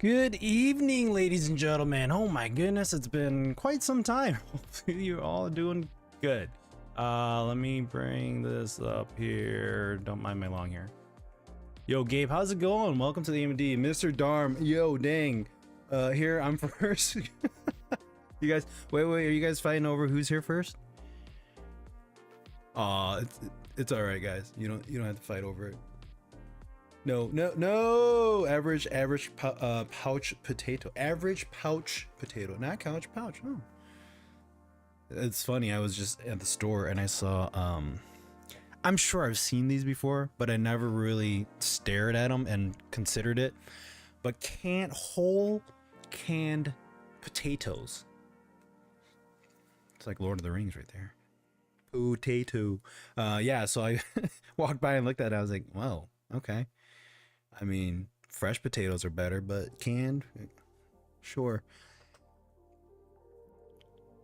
Good evening, ladies and gentlemen. Oh my goodness, it's been quite some time. Hopefully you're all doing good. Let me bring this up here. Don't mind my long hair. Yo, Gabe, how's it going? Welcome to the AMD. Mr. Darm, yo, dang. Here, I'm first. You guys, wait, are you guys fighting over who's here first? Aw, it's all right, guys. You don't have to fight over it. No. Average pouch potato. Average pouch potato, not couch pouch. No. It's funny. I was just at the store and I saw. I'm sure I've seen these before, but I never really stared at them and considered it. But whole canned potatoes. It's like Lord of the Rings right there. Potato. Yeah. So I walked by and looked at it. I was like, wow. Okay. I mean, fresh potatoes are better, but canned, sure.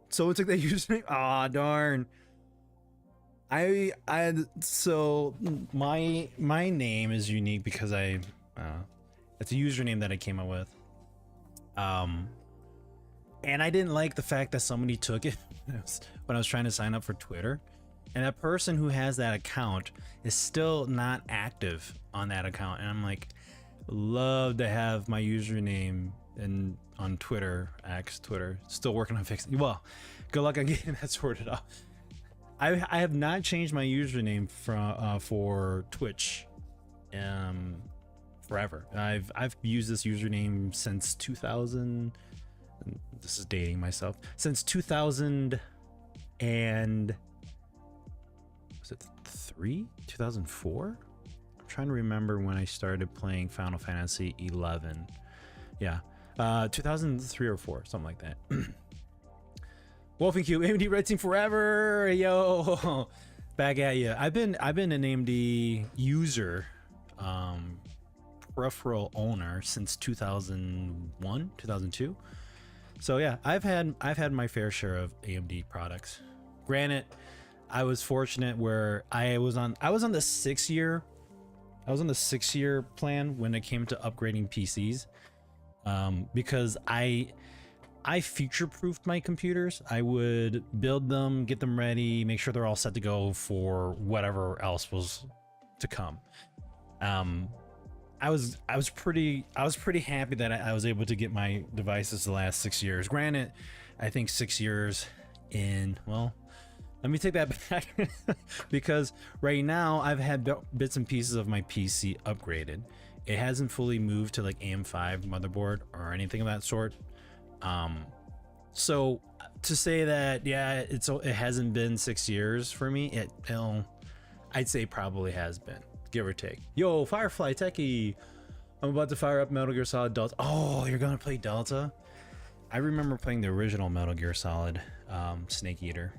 So it's like they username. Ah, darn. So my name is unique because it's a username that I came up with. And I didn't like the fact that somebody took it when I was trying to sign up for Twitter. And that person who has that account is still not active on that account. And I'm like, love to have my username on Twitter, Twitter, still working on fixing. Well, good luck on getting that sorted out. I have not changed my username for Twitch forever. I've used this username since 2000. This is dating myself. Since 2000 and was it 2004? I'm trying to remember when I started playing Final Fantasy 11. Yeah, 2003 or 4, something like that. Wolfing Cube, AMD Red Team forever, yo, back at you. I've been an AMD user, peripheral owner since 2001, 2002. So yeah, I've had my fair share of AMD products. Granted, I was fortunate where I was on the 6-year plan when it came to upgrading PCs, because I future-proofed my computers. I would build them, get them ready, make sure they're all set to go for whatever else was to come. I was pretty happy that I was able to get my devices the last 6 years. Granted, I think 6 years in, well, let me take that back because right now I've had bits and pieces of my PC upgraded. It hasn't fully moved to like AM5 motherboard or anything of that sort. So to say that, yeah, it hasn't been 6 years for me, I'd say probably has been, give or take. Yo, Firefly Techie, I'm about to fire up Metal Gear Solid Delta. Oh, you're gonna play Delta? I remember playing the original Metal Gear Solid, Snake Eater.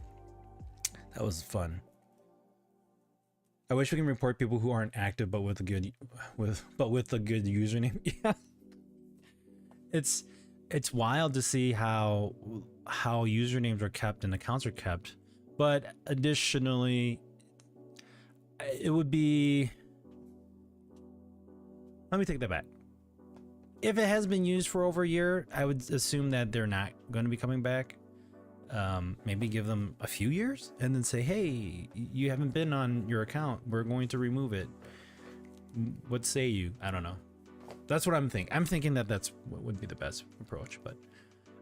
That was fun. I wish we can report people who aren't active but with a good username. Yeah. It's wild to see how usernames are kept and accounts are kept. But additionally, it would be, let me take that back. If it has been used for over a year, I would assume that they're not going to be coming back. Maybe give them a few years and then say, hey, you haven't been on your account, we're going to remove it. What say you? I don't know. That's what I'm thinking. I'm thinking that that's what would be the best approach, but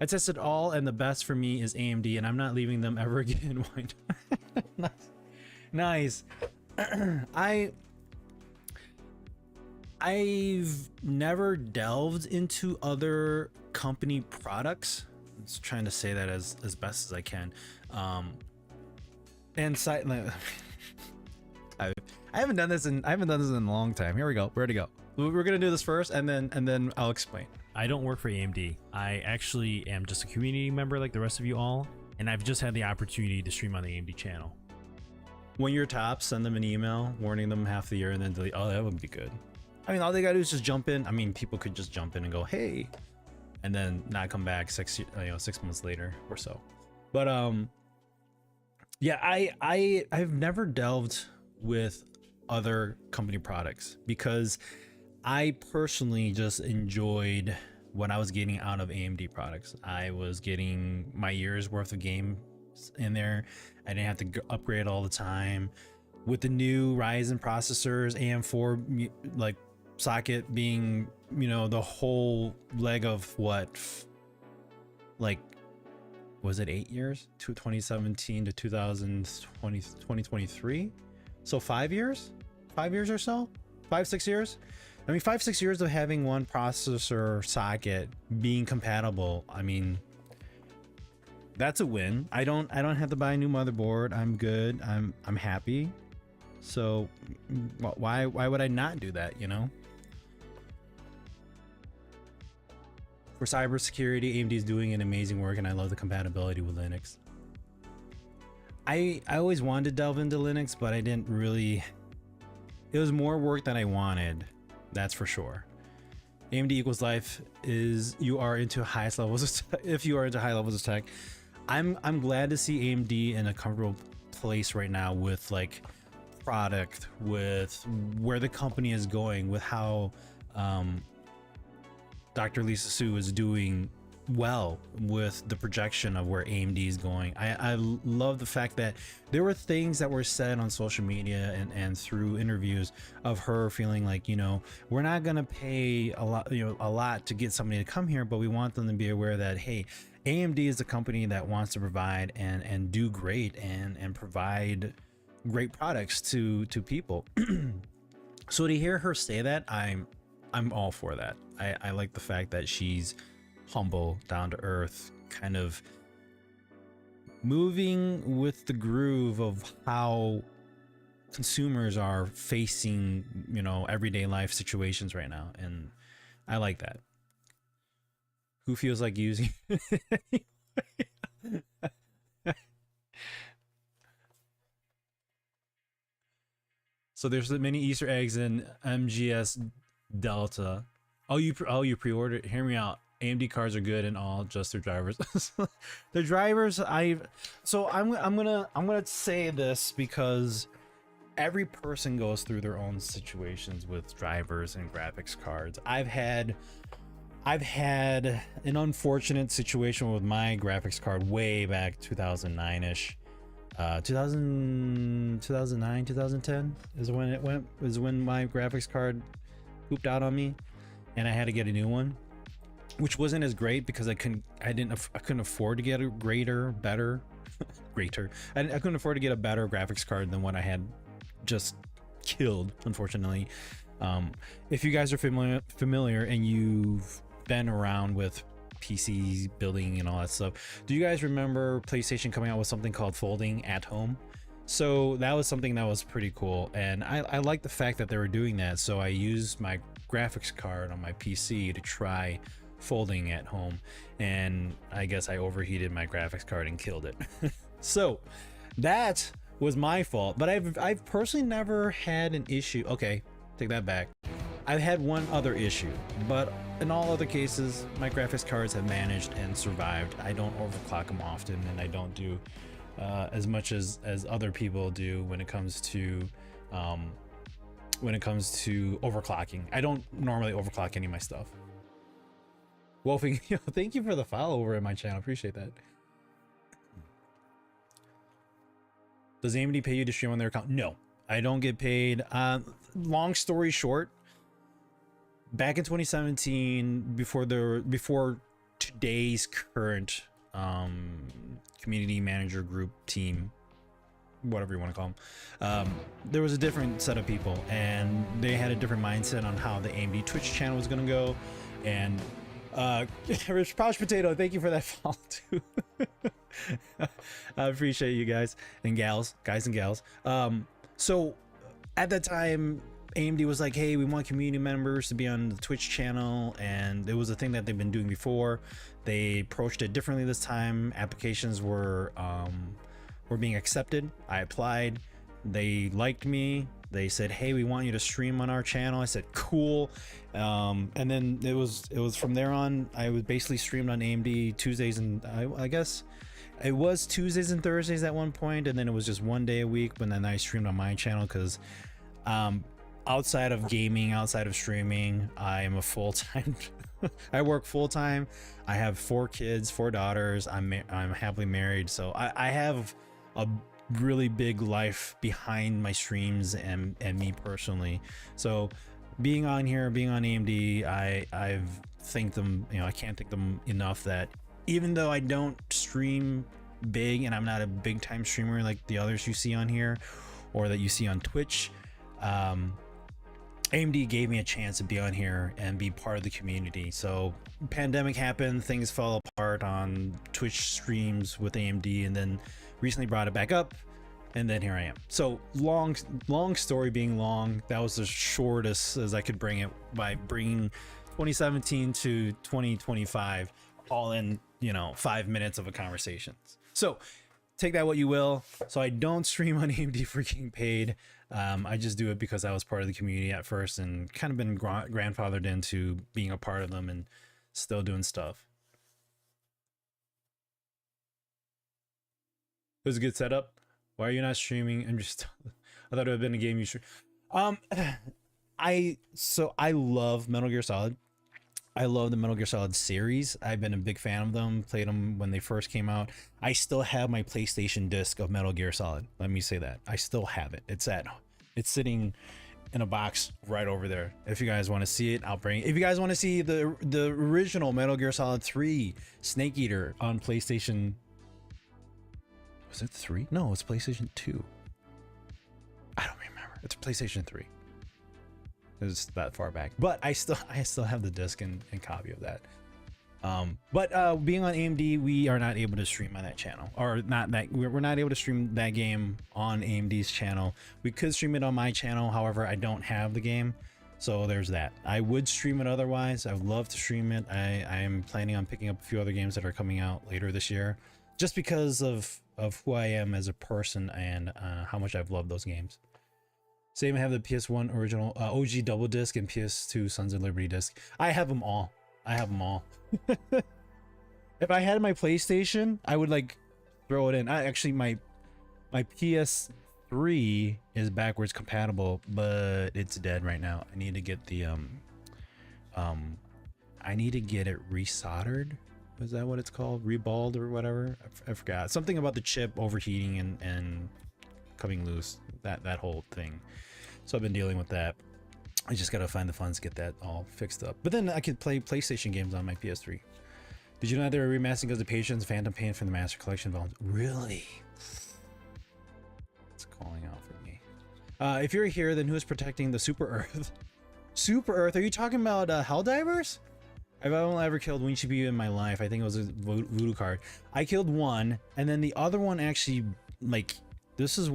I tested all and the best for me is AMD and I'm not leaving them ever again. Why not? Nice. I've never delved into other company products. I'm just trying to say that as best as I can. And I haven't done this in a long time. Here we go. Where to go? We're gonna do this first, and then I'll explain. I don't work for AMD. I actually am just a community member like the rest of you all, and I've just had the opportunity to stream on the AMD channel. When you're top, send them an email warning them half the year and then delete. Oh, that would be good. I mean, all they gotta do is just jump in. I mean, people could just jump in and go, hey, and then not come back 6 months later or so. But yeah, I've never delved with other company products because I personally just enjoyed what I was getting out of AMD products. I was getting my year's worth of games in there. I didn't have to upgrade all the time. With the new Ryzen processors, AM4 like socket being, you know, the whole leg of what, like, was it 8 years? 2017 to 2020, 2023? So 5 years? 5 years or so? 5-6 years? I mean, 5-6 years of having one processor socket being compatible. I mean, that's a win. I don't have to buy a new motherboard. I'm good. I'm happy. So why would I not do that, you know? For cybersecurity, AMD is doing an amazing work, and I love the compatibility with Linux. I always wanted to delve into Linux, but I didn't really. It was more work than I wanted, that's for sure. AMD equals life is you are into highest levels of if you are into high levels of tech. I'm glad to see AMD in a comfortable place right now with like product, with where the company is going, with how Dr. Lisa Su is doing well with the projection of where AMD is going. I love the fact that there were things that were said on social media and through interviews of her feeling like, you know, we're not gonna pay a lot to get somebody to come here, but we want them to be aware that, hey, AMD is a company that wants to provide and do great and provide great products to people. So to hear her say that, I'm all for that. I like the fact that she's humble, down to earth, kind of moving with the groove of how consumers are facing, you know, everyday life situations right now, and I like that. Who feels like using So there's the many Easter eggs in MGS Delta. Oh, you pre-ordered. Hear me out. AMD cards are good and all, just their drivers. The drivers, I'm gonna say this because every person goes through their own situations with drivers and graphics cards. I've had an unfortunate situation with my graphics card way back 2009-ish. 2009, 2010 is when my graphics card pooped out on me and I had to get a new one, which wasn't as great because I couldn't afford to get a better I couldn't afford to get a better graphics card than what I had just killed, unfortunately. If you guys are familiar and you've been around with PC building and all that stuff, do you guys remember PlayStation coming out with something called folding at home? So that was something that was pretty cool, and I like the fact that they were doing that. So I used my graphics card on my PC to try folding at home, and I guess I overheated my graphics card and killed it. So that was my fault, but I've personally never had an issue. Okay, take that back. I've had one other issue, but in all other cases, my graphics cards have managed and survived. I don't overclock them often, and I don't do as much as other people do when it comes to overclocking. I don't normally overclock any of my stuff. Wolfing, thank you for the follow over in my channel. Appreciate that. Does AMD pay you to stream on their account? No, I don't get paid. Long story short, back in 2017, before today's current community manager group team, whatever you want to call them, there was a different set of people, and they had a different mindset on how the AMD Twitch channel was going to go. And Rich Pouch Potato, thank you for that follow too. I appreciate you guys and gals. So at that time, AMD was like, hey, we want community members to be on the Twitch channel, and it was a thing that they've been doing before. They approached it differently this time. Applications were being accepted. I applied. They liked me. They said, hey, we want you to stream on our channel. I said, cool. And then it was from there on. I was basically streamed on AMD Tuesdays, and I guess it was Tuesdays and Thursdays at one point, and then it was just one day a week. But then I streamed on my channel because outside of gaming, outside of streaming, I am a full-time I work full time. I have 4 kids, 4 daughters. I'm happily married, so I have a really big life behind my streams and me personally. So being on here, being on AMD, I've thanked them. You know, I can't thank them enough that even though I don't stream big and I'm not a big time streamer like the others you see on here or that you see on Twitch, AMD gave me a chance to be on here and be part of the community. So pandemic happened, things fell apart on Twitch streams with AMD, and then recently brought it back up, and then here I am. So long story being long, that was the shortest as I could bring it by bringing 2017 to 2025 all in, you know, 5 minutes of a conversation. So take that what you will. So I don't stream on AMD for getting paid. I just do it because I was part of the community at first and kind of been grandfathered into being a part of them and still doing stuff. It was a good setup. Why are you not streaming? I'm just, I thought it would have been a game you stream. I love Metal Gear Solid. I love the Metal Gear Solid series. I've been a big fan of them, played them when they first came out. I still have my PlayStation disc of Metal Gear Solid. Let me say that. I still have it. It's sitting in a box right over there. If you guys want to see it, I'll bring it. If you guys want to see the original Metal Gear Solid 3 Snake Eater on PlayStation, was it 3? No, it's PlayStation 2. I don't remember. It's PlayStation 3. It was that far back, but I still have the disc and copy of that. But being on AMD, we are not able to stream on that channel, or not that we're not able to stream that game on AMD's channel. We could stream it on my channel, however, I don't have the game, so there's that. I would stream it otherwise. I would love to stream it. I am planning on picking up a few other games that are coming out later this year, just because of who I am as a person and how much I've loved those games. Same, I have the PS1 original OG double disc and PS2 Sons of Liberty disc. I have them all. If I had my PlayStation, I would like throw it in. Actually, my PS3 is backwards compatible, but it's dead right now. I need to get the I need to get it resoldered. Is that what it's called? Reballed or whatever? I forgot. Something about the chip overheating and coming loose. That whole thing. So I've been dealing with that. I just gotta find the funds to get that all fixed up. But then I could play PlayStation games on my PS3. Did you know they were remastering Ghosts of Patience, Phantom Pain from the Master Collection volumes? Really? It's calling out for me. If you're here, then who's protecting the Super Earth? Super Earth? Are you talking about Helldivers? I've only ever killed one CPU in my life. I think it was a voodoo card. I killed one, and then the other one actually, like, this is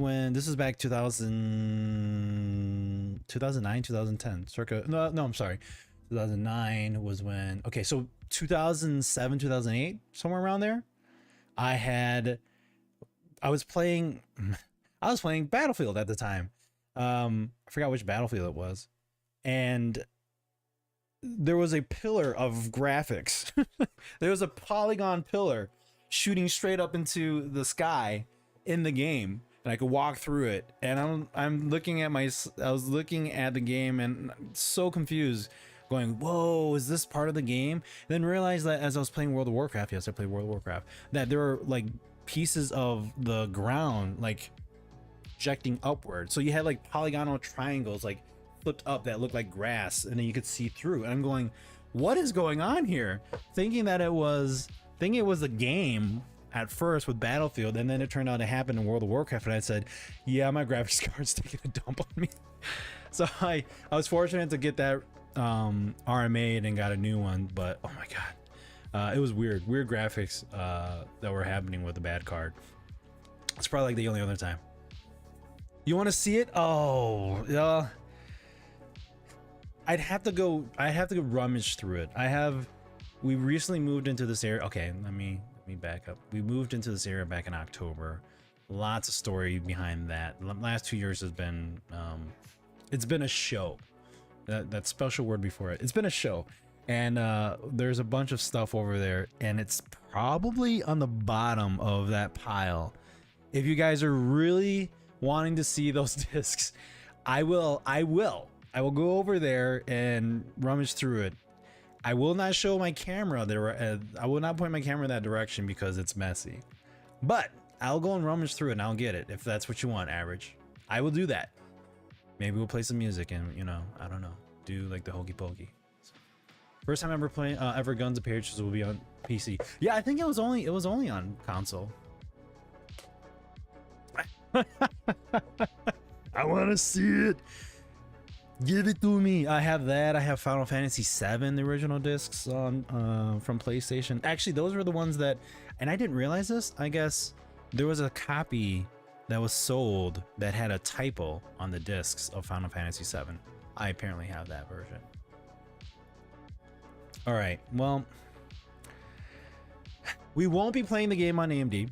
back 2009, 2010, circa. No, I'm sorry. 2009 was when, okay, so 2007, 2008, somewhere around there. I was playing Battlefield at the time. I forgot which Battlefield it was. And there was a pillar of graphics. There was a polygon pillar shooting straight up into the sky in the game. And I could walk through it, and I'm looking at I was looking at the game and so confused, going, whoa, is this part of the game? And then realized that as I was playing World of Warcraft, yes, I played World of Warcraft, that there were like pieces of the ground like projecting upward. So you had like polygonal triangles like flipped up that looked like grass, and then you could see through. And I'm going, what is going on here? Thinking it was a game at first with Battlefield, and then it turned out to happen in World of Warcraft, and I said, yeah, my graphics card's taking a dump on me. So I was fortunate to get that RMA'd and got a new one, but oh my god, it was weird graphics that were happening with the bad card. It's probably like the only other time. You want to see it? Oh yeah, I'd have to go rummage through it. We recently moved into this area. Okay, let me back up. We moved into this area back in October. Lots of story behind that. The last 2 years has been it's been a show. That special word before it. It's been a show. And there's a bunch of stuff over there, and it's probably on the bottom of that pile. If you guys are really wanting to see those discs, I will go over there and rummage through it. I will not show my camera there. I will not point my camera in that direction because it's messy. But I'll go and rummage through it and I'll get it if that's what you want, Average. I will do that. Maybe we'll play some music and, you know, I don't know, do like the hokey pokey. First time ever playing ever Guns of Patriots will be on PC. Yeah, I think it was only on console. I want to see it. Give it to me. I have that. I have Final Fantasy VII, the original discs on from PlayStation. Actually, those were the ones that, and I didn't realize this. I guess there was a copy that was sold that had a typo on the discs of Final Fantasy VII. I apparently have that version. All right. Well, we won't be playing the game on AMD.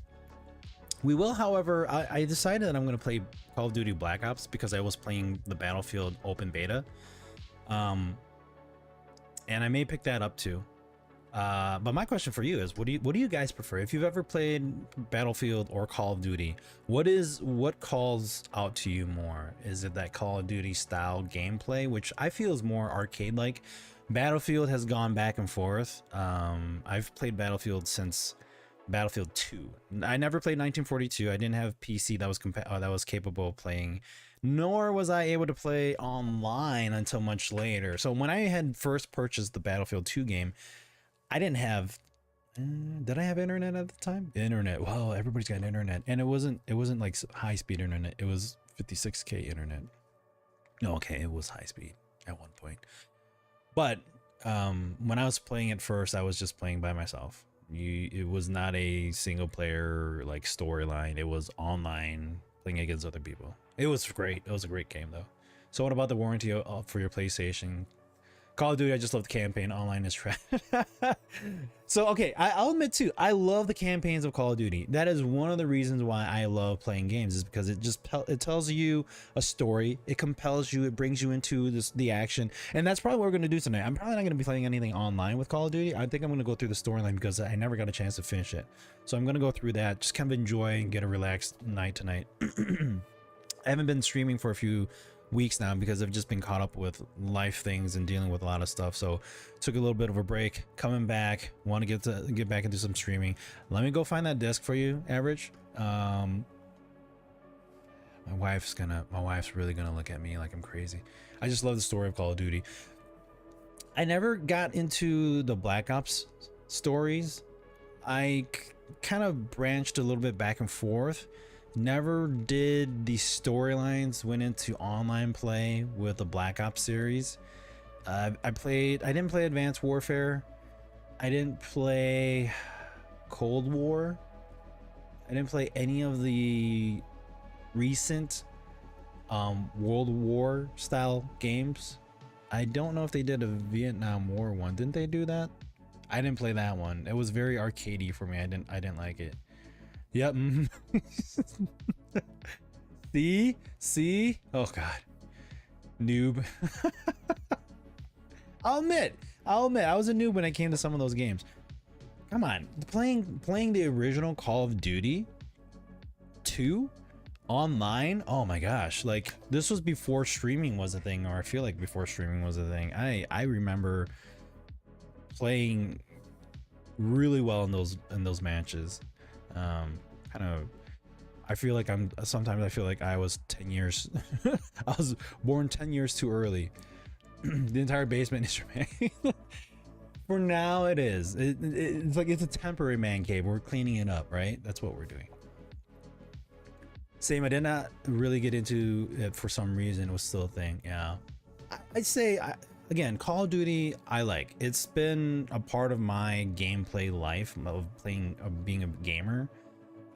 We will, however, I decided that I'm going to play Call of Duty Black Ops because I was playing the Battlefield open beta. And I may pick that up too. But my question for you is, what do you guys prefer? If you've ever played Battlefield or Call of Duty, what calls out to you more? Is it that Call of Duty style gameplay, which I feel is more arcade-like? Battlefield has gone back and forth. I've played Battlefield since Battlefield 2. I never played 1942. I didn't have PC that was capable of playing, nor was I able to play online until much later. So when I had first purchased the Battlefield 2 game, I didn't have did I have internet at the time? Internet. Well, everybody's got internet, and it wasn't like high speed internet. It was 56K internet. No, okay, it was high speed at one point. But when I was playing it first, I was just playing by myself. It was not a single player like storyline. It was online playing against other people. It was great. It was a great game though. So what about the warranty for your PlayStation? Call of Duty, I just love the campaign. Online is trash. So okay, I'll admit too, I love the campaigns of Call of Duty. That is one of the reasons why I love playing games, is because it tells you a story, it compels you, it brings you into the action, and that's probably what we're gonna do tonight. I'm probably not gonna be playing anything online with Call of Duty. I think I'm gonna go through the storyline because I never got a chance to finish it. So I'm gonna go through that, just kind of enjoy and get a relaxed night tonight. I haven't been streaming for a few weeks now because I've just been caught up with life things and dealing with a lot of stuff, so took a little bit of a break. Coming back, want to get back into some streaming. Let me go find that disc for you, Average. My wife's really gonna look at me like I'm crazy. I just love the story of Call of Duty. I never got into the Black Ops stories. I kind of branched a little bit back and forth. Never did the storylines went into online play with the Black Ops series. I didn't play Advanced Warfare. I didn't play Cold War. I didn't play any of the recent World War style games. I don't know if they did a Vietnam War one. Didn't they do that? I didn't play that one. It was very arcadey for me. I didn't like it. Yep. See? Oh god. Noob. I'll admit, I was a noob when it came to some of those games. Come on, playing the original Call of Duty 2 online. Oh my gosh, like this was before streaming was a thing, or I feel like before streaming was a thing. I remember playing really well in those matches. I feel like sometimes I feel like I was 10 years I was born 10 years too early. The entire basement is dramatic. For now it is. It's like it's a temporary man cave. We're cleaning it up, right? That's what we're doing. Same, I did not really get into it for some reason. It was still a thing. Yeah, I'd say again, Call of Duty, I like. It's been a part of my gameplay life of being a gamer.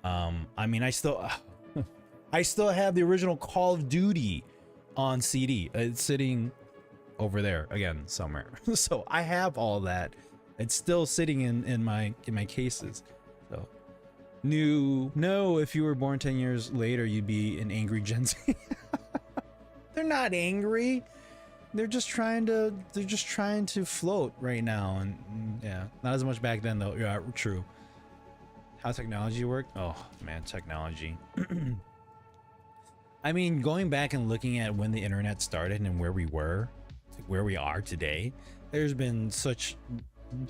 I mean, I still have the original Call of Duty on CD. It's sitting over there again somewhere. So I have all that. It's still sitting in my cases. So no, if you were born 10 years later, you'd be an angry Gen Z. They're not angry. They're just trying to float right now, and yeah, not as much back then though. Yeah, true. How technology worked? Oh man, technology. I mean, going back and looking at when the internet started and where we were, where we are today, there's been such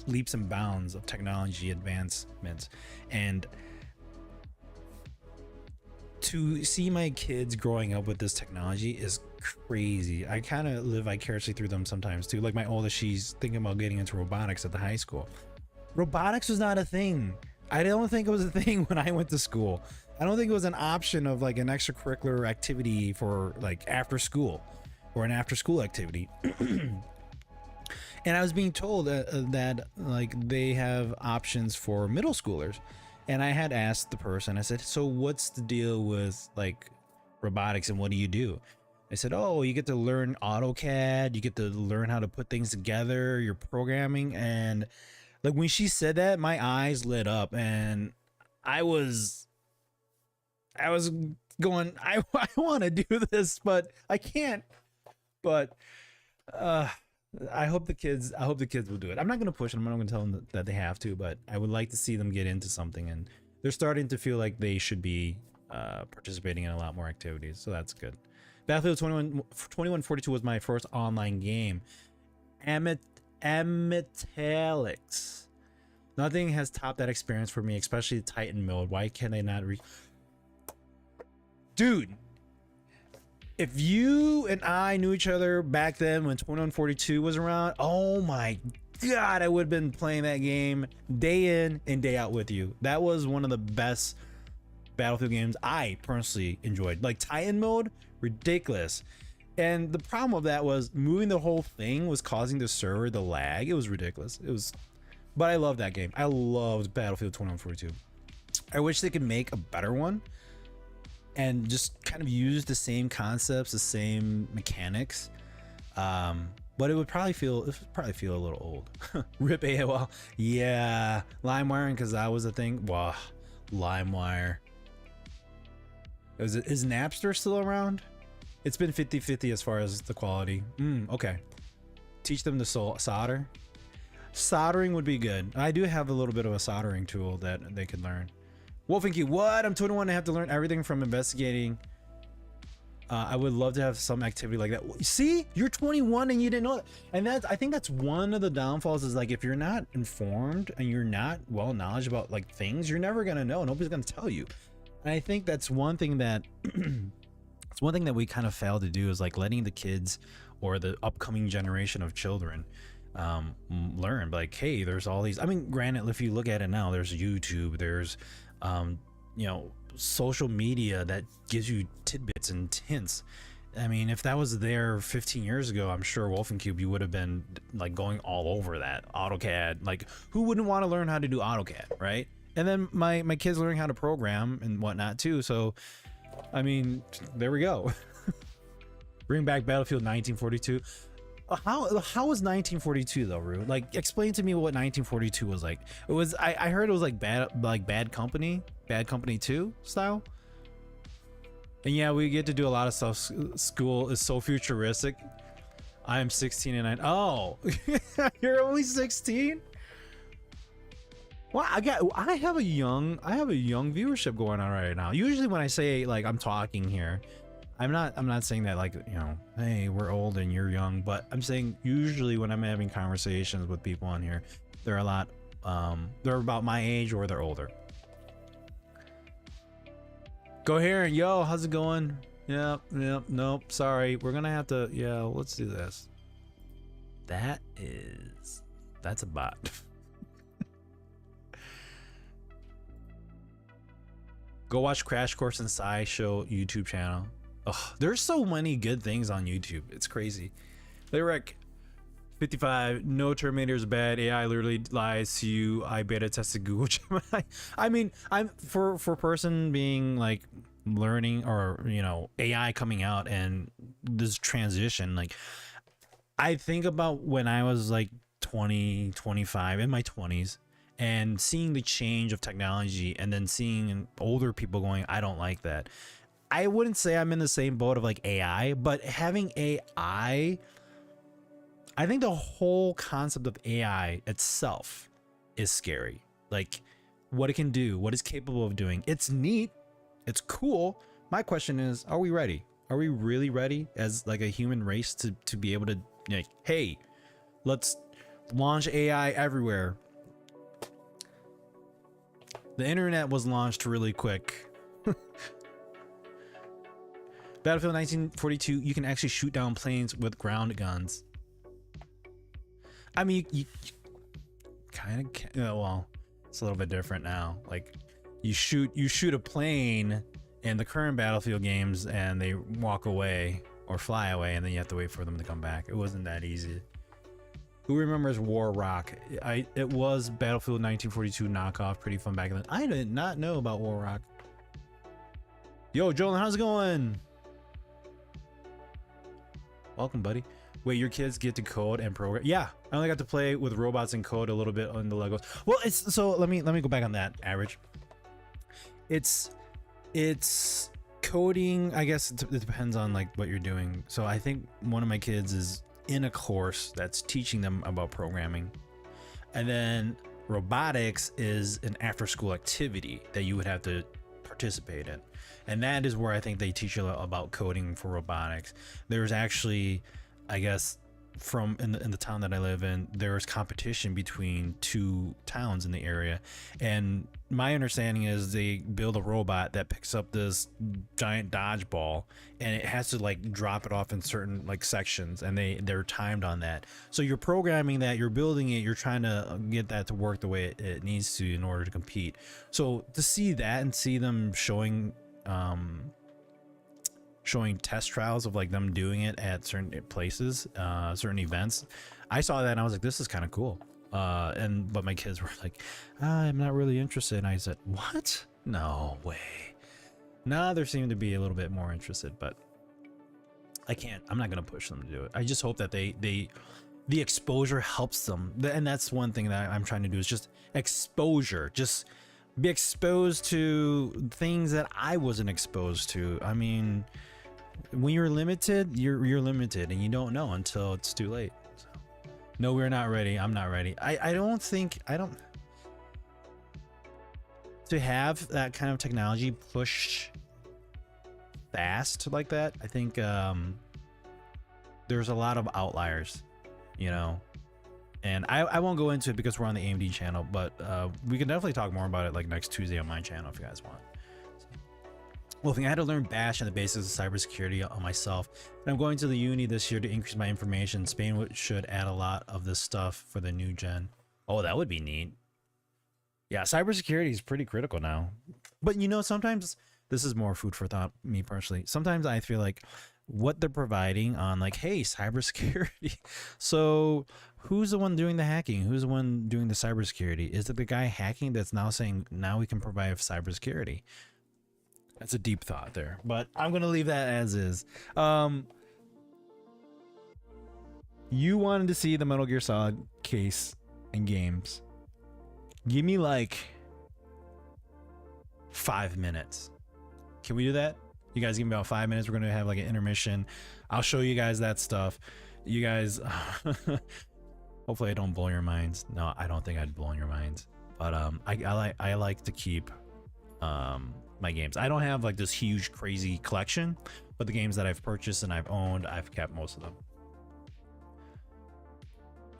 leaps and bounds of technology advancements, and to see my kids growing up with this technology is crazy. I kind of live vicariously through them sometimes too. Like my oldest, she's thinking about getting into robotics at the high school. Robotics was not a thing. I don't think it was a thing when I went to school. I don't think it was an option of like an extracurricular activity for like after school or an after school activity. And I was being told that like they have options for middle schoolers. And I had asked the person, I said, so what's the deal with like robotics and what do you do? I said, oh, you get to learn AutoCAD, you get to learn how to put things together, you're programming. And like when she said that, my eyes lit up and I was going, I want to do this, but I can't. But I hope the kids will do it. I'm not going to push them. I'm not going to tell them that they have to, but I would like to see them get into something, and they're starting to feel like they should be participating in a lot more activities. So that's good. Battlefield 2142 was my first online game. Ametalix. Nothing has topped that experience for me, especially Titan mode. Why can I not Dude, if you and I knew each other back then when 2142 was around, oh my god, I would have been playing that game day in and day out with you. That was one of the best Battlefield games I personally enjoyed. Like Titan mode, ridiculous. And the problem of that was moving the whole thing was causing the server the lag. It was ridiculous. But I love that game. I loved Battlefield 2142. I wish they could make a better one and just kind of use the same concepts, the same mechanics. But it would probably feel a little old. Rip AOL. Yeah, LimeWire, because that was a thing. Wow, LimeWire. Is Napster still around? It's been 50-50 as far as the quality. Okay. Teach them to solder. Soldering would be good. I do have a little bit of a soldering tool that they could learn. Wolfenky, what? I'm 21 and I have to learn everything from investigating. I would love to have some activity like that. See, you're 21 and you didn't know that. And I think that's one of the downfalls is like if you're not informed and you're not well knowledge about like things, you're never gonna know. Nobody's gonna tell you. And I think that's one thing that it's one thing that we kind of fail to do is like letting the kids or the upcoming generation of children learn like, hey, there's all these. I mean, granted, if you look at it now, there's YouTube, there's you know, social media that gives you tidbits and hints. I mean, if that was there 15 years ago, I'm sure Wolfencube, you would have been like going all over that. AutoCAD, like who wouldn't want to learn how to do AutoCAD, right? And then my kids learning how to program and whatnot too. So, I mean, there we go. Bring back Battlefield 1942. How was 1942 though, Rue? Like, explain to me what 1942 was like. It was I heard it was like Bad Company 2 style. And yeah, we get to do a lot of stuff. School is so futuristic. I am 16 and oh, you're only 16. Well, I have a young viewership going on right now. Usually when I say like I'm talking here, I'm not saying that like, you know, hey, we're old and you're young, but I'm saying usually when I'm having conversations with people on here, they're a lot they're about my age or they're older. Go here and yo, how's it going? Yep, nope, sorry, we're gonna have to, yeah, let's do this. That's a bot. Go watch Crash Course and SciShow YouTube channel. Ugh, there's so many good things on YouTube. It's crazy. Lyric 55. No Terminator's bad. AI literally lies to you. I beta tested Google Gemini. I mean, I'm for person being like learning or, you know, AI coming out and this transition. Like, I think about when I was like 20, 25 in my 20s. And seeing the change of technology and then seeing older people going, I don't like that. I wouldn't say I'm in the same boat of like AI, but having AI, I think the whole concept of AI itself is scary. Like what it can do, what it's capable of doing. It's neat. It's cool. My question is, are we ready? Are we really ready as like a human race to be able to, like, hey, let's Launch AI everywhere. The internet was launched really quick. Battlefield 1942, you can actually shoot down planes with ground guns. I mean, you kind of can. Well, it's a little bit different now. Like, you shoot a plane in the current Battlefield games, and they walk away or fly away, and then you have to wait for them to come back. It wasn't that easy. Who remembers War Rock? It was Battlefield 1942 knockoff, pretty fun back then. I did not know about War Rock. Yo, Joel, how's it going? Welcome, buddy. Wait, your kids get to code and program? Yeah, I only got to play with robots and code a little bit on the Legos. Well, it's so let me go back on that. Average. It's coding. I guess it depends on like what you're doing. So I think one of my kids is in a course that's teaching them about programming, and then robotics is an after-school activity that you would have to participate in, and that is where I think they teach you about coding for robotics. There's actually, I guess, from in the town that I live in, there's competition between two towns in the area, and my understanding is they build a robot that picks up this giant dodgeball, and it has to like drop it off in certain like sections, and they're timed on that. So you're programming that, you're building it, you're trying to get that to work the way it needs to in order to compete. So to see that and see them showing test trials of like them doing it at certain places, certain events, I saw that and I was like, this is kind of cool. But my kids were like, I'm not really interested. And I said, what? No way. Nah, there seemed to be a little bit more interested, but I'm not going to push them to do it. I just hope that the exposure helps them. And that's one thing that I'm trying to do is just exposure, just be exposed to things that I wasn't exposed to. I mean, when you're limited, you're limited, and you don't know until it's too late. So, no, we're not ready. I'm not ready. I don't to have that kind of technology push fast like that. I think there's a lot of outliers, you know, and I won't go into it because we're on the AMD channel, but we can definitely talk more about it like next Tuesday on my channel if you guys want. Well, I had to learn Bash and the basics of cybersecurity on myself, and I'm going to the uni this year to increase my information. Spain should add a lot of this stuff for the new gen. Oh, that would be neat. Yeah, cybersecurity is pretty critical now. But you know, sometimes this is more food for thought, me personally. Sometimes I feel like what they're providing on like, hey, cybersecurity. So who's the one doing the hacking? Who's the one doing the cybersecurity? Is it the guy hacking that's now saying, now we can provide cybersecurity? That's a deep thought there, but I'm going to leave that as is. You wanted to see the Metal Gear Solid case in games. Give me like 5 minutes. Can we do that? You guys give me about 5 minutes. We're going to have like an intermission. I'll show you guys that stuff. You guys, hopefully I don't blow your minds. No, I don't think I'd blow your minds, but I like to keep my games. I don't have like this huge crazy collection, but the games that I've purchased and I've owned, I've kept most of them.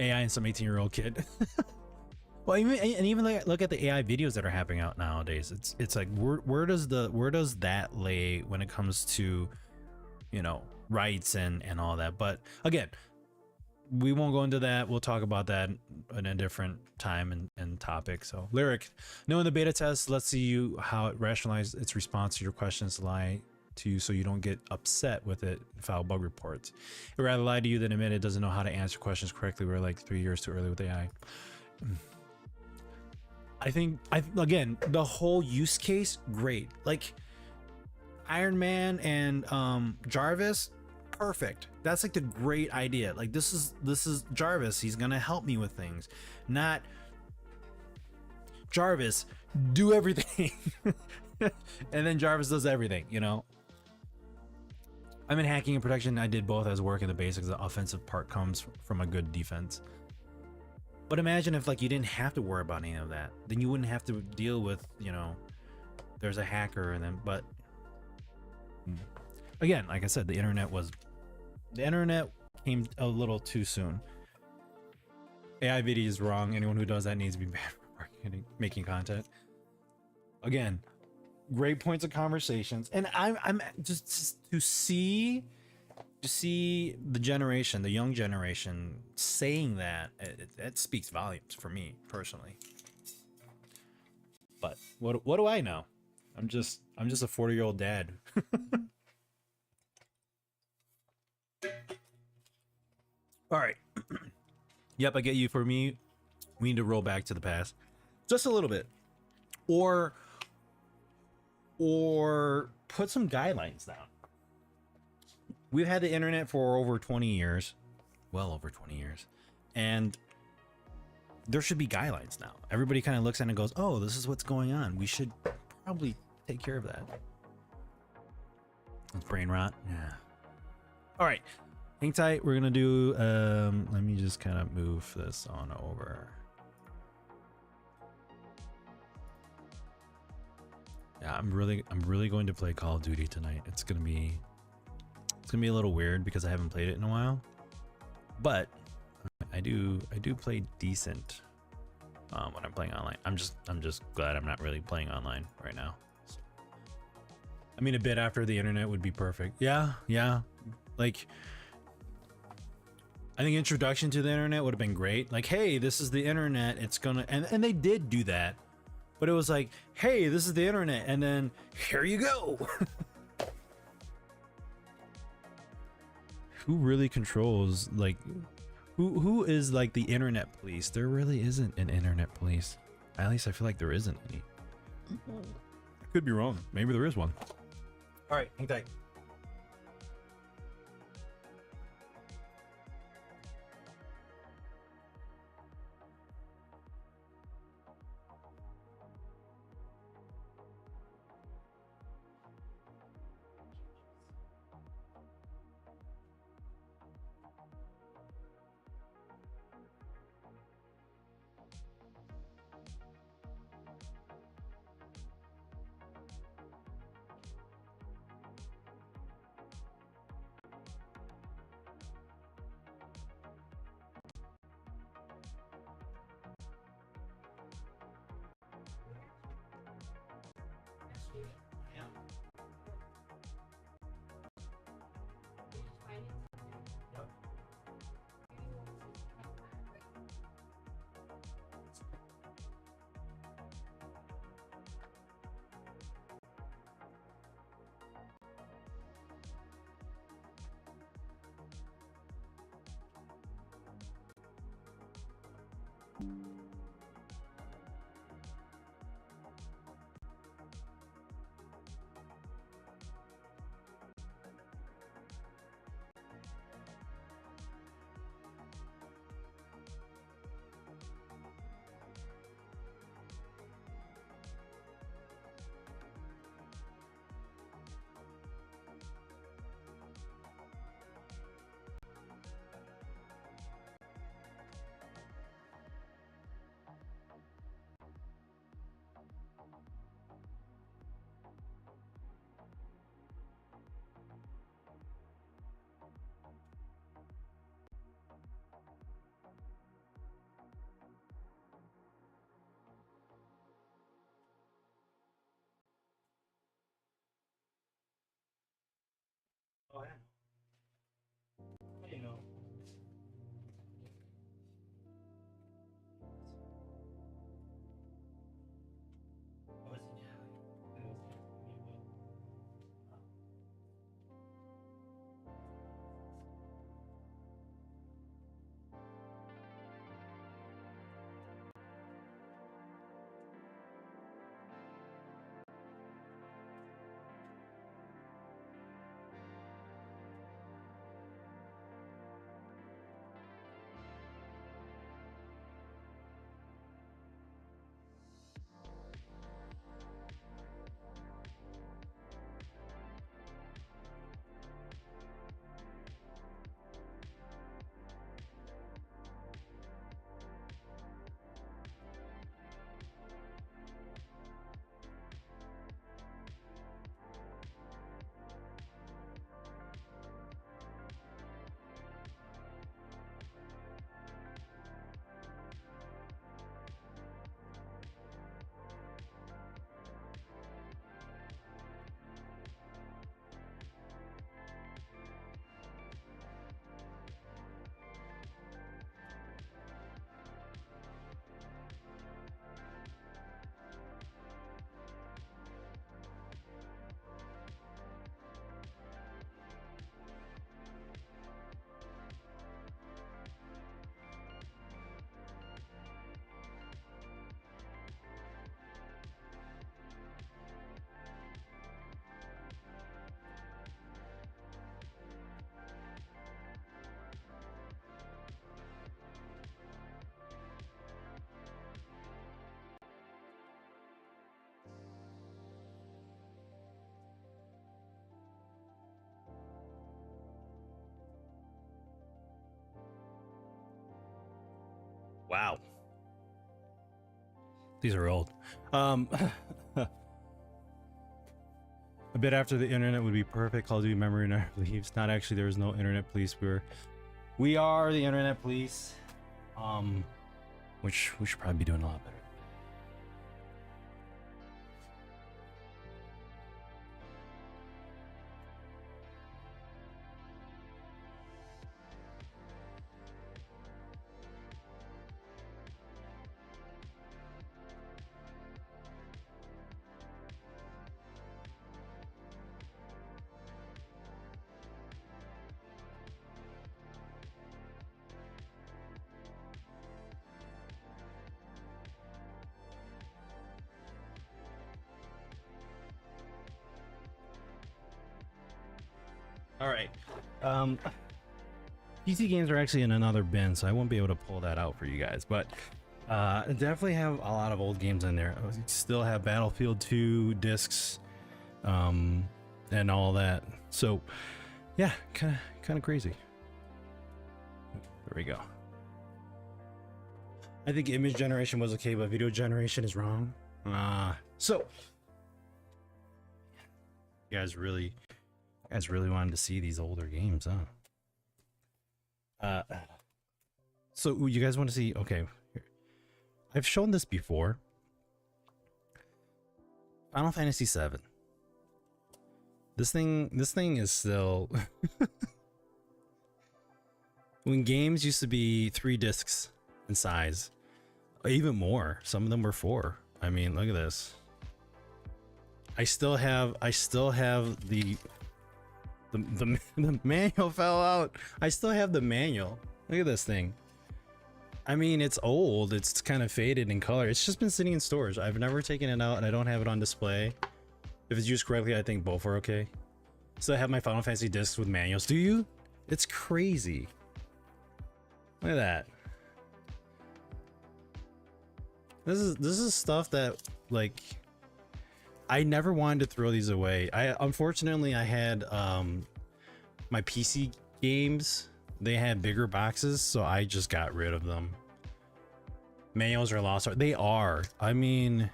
AI and some 18-year-old kid. Well, even like, look at the AI videos that are happening out nowadays. It's like where does that lay when it comes to, you know, rights and all that? But again, we won't go into that. We'll talk about that in a different time and topic. So Lyric, knowing the beta test lets you how it rationalizes its response to your questions lie to you, so you don't get upset with it and file bug reports. It rather lie to you than admit it doesn't know how to answer questions correctly. We're like 3 years too early with AI. I think again, the whole use case, great. Like Iron Man and Jarvis, perfect. That's like the great idea. Like this is Jarvis. He's gonna help me with things, not Jarvis do everything. And then Jarvis does everything, you know. I'm in hacking and protection. I did both as work in the basics. The offensive part comes from a good defense. But imagine if like you didn't have to worry about any of that. Then you wouldn't have to deal with, you know, there's a hacker and then, but again, like I said, the internet came a little too soon. AI video is wrong. Anyone who does that needs to be banned from making content. Again, great points of conversations, and I'm just to see the generation, the young generation saying that, it speaks volumes for me personally. But what do I know? I'm just a 40-year-old dad. All right. Yep, I get you. For me, we need to roll back to the past just a little bit, or put some guidelines down. We've had the internet for over 20 years, well over 20 years, and there should be guidelines now. Everybody kind of looks at it and goes, oh, this is what's going on. We should probably take care of that. It's brain rot. Yeah. All right. Hang tight. We're going to do, let me just kind of move this on over. Yeah, I'm really going to play Call of Duty tonight. It's gonna be a little weird because I haven't played it in a while, but I do play decent when I'm playing online. I'm just glad I'm not really playing online right now. I mean, a bit after the internet would be perfect. Yeah. Like, I think introduction to the internet would have been great. Like, hey, this is the internet. It's gonna, and they did do that. But it was like, hey, this is the internet, and then here you go. Who really controls, like, who is like the internet police? There really isn't an internet police. At least I feel like there isn't any. I could be wrong. Maybe there is one. All right, hang tight. Wow. These are old. A bit after the internet would be perfect. Call of Duty memory never leaves. Not actually. There is no internet police. We are the internet police. Which we should probably be doing a lot better. All right. PC games are actually in another bin, so I won't be able to pull that out for you guys. But definitely have a lot of old games in there. Still have Battlefield 2 discs, and all that. So, yeah, kind of crazy. There we go. I think image generation was okay, but video generation is wrong. So, you guys really wanted to see these older games, huh? So you guys want to see? Okay, here. I've shown this before. Final Fantasy VII. This thing is still. When games used to be 3 discs in size, even more. Some of them were 4. I mean, look at this. I still have the manual fell out. I still have the manual. Look at this thing. I mean, it's old. It's kind of faded in color. It's just been sitting in storage. I've never taken it out, and I don't have it on display. If it's used correctly, I think both are okay. So I have my Final Fantasy discs with manuals. Do you? It's crazy. Look at that. This is stuff that, like, I never wanted to throw these away. Unfortunately I had my PC games, they had bigger boxes, so I just got rid of them. Manuals are lost. They are. I mean,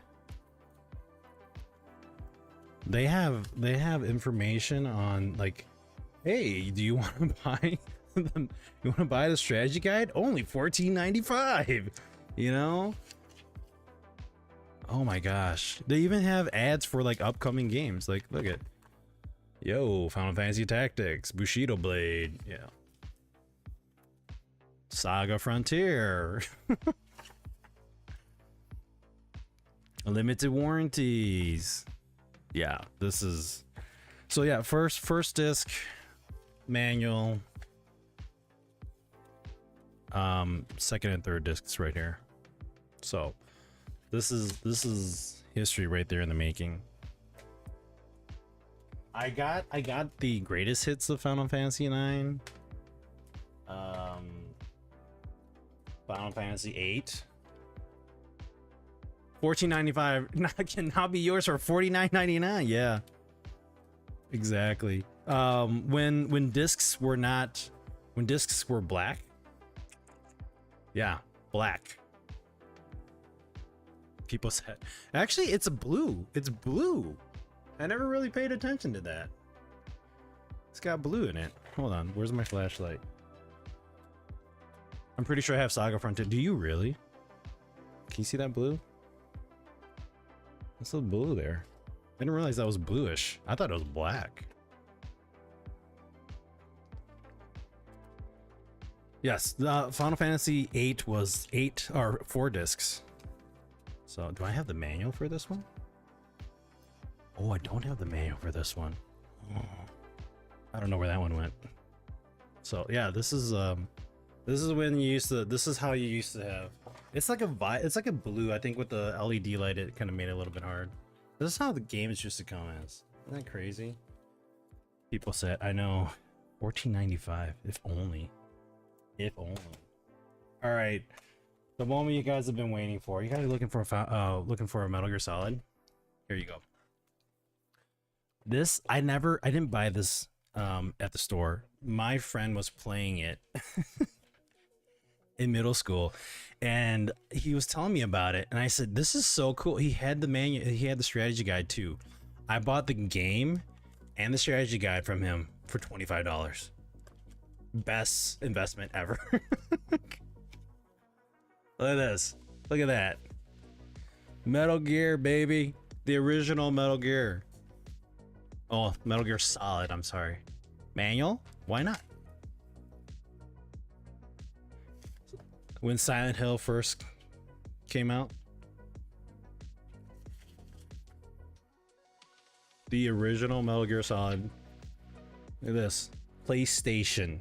they have information on, like, hey, do you want to buy them? You want to buy the strategy guide? Only $14.95. You know? Oh my gosh. They even have ads for, like, upcoming games. Like, look at, yo, Final Fantasy Tactics, Bushido Blade, yeah. Saga Frontier. Limited warranties. Yeah, this is, so yeah, first disc, manual, second and third discs right here. So this is history right there in the making. I got the greatest hits of Final Fantasy IX, Final Fantasy VIII. $14.95 can now be yours for $49.99. Yeah, exactly. When discs were black. Yeah, black. People said, actually, it's blue. It's blue. I never really paid attention to that. It's got blue in it. Hold on, where's my flashlight? I'm pretty sure I have Saga Frontier. Do you really? Can you see that blue? It's a blue there. I didn't realize that was bluish. I thought it was black. Yes, Final Fantasy VIII was 4 discs. So, do I have the manual for this one? Oh, I don't have the manual for this one. Oh, I don't know where that one went. So, yeah, this is when you used to. This is how you used to have. It's like a blue. I think with the LED light, it kind of made it a little bit hard. This is how the games used to come as. Isn't that crazy? People said, I know, $14.95. If only. If only. All right, the moment you guys have been waiting for. You guys are looking for a Metal Gear Solid. Here you go. This I didn't buy this at the store. My friend was playing it. in middle school, and he was telling me about it, and I said, "This is so cool." He had the manual, he had the strategy guide too. I bought the game and the strategy guide from him for $25. Best investment ever. Look at this. Look at that. Metal Gear, baby. The original Metal Gear. Oh, Metal Gear Solid, I'm sorry. Manual? Why not? When Silent Hill first came out. The original Metal Gear Solid. Look at this. PlayStation.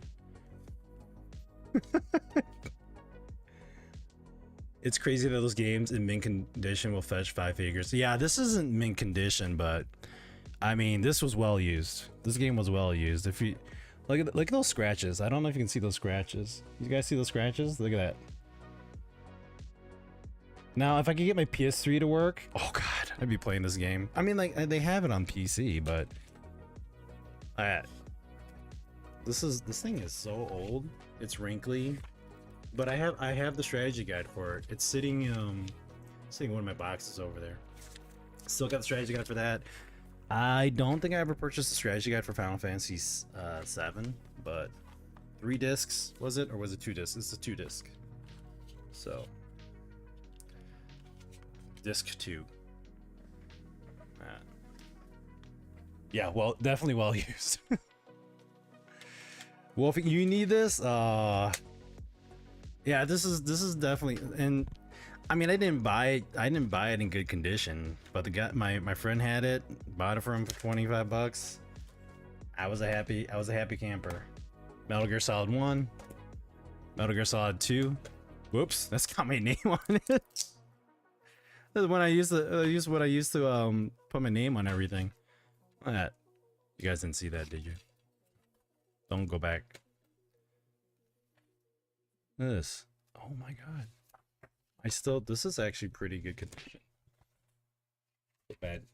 It's crazy that those games in mint condition will fetch 5 figures. Yeah, this isn't mint condition, but I mean, this was well used. This game was well used. If you look at those scratches. I don't know if you can see those scratches. You guys see those scratches? Look at that. Now, if I could get my PS3 to work, oh god, I'd be playing this game. I mean, like they have it on PC, but this thing is so old. It's wrinkly. But I have the strategy guide for it. It's sitting in one of my boxes over there. Still got the strategy guide for that. I don't think I ever purchased the strategy guide for Final Fantasy 7, but 3 discs was it, or was it 2 discs? It's a 2 disc. So disc 2. Yeah, well, definitely well used. Wolf, you need this. Yeah, this is definitely, and I mean, I didn't buy it in good condition, but the guy, my friend had it, bought it for him for $25. I was a happy camper. Metal Gear Solid 1, Metal Gear Solid 2. Whoops, that's got my name on it. That's when I used to put my name on everything. Look at that. You guys didn't see that, did you? Don't go back. This. Oh my god. This is actually pretty good condition.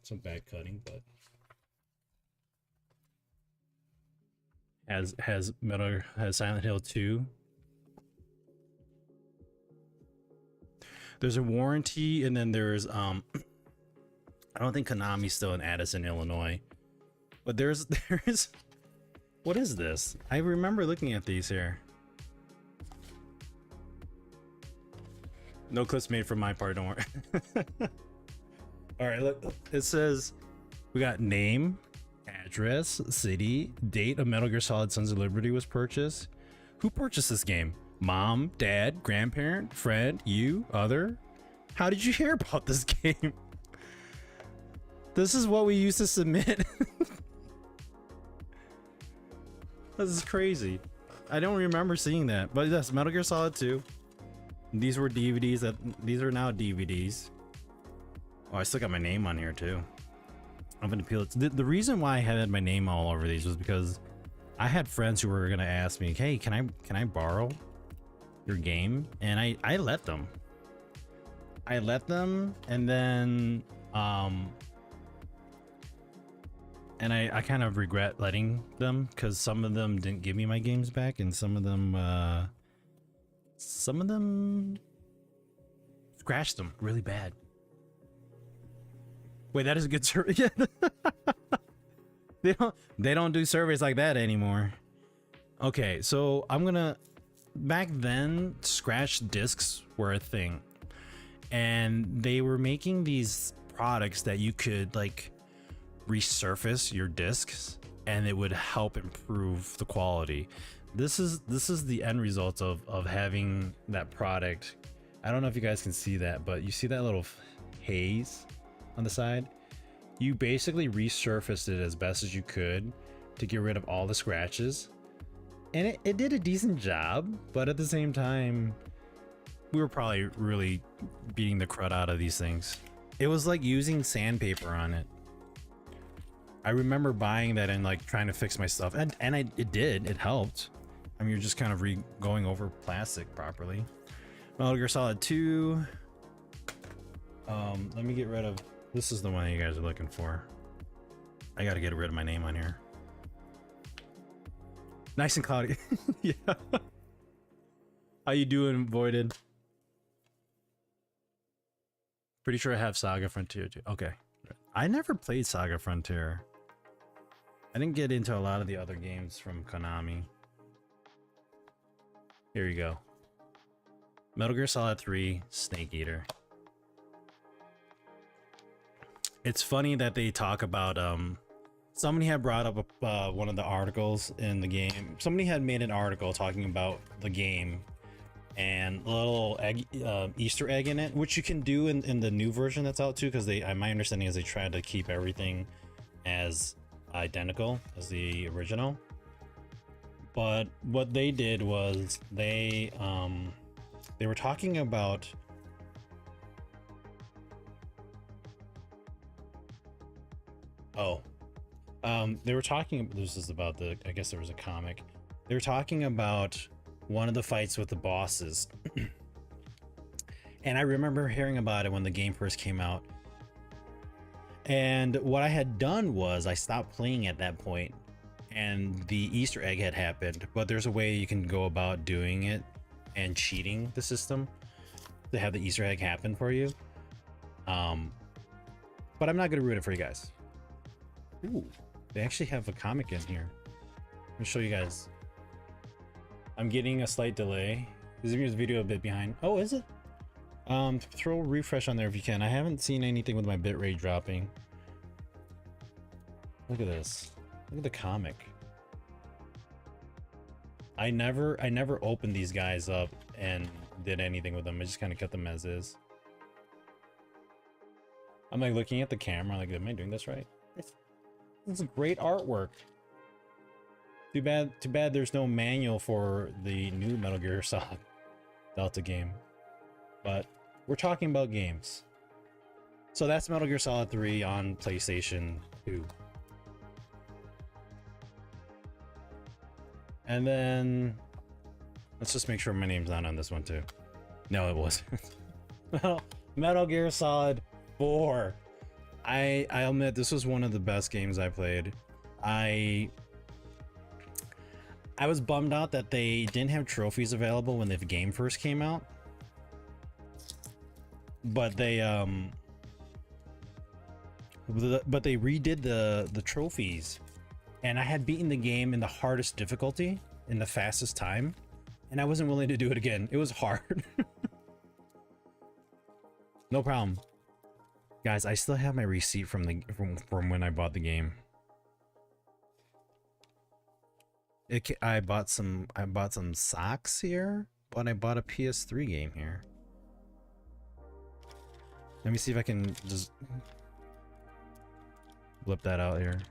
Some bad cutting, but has Silent Hill 2. There's a warranty, and then there's I don't think Konami's still in Addison, Illinois. But there's what is this? I remember looking at these here. No clips made from my part, don't worry. All right, look, it says we got name, address, city, date of Metal Gear Solid Sons of Liberty was purchased. Who purchased this game? Mom, dad, grandparent, friend, you, other? How did you hear about this game? This is what we used to submit. This is crazy. I don't remember seeing that, but yes, Metal Gear Solid 2. These were DVDs. These are now DVDs. Oh, I still got my name on here too. I'm gonna peel it. The reason why I had my name all over these was because I had friends who were gonna ask me, "Hey, can I borrow your game?" And I let them. And then and I kind of regret letting them, because some of them didn't give me my games back, and some of them scratched them really bad. Wait, that is a good survey. They don't do surveys like that anymore. Okay, so I'm gonna, back then scratch discs were a thing, and they were making these products that you could like resurface your discs and it would help improve the quality. This is the end result of having that product. I don't know if you guys can see that, but you see that little haze on the side? You basically resurfaced it as best as you could to get rid of all the scratches, and it did a decent job, but at the same time we were probably really beating the crud out of these things. It was like using sandpaper on it. I remember buying that and like trying to fix my stuff, and it helped. I mean, you're just kind of going over plastic properly. Metal Gear Solid 2. Let me get rid of, this is the one you guys are looking for. I gotta get rid of my name on here. Nice and cloudy. Yeah. How you doing, Voided? Pretty sure I have Saga Frontier too. Okay. I never played Saga Frontier. I didn't get into a lot of the other games from Konami. Here you go. Metal Gear Solid 3 Snake Eater. It's funny that they talk about somebody had brought up one of the articles in the game. Somebody had made an article talking about the game and a little egg, Easter egg in it, which you can do in the new version that's out too, because my understanding is they tried to keep everything as identical as the original. But what they did was they were talking about they were talking, this is about I guess there was a comic. They were talking about one of the fights with the bosses. And I remember hearing about it when the game first came out. And what I had done was I stopped playing at that point, and the Easter egg had happened, but there's a way you can go about doing it and cheating the system to have the Easter egg happen for you. But I'm not going to ruin it for you guys. Ooh, they actually have a comic in here. Let me show you guys. I'm getting a slight delay. This video a bit behind. Oh, is it? Throw a refresh on there if you can. I haven't seen anything with my bitrate dropping. Look at this. Look at the comic. I never opened these guys up and did anything with them. I just kind of kept them as is. I'm like looking at the camera, like, am I doing this right? This is great artwork. Too bad there's no manual for the new Metal Gear Solid Delta game. But we're talking about games. So that's Metal Gear Solid 3 on PlayStation 2. And then let's just make sure my name's not on this one too. No, it wasn't. Metal Gear Solid 4. I admit this was one of the best games I played. I was bummed out that they didn't have trophies available when the game first came out. But they redid the trophies, and I had beaten the game in the hardest difficulty in the fastest time, and I wasn't willing to do it again. It was hard. No problem. Guys, I still have my receipt from when I bought the game. I bought some socks here, but I bought a PS3 game here. Let me see if I can just flip that out here.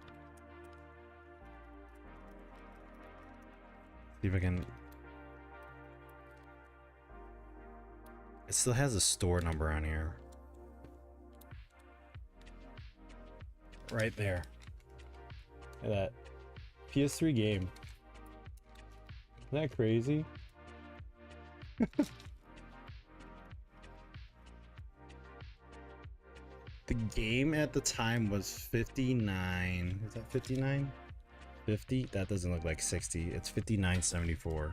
See if I can. It still has a store number on here. Right there. Look at that. PS3 game. Isn't that crazy? The game at the time was 59. Is that 59? 50? That doesn't look like 60. It's 59.74.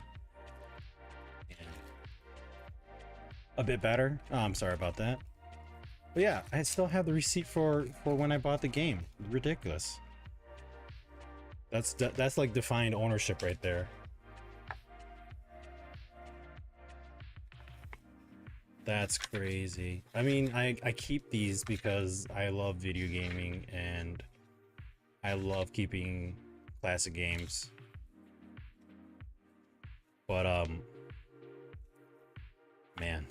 Yeah. A bit better. Oh, I'm sorry about that. But yeah, I still have the receipt for when I bought the game. Ridiculous. That's like defined ownership right there. That's crazy. I mean, I keep these because I love video gaming and I love keeping classic games. But man.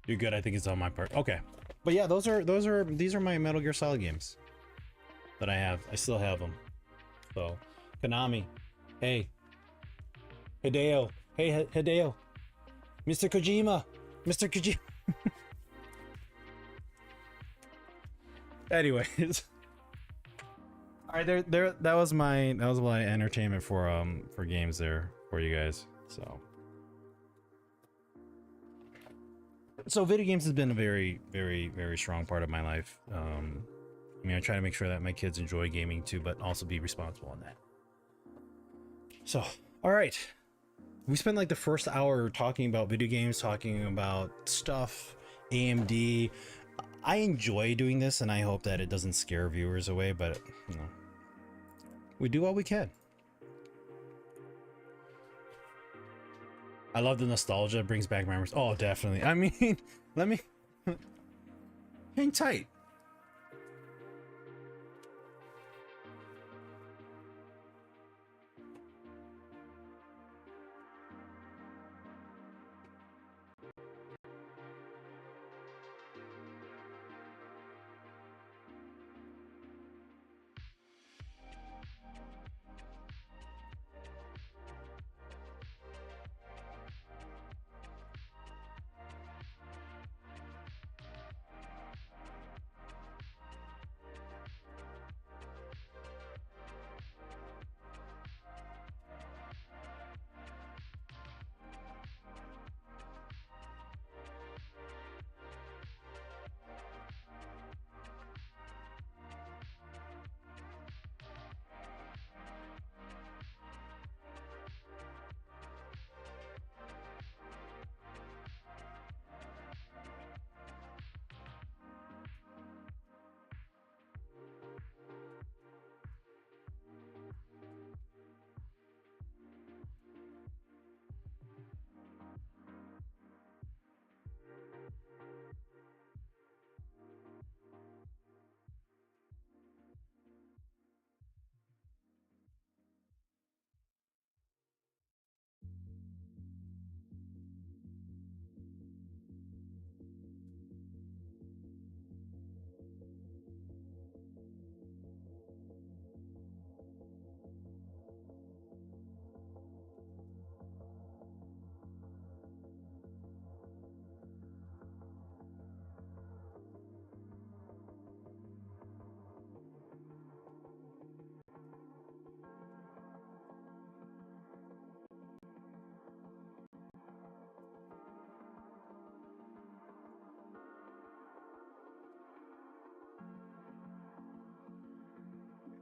You're good. I think it's on my part. Okay. But yeah, these are my Metal Gear Solid games that I have. I still have them. So, Konami, hey. Hideo. Hey, Hideo. Mr. Kojima. Mr. Kojima. Anyways. All right, that was my entertainment for games there for you guys. So video games has been a very, very, very strong part of my life. I mean, I try to make sure that my kids enjoy gaming too, but also be responsible in that. So, all right. We spent like the first hour talking about video games, talking about stuff, AMD. I enjoy doing this, and I hope that it doesn't scare viewers away, but you know, we do what we can. I love the nostalgia. It brings back memories. Oh, definitely. I mean, let me hang tight.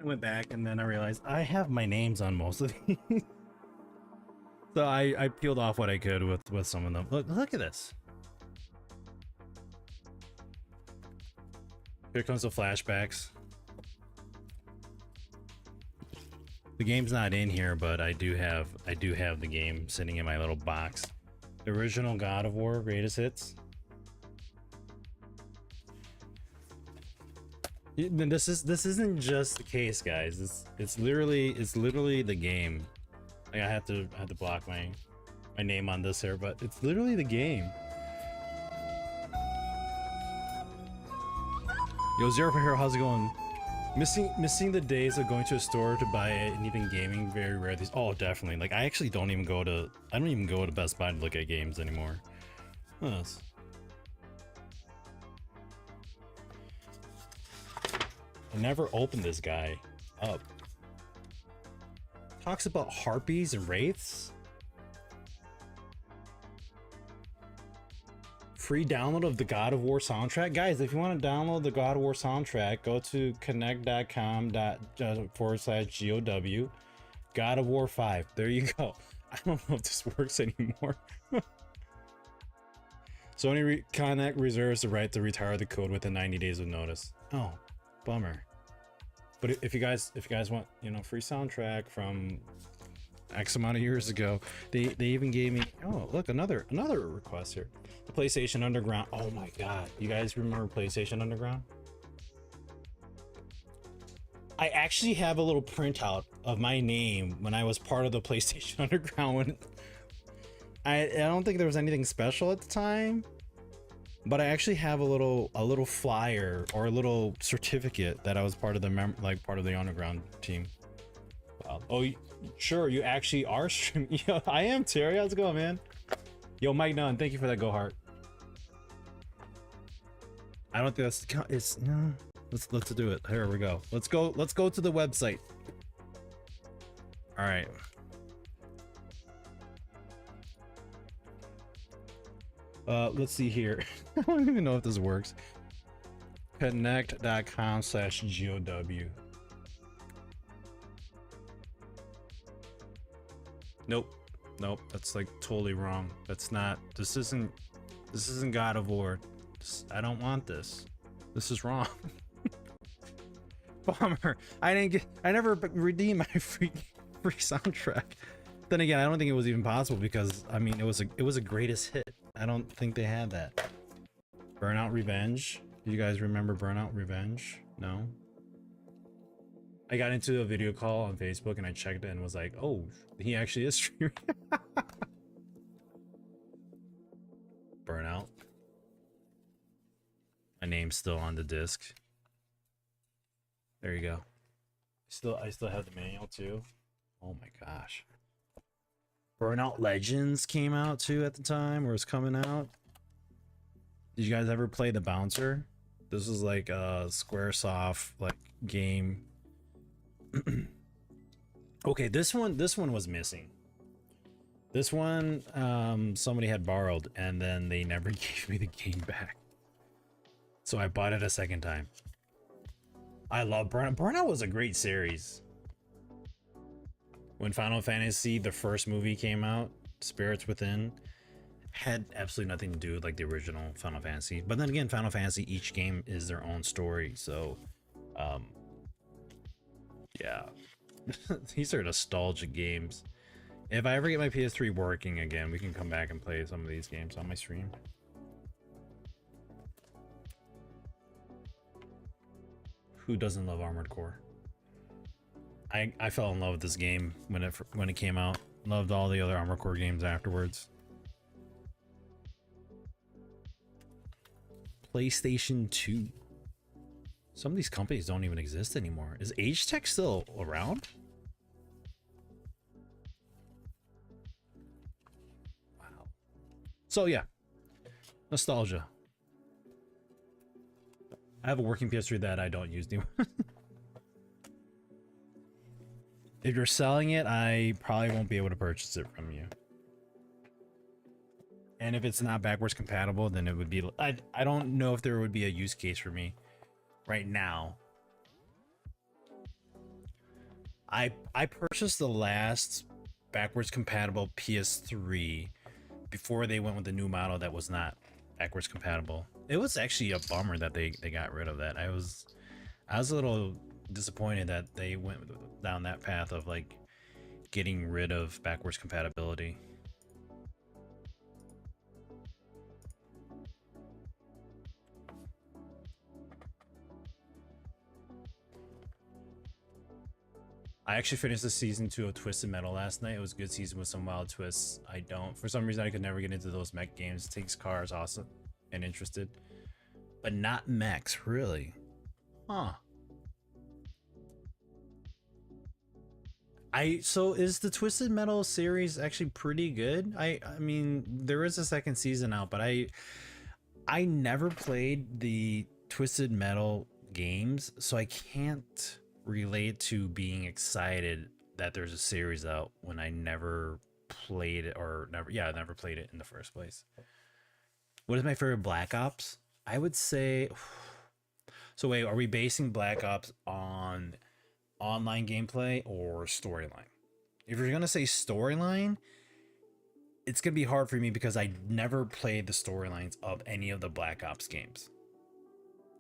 I went back and then I realized I have my names on most of these. So I peeled off what I could with some of them. Look at this. Here comes the flashbacks. The game's not in here, but I do have the game sitting in my little box. The original God of War greatest hits. This isn't just the case, guys. It's literally the game. Like I have to block my name on this here, but it's literally the game. Yo, Zero for Hero, how's it going? Missing the days of going to a store to buy anything gaming. Very rare these. Oh, definitely. Like I actually don't even go to Best Buy to look at games anymore. Yes. I never opened this guy up. Talks about harpies and wraiths. Free download of the God of War soundtrack. Guys, if you want to download the God of War soundtrack, go to connect.com/GOW. God of War 5. There you go. I don't know if this works anymore. Sony Connect reserves the right to retire the code within 90 days of notice. Oh, bummer. But if you guys want, you know, free soundtrack from X amount of years ago, they even gave me, oh look, another request here. The PlayStation Underground. Oh my god, you guys remember PlayStation Underground? I actually have a little printout of my name when I was part of the PlayStation Underground. When I don't think there was anything special at the time, but I actually have a little flyer or a little certificate that I was part of the part of the Underground team. Wow. Oh, sure, you actually are streaming. Yo, I am, Terry. How's it going, man? Yo, Mike Nunn, thank you for that go heart. I don't think that's it's no. Let's do it. Here we go. Let's go to the website. All right. Let's see here. I don't even know if this works. Connect.com/GOW. Nope. Nope. That's like totally wrong. That's not. This isn't God of War. I don't want this. This is wrong. Bummer. I never redeemed my free soundtrack. Then again, I don't think it was even possible because I mean it was a greatest hit. I don't think they had that. Burnout Revenge. Do you guys remember Burnout Revenge? No. I got into a video call on Facebook and I checked it and was like, oh, he actually is streaming. Burnout. My name's still on the disc. There you go. I still have the manual too. Oh my gosh. Burnout Legends came out too at the time, or was coming out. Did you guys ever play The Bouncer? This was like a Squaresoft like game. Okay, this one was missing. This one somebody had borrowed and then they never gave me the game back. So I bought it a second time. I love Burnout. Burnout was a great series. When Final Fantasy, the first movie came out, Spirits Within, had absolutely nothing to do with like the original Final Fantasy. But then again, Final Fantasy, each game is their own story. So, yeah, these are nostalgic games. If I ever get my PS3 working again, we can come back and play some of these games on my stream. Who doesn't love Armored Core? I fell in love with this game when it came out. Loved all the other Armored Core games afterwards. PlayStation 2. Some of these companies don't even exist anymore. Is Agetech still around? Wow. So yeah, nostalgia. I have a working PS3 that I don't use anymore. If you're selling it, I probably won't be able to purchase it from you. And if it's not backwards compatible, then it would be... I don't know if there would be a use case for me right now. I purchased the last backwards compatible PS3 before they went with the new model that was not backwards compatible. It was actually a bummer that they got rid of that. I was a little disappointed that they went down that path of like getting rid of backwards compatibility. I actually finished the season 2 of Twisted Metal last night. It was a good season with some wild twists. For some reason I could never get into those mech games. Takes cars, awesome and interested, but not mechs, really. Huh. So is the Twisted Metal series actually pretty good? I mean, there is a second season out, but I never played the Twisted Metal games, so I can't relate to being excited that there's a series out when I never played it I never played it in the first place. What is my favorite Black Ops? I would say... So wait, are we basing Black Ops on online gameplay or storyline? If you're gonna say storyline, it's gonna be hard for me because I never played the storylines of any of the Black Ops games.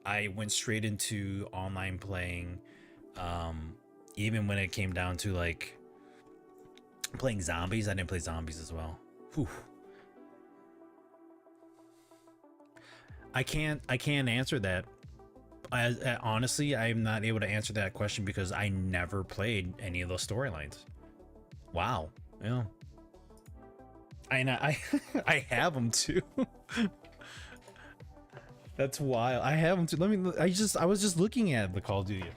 I went straight into online playing, even when it came down to like playing zombies. I didn't play zombies as well. Whew. I can't answer that. Honestly, I'm not able to answer that question because I never played any of those storylines. Wow. Yeah. I have them too. That's wild. I have them too. I was just looking at the Call of Duty.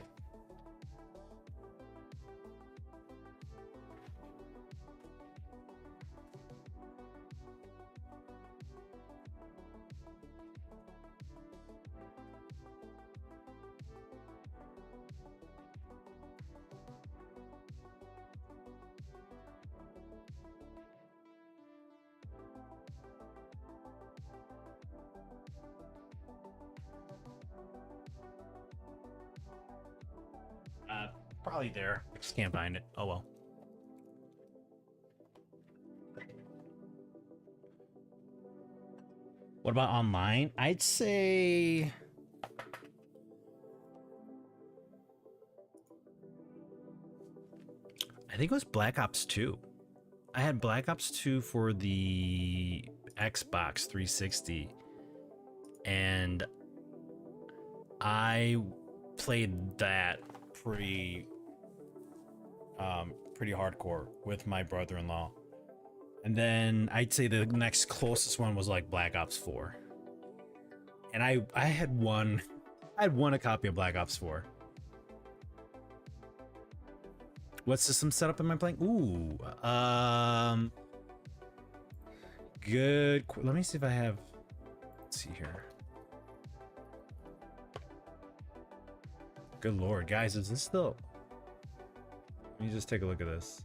Probably there. Just can't find it. Oh well. What about online? I'd say I think it was Black Ops 2. I had Black Ops 2 for the Xbox 360, and I played that pretty hardcore with my brother-in-law. And then I'd say the next closest one was like Black Ops 4. And I had won a copy of Black Ops 4. What system setup am I playing? Ooh, good. Let me see if I have. Let's see here. Good lord, guys, is this still? Let me just take a look at this.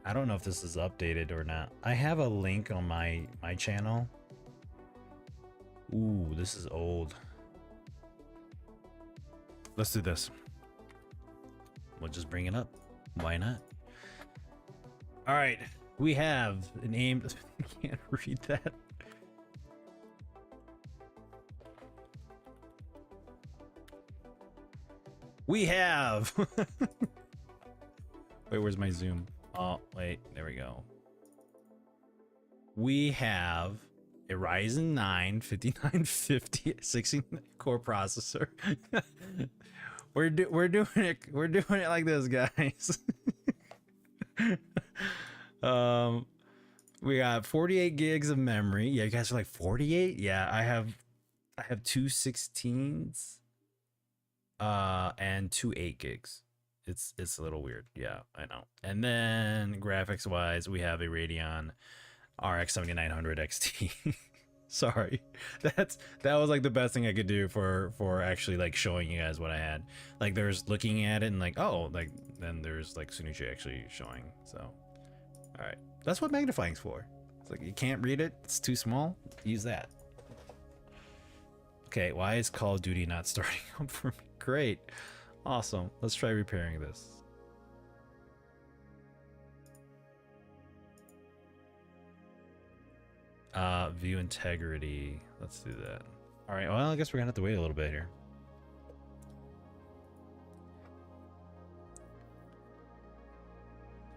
I don't know if this is updated or not. I have a link on my channel. Ooh, this is old. Let's do this. We'll just bring it up. Why not? All right, we have an aim. I can't read that. We have. Wait, where's my zoom? Oh, wait, there we go. We have a Ryzen 9 5950 16 core processor. We're doing it like this, guys. We got 48 gigs of memory. Yeah, you guys are like 48? Yeah, I have two 16s and two 8 gigs. It's a little weird. Yeah, I know. And then graphics wise, we have a Radeon RX 7900 XT. Sorry, that was like the best thing I could do for actually like showing you guys what I had. Like there's looking at it and like, oh, like then there's like Sunuchi actually showing. So all right, that's what magnifying's for. It's like you can't read it, it's too small, use that. Okay, why is Call of Duty not starting up for me? Great, awesome. Let's try repairing this. View integrity. Let's do that. All right, well, I guess we're gonna have to wait a little bit here.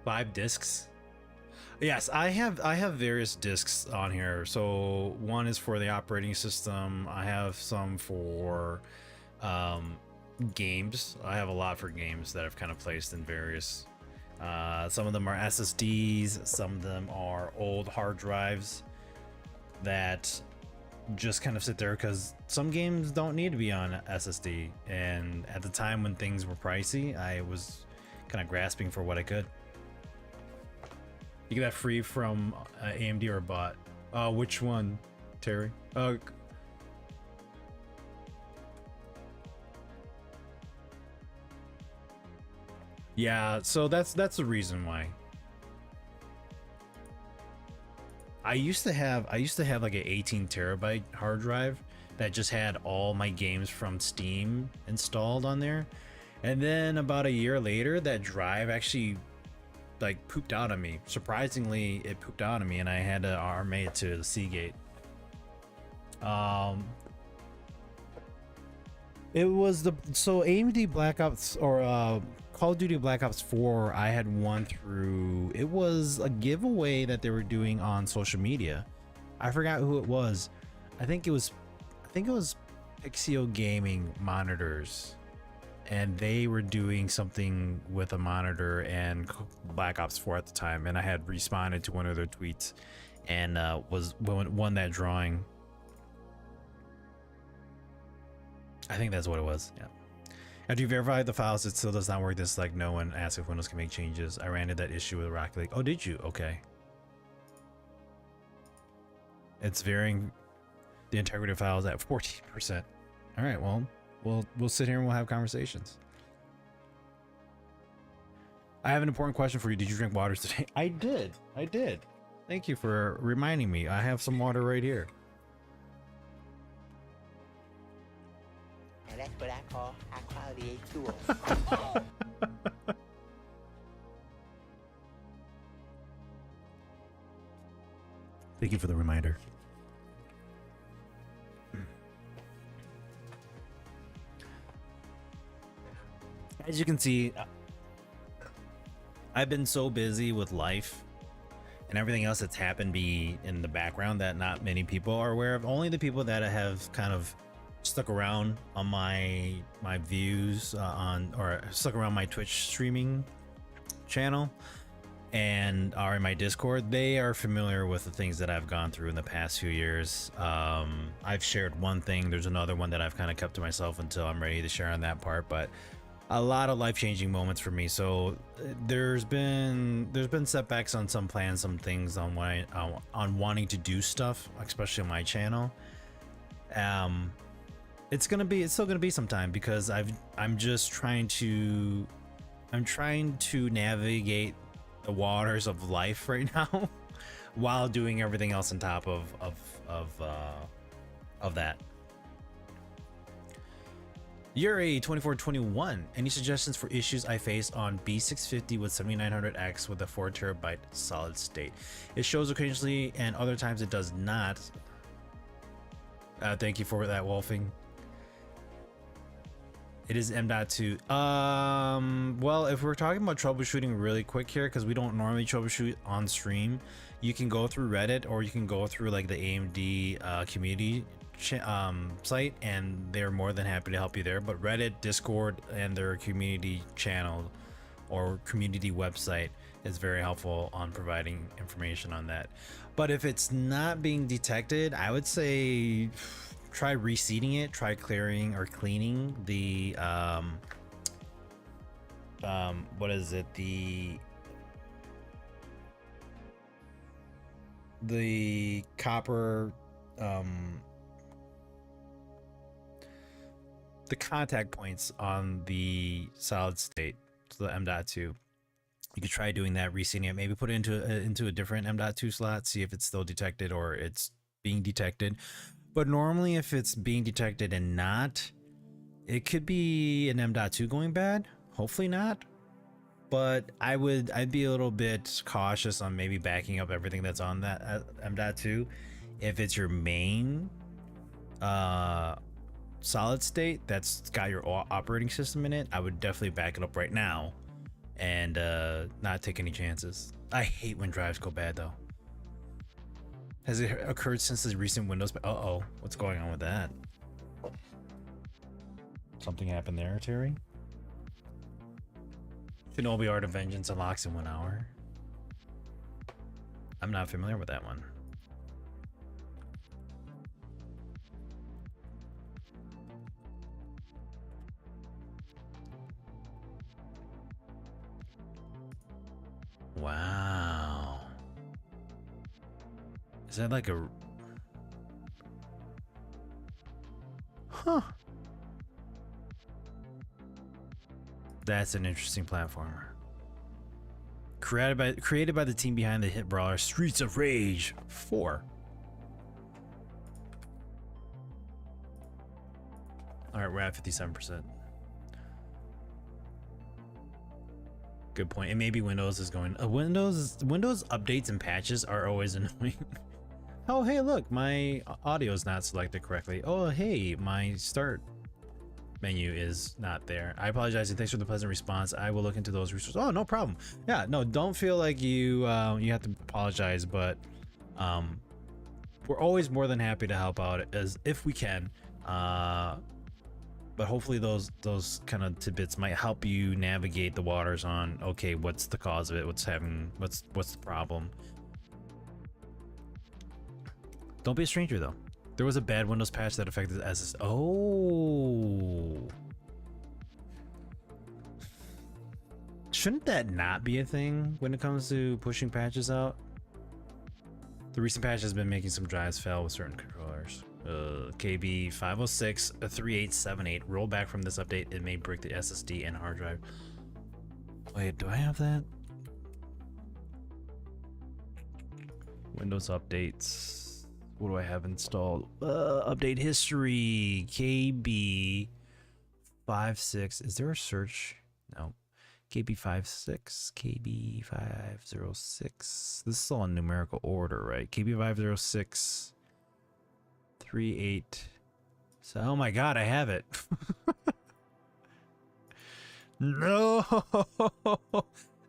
Five discs. Yes, I have various discs on here. So one is for the operating system. I have some for games. I have a lot for games that I've kind of placed in various. Some of them are SSDs. Some of them are old hard drives that just kind of sit there because some games don't need to be on SSD. And at the time when things were pricey, I was kind of grasping for what I could. You get that free from AMD or bought? Which one, Terry? Yeah, so that's the reason why. I used to have like an 18 terabyte hard drive that just had all my games from Steam installed on there. And then about a year later, that drive actually like pooped out on me. Surprisingly, it pooped out on me and I had to RMA it to the Seagate. It was so AMD Black Ops or Call of Duty Black Ops 4, I had won through, it was a giveaway that they were doing on social media. I forgot who it was. I think it was Pixio Gaming monitors, and they were doing something with a monitor and Black Ops 4 at the time, and I had responded to one of their tweets and won that drawing. I think that's what it was. Yeah. After you verify the files, it still does not work. This like no one asked if Windows can make changes. I ran into that issue with Rocket League. Oh, did you? Okay. It's varying the integrity of files at 14%. All right, well, we'll sit here and we'll have conversations. I have an important question for you. Did you drink water today? I did. Thank you for reminding me. I have some water right here. And that's what I call high quality H2O. Thank you for the reminder. As you can see, I've been so busy with life and everything else that's happened be in the background that not many people are aware of. Only the people that have kind of stuck around on my views or stuck around my Twitch streaming channel and are in my Discord, they are familiar with the things that I've gone through in the past few years. I've shared one thing. There's another one that I've kind of kept to myself until I'm ready to share on that part, but a lot of life-changing moments for me. So there's been setbacks on some plans, some things on on wanting to do stuff, especially on my channel. It's still gonna be some time because I'm trying to navigate the waters of life right now while doing everything else on top of that. Yuri 2421, any suggestions for issues I face on B650 with 7900X with a 4TB solid state? It shows occasionally and other times it does not. Thank you for that, Wolfing. It is M.2. Well, if we're talking about troubleshooting really quick here, because we don't normally troubleshoot on stream, you can go through Reddit or you can go through like the AMD community site, and they're more than happy to help you there. But Reddit, Discord, and their community channel or community website is very helpful on providing information on that. But if it's not being detected, I would say try reseating it, try clearing or cleaning the what is it, the copper, the contact points on the solid state, so the M.2. You could try doing that, reseating it, maybe put it into a different M.2 slot, see if it's still detected or it's being detected. But normally if it's being detected and not, it could be an M.2 going bad. Hopefully not. But I'd be a little bit cautious on maybe backing up everything that's on that M.2. If it's your main solid state that's got your operating system in it, I would definitely back it up right now and not take any chances. I hate when drives go bad though. Has it occurred since the recent Windows? Uh-oh, what's going on with that? Something happened there, Terry? Shinobi Art of Vengeance unlocks in 1 hour. I'm not familiar with that one. Wow. Is that like a... Huh. That's an interesting platformer. Created by the team behind the hit brawler Streets of Rage 4. Alright, we're at 57%. Good point. And maybe Windows is going... Windows updates and patches are always annoying. Oh, hey, look, my audio is not selected correctly. Oh, hey, my start menu is not there. I apologize and thanks for the pleasant response. I will look into those resources. Oh, no problem. Yeah, no, don't feel like you have to apologize, but we're always more than happy to help out as if we can. But hopefully those kind of tidbits might help you navigate the waters on, okay, what's the cause of it? What's the problem? Don't be a stranger though. There was a bad Windows patch that affected SS. Oh. Shouldn't that not be a thing when it comes to pushing patches out? The recent patch has been making some drives fail with certain controllers. KB 506 3878. Roll back from this update. It may break the SSD and hard drive. Wait, do I have that? Windows updates. What do I have installed? Update history. KB 56. Is there a search? No. KB 56. KB 506. This is all in numerical order, right? KB 506. 38. So, oh my god, I have it. No.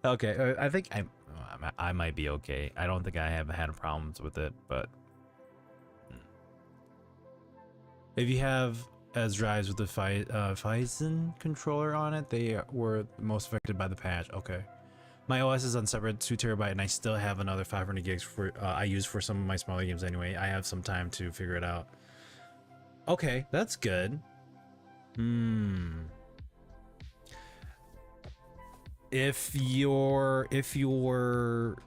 Okay, I think I might be okay. I don't think I have had problems with it, but if you have as drives with the Phison controller on it, they were most affected by the patch. Okay. My OS is on separate 2 terabyte, and I still have another 500 gigs for I use for some of my smaller games anyway. I have some time to figure it out. Okay, that's good. If your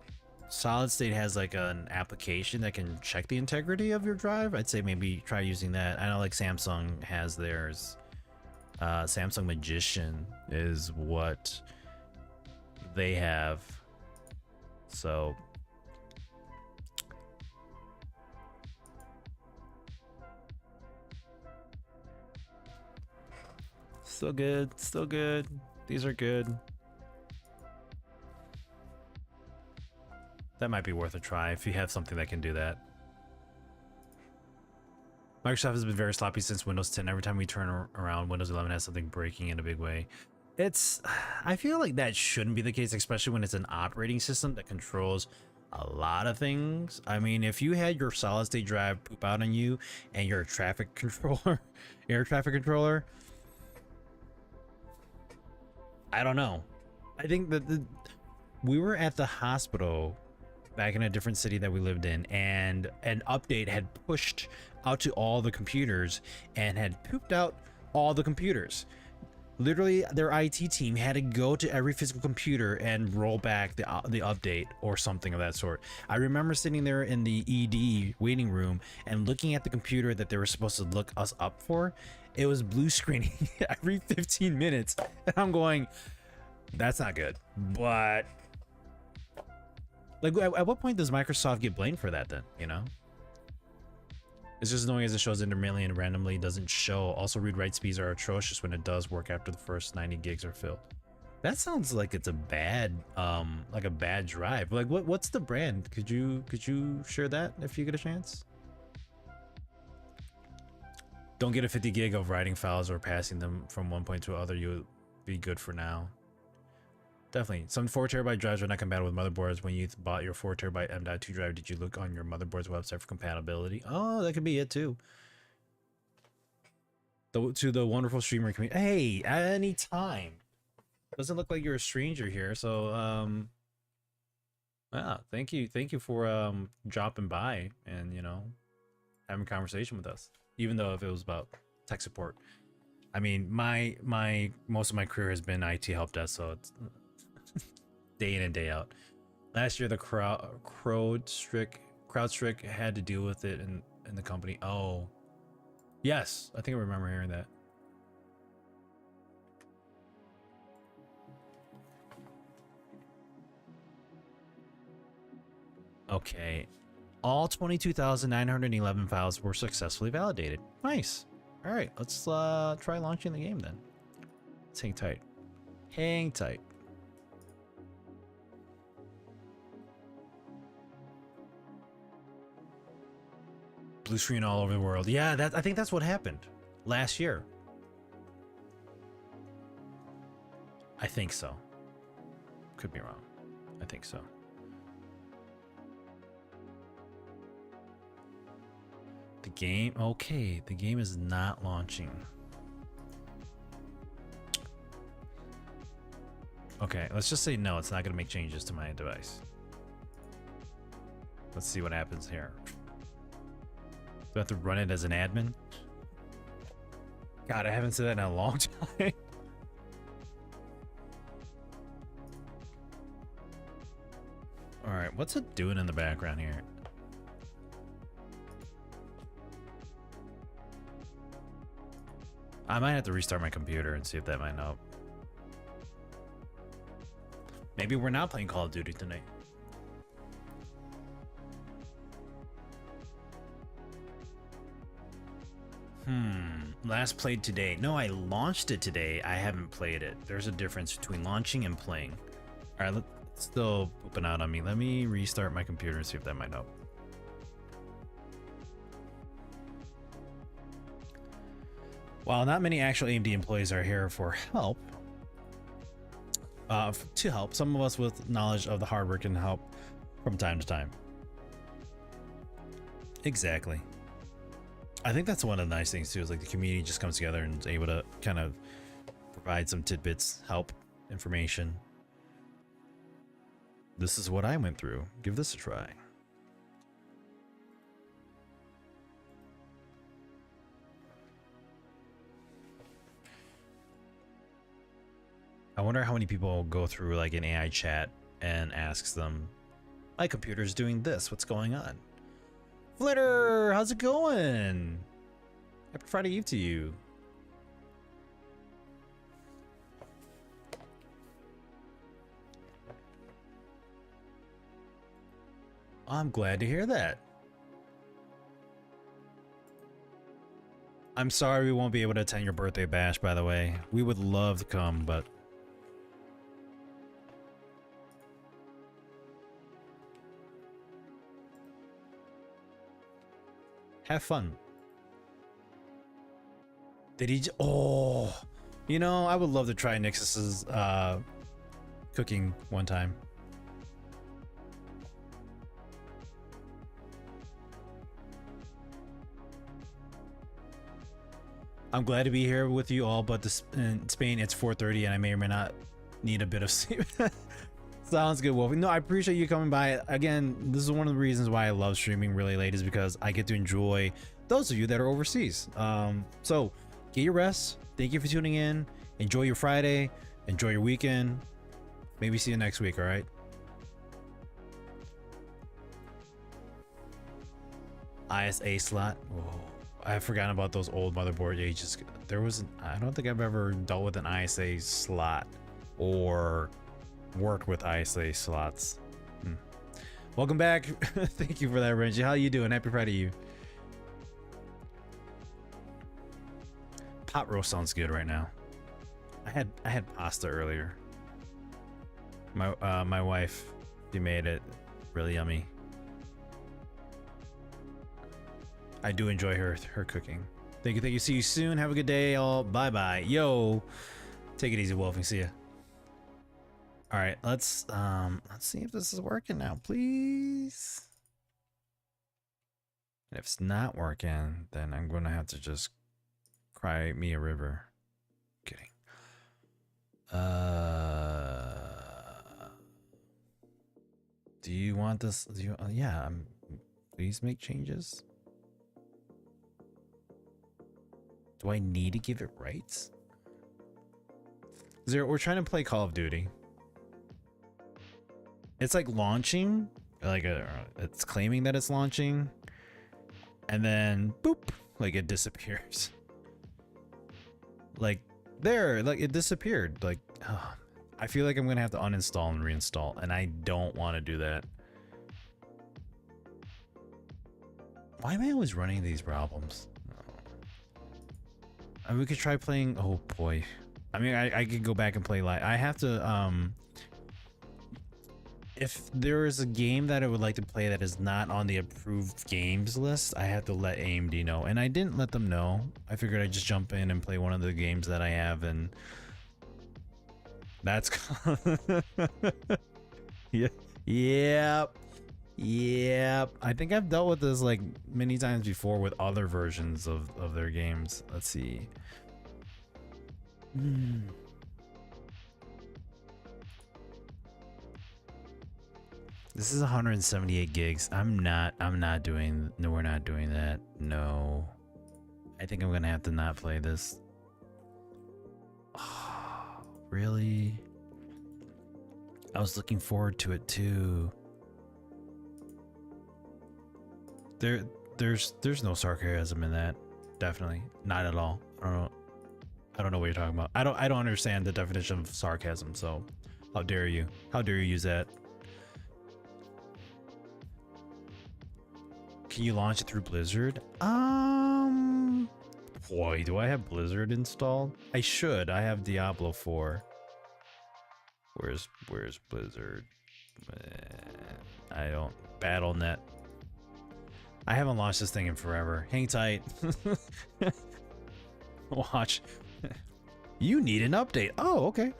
solid state has like an application that can check the integrity of your drive, I'd say maybe try using that. I know like Samsung has theirs. Samsung Magician is what they have. So still good, still good. These are good. That might be worth a try if you have something that can do that. Microsoft has been very sloppy since Windows 10. Every time we turn around, Windows 11 has something breaking in a big way. I feel like that shouldn't be the case, especially when it's an operating system that controls a lot of things. I mean, if you had your solid state drive poop out on you and your traffic controller, air traffic controller, I don't know. I think that we were at the hospital back in a different city that we lived in, and an update had pushed out to all the computers and had pooped out all the computers. Literally, their IT team had to go to every physical computer and roll back the update or something of that sort. I remember sitting there in the ED waiting room and looking at the computer that they were supposed to look us up for. It was blue screening every 15 minutes, and I'm going, that's not good. But like, at what point does Microsoft get blamed for that then, you know? It's just annoying as it shows intermittently and randomly doesn't show. Also, read-write speeds are atrocious when it does work after the first 90 gigs are filled. That sounds like it's a bad, like a bad drive. Like, what's the brand? Could you share that if you get a chance? Don't get a 50 gig of writing files or passing them from one point to other. You'll be good for now. Definitely. Some 4 terabyte drives are not compatible with motherboards. When you bought your 4 terabyte M.2 drive, did you look on your motherboard's website for compatibility? Oh, that could be it too. To the wonderful streamer community. Hey, at any time. Doesn't look like you're a stranger here, so yeah, thank you for dropping by and, you know, having a conversation with us. Even though if it was about tech support. I mean, my most of my career has been IT help desk, so it's day in and day out. Last year, the CrowdStrike had to deal with it in the company. Oh, yes, I think I remember hearing that. Okay, all 22,911 files were successfully validated. Nice. All right, let's try launching the game then. Let's hang tight. Hang tight. Blue screen all over the world. Yeah, I think that's what happened last year. I think so. Could be wrong. I think so. The game, okay, the game is not launching. Okay, let's just say no, it's not going to make changes to my device. Let's see what happens here. Do I have to run it as an admin? God, I haven't said that in a long time. All right, what's it doing in the background here? I might have to restart my computer and see if that might help. Maybe we're not playing Call of Duty tonight. Last played today. No, I launched it today. I haven't played it. There's a difference between launching and playing. All right, let's still pooping out on me. Let me restart my computer and see if that might help. While not many actual AMD employees are here for help, to help. Some of us with knowledge of the hardware can help from time to time. Exactly. I think that's one of the nice things too, is like the community just comes together and is able to kind of provide some tidbits, help, information. This is what I went through. Give this a try. I wonder how many people go through like an AI chat and asks them, my computer's doing this, what's going on? Flitter, how's it going? Happy Friday Eve to you. I'm glad to hear that. I'm sorry we won't be able to attend your birthday bash, by the way. We would love to come, but have fun. Did he? Oh, you know, I would love to try Nixus's cooking one time. I'm glad to be here with you all, but in Spain it's 4:30 and I may or may not need a bit of sleep. Sounds good, Wolfie. No, I appreciate you coming by. Again, this is one of the reasons why I love streaming really late, is because I get to enjoy those of you that are overseas. So get your rest. Thank you for tuning in. Enjoy your Friday. Enjoy your weekend. Maybe see you next week, all right? ISA slot. Oh, I've forgotten about those old motherboard ages. I don't think I've ever dealt with an ISA slot or worked with ISA slots. Welcome back. Thank you for that, Renji. How you doing? Happy Friday to you. Pot roast sounds good right now. I had pasta earlier. My wife, she made it really yummy. I do enjoy her cooking. Thank you. See you soon. Have a good day, all. Bye bye. Yo, take it easy, Wolfing. See ya. All right, let's see if this is working now, please. And if it's not working, then I'm gonna have to just cry me a river. Kidding. Do you want this? Do you? Yeah. Please make changes. Do I need to give it rights? We're trying to play Call of Duty. It's like launching, it's claiming that it's launching, and then boop, like it disappears. Like it disappeared. Like, I feel like I'm gonna have to uninstall and reinstall, and I don't want to do that. Why am I always running these problems? We could try playing. Oh boy. I mean, I could go back and play live. I have to, if there is a game that I would like to play that is not on the approved games list, I have to let AMD know. And I didn't let them know. I figured I'd just jump in and play one of the games that I have, and that's Yep. I think I've dealt with this like many times before with other versions of their games. Let's see. This is 178 gigs. I'm not doing. No, we're not doing that. No. I think I'm gonna have to not play this. Oh, really? I was looking forward to it too. There's no sarcasm in that. Definitely not at all. I don't know what you're talking about. I don't understand the definition of sarcasm. So how dare you? How dare you use that? Can you launch it through Blizzard? Boy, do I have Blizzard installed? I should. I have Diablo 4. Where's Blizzard? I don't. Battle.net. I haven't launched this thing in forever. Hang tight. Watch. You need an update. Oh, okay.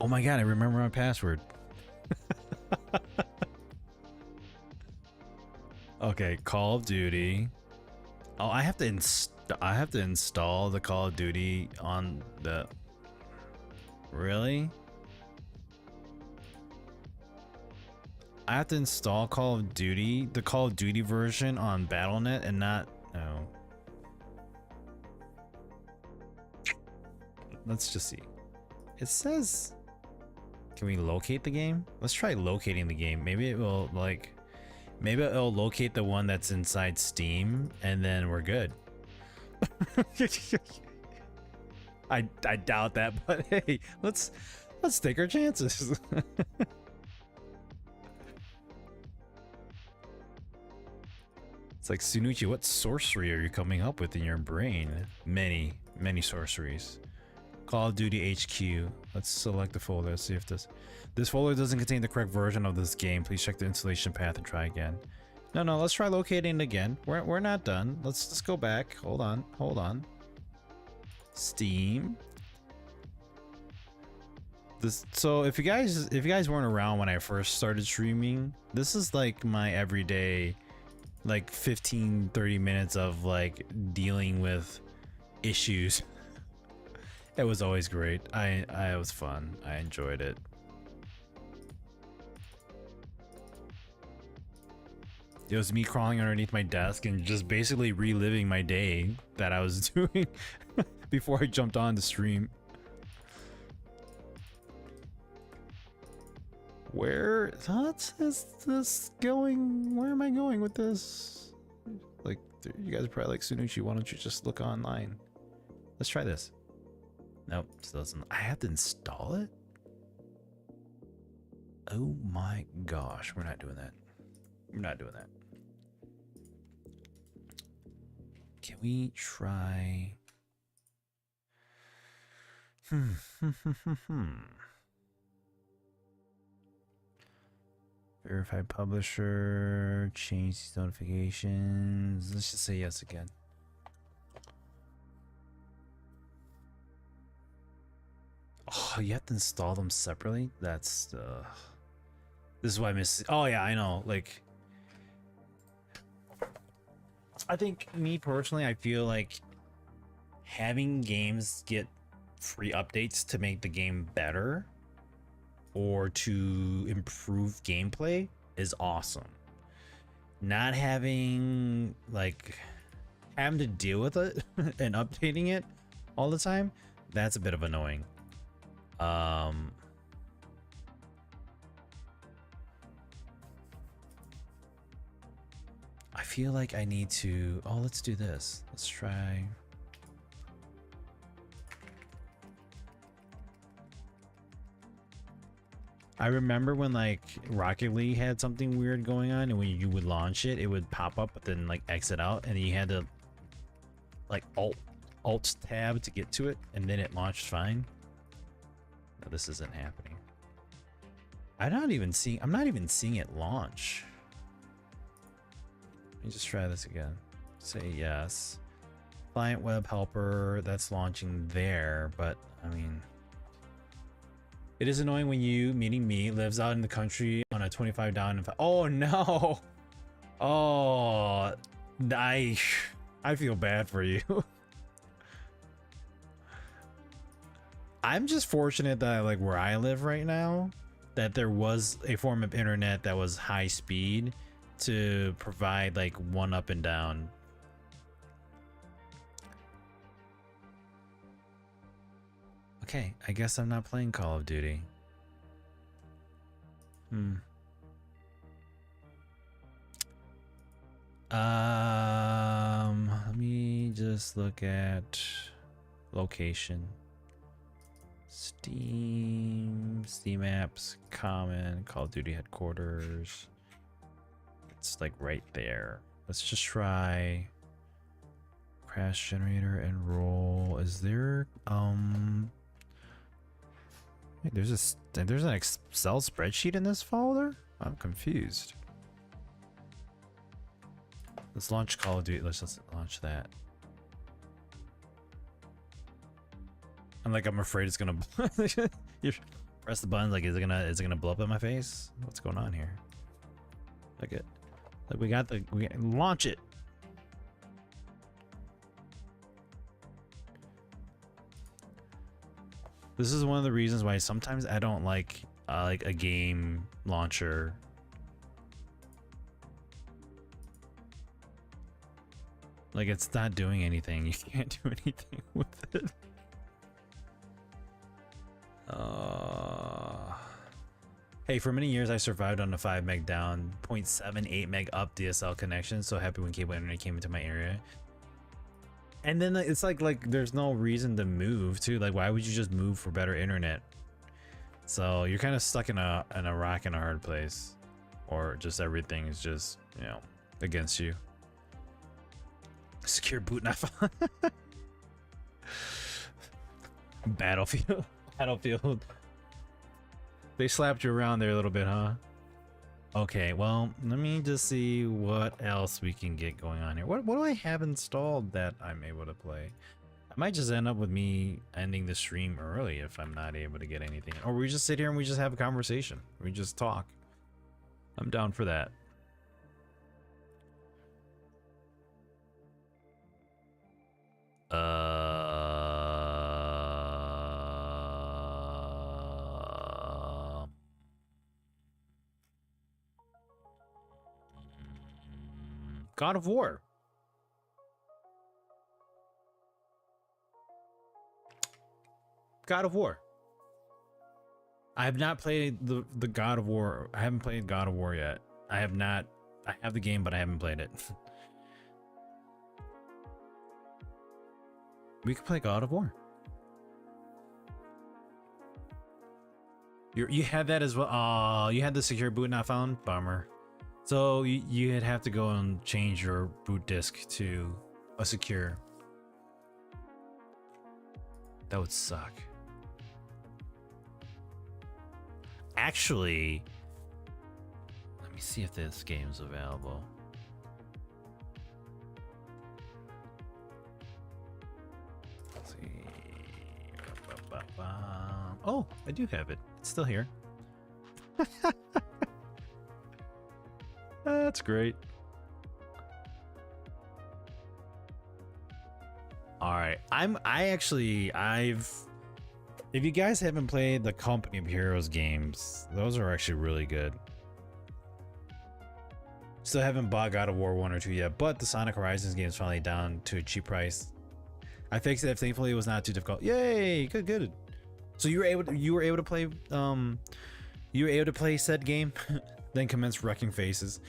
Oh my god, I remember my password. Okay, Call of Duty. Oh, I have to install the Call of Duty on the. Really? I have to install Call of Duty, the Call of Duty version on Battle.net and not. No. Let's just see. It says. Can we locate the game? Let's try locating the game. Maybe it will like. Maybe it'll locate the one that's inside Steam, and then we're good. I doubt that, but hey, let's take our chances. It's like, Sunuchi, what sorcery are you coming up with in your brain? Many sorceries. Call of Duty HQ. Let's select the folder. Let's see if this folder doesn't contain the correct version of this game. Please check the installation path and try again. No, let's try locating it again. We're not done. Let's go back. Hold on. Steam. So if you guys weren't around when I first started streaming, this is like my everyday like 15-30 minutes of like dealing with issues. It was always great. It was fun. I enjoyed it. It was me crawling underneath my desk and just basically reliving my day that I was doing before I jumped on the stream. Where is this going? Where am I going with this? Like, you guys are probably like, Sunuchi, why don't you just look online? Let's try this. Nope, still doesn't. I have to install it? Oh my gosh, we're not doing that. We're not doing that. Can we try? Verified publisher, change these notifications. Let's just say yes again. Oh, you have to install them separately? That's this is why I miss. Oh yeah, I know. Like, I think me personally, I feel like having games get free updates to make the game better or to improve gameplay is awesome. Not having to deal with it and updating it all the time, that's a bit of annoying. I feel like I need to. Oh, let's do this. Let's try. I remember when like Rocket League had something weird going on, and when you would launch it, it would pop up, but then like exit out, and you had to like alt tab to get to it, and then it launched fine. No, this isn't happening. I'm not even seeing it launch. Let me just try this again. Say yes. Client web helper, that's launching there, but I mean, it is annoying when you, meaning me, lives out in the country on a 25 down and oh no. Oh, I feel bad for you. I'm just fortunate that like where I live right now, that there was a form of internet that was high speed to provide like one up and down. Okay, I guess I'm not playing Call of Duty. Let me just look at location. Steam apps, common, Call of Duty headquarters. It's like right there. Let's just try crash generator and roll. Is there wait, there's an Excel spreadsheet in this folder? I'm confused. Let's launch Call of Duty. Let's launch that. I'm afraid it's gonna Press the button. Like, is it gonna blow up in my face? What's going on here? Look it. Like we launch it. This is one of the reasons why sometimes I don't like a game launcher. Like, it's not doing anything. You can't do anything with it. Hey, for many years I survived on a 5 meg down, 0.78 meg up DSL connection. So happy when cable internet came into my area. And then it's like there's no reason to move too. Like, why would you just move for better internet? So you're kind of stuck in a rock and a hard place, or just everything is just, you know, against you. Secure boot not found. Battlefield. Battlefield. They slapped you around there a little bit, huh? Okay, well, let me just see what else we can get going on here. What do I have installed that I'm able to play? I might just end up with me ending the stream early if I'm not able to get anything. Or we just sit here and we just have a conversation. We just talk. I'm down for that. God of War. God of War. I have not played the God of War. I haven't played God of War yet. I have not. I have the game, but I haven't played it. We could play God of War. You had that as well. Oh, you had the secure boot not found. Bummer. So you'd have to go and change your boot disk to a secure. That would suck. Actually, let me see if this game's available. Let's see. Oh, I do have it. It's still here. That's great. All right, if you guys haven't played the Company of Heroes games, those are actually really good. Still haven't bought God of War 1 or 2 yet, but the Sonic Horizons game is finally down to a cheap price. I fixed it. Thankfully, it was not too difficult. Yay! Good. So you were able to play said game, then commence wrecking faces.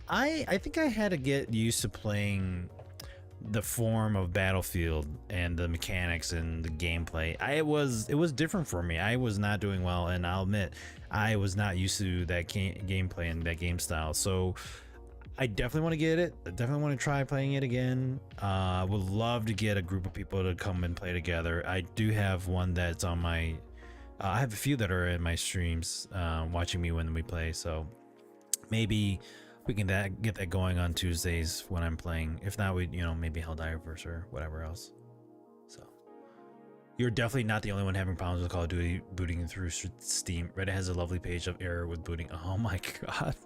I think I had to get used to playing the form of Battlefield and the mechanics and the gameplay. It was different for me. I was not doing well, and I'll admit I was not used to that gameplay and that game style. So I definitely want to get it. I definitely want to try playing it again. I would love to get a group of people to come and play together. I do have one that's on my I have a few that are in my streams watching me when we play, so maybe we can get that going on Tuesdays when I'm playing. If not, we maybe Helldivers or whatever else. So you're definitely not the only one having problems with Call of Duty booting through Steam. Reddit has a lovely page of error with booting. Oh my god.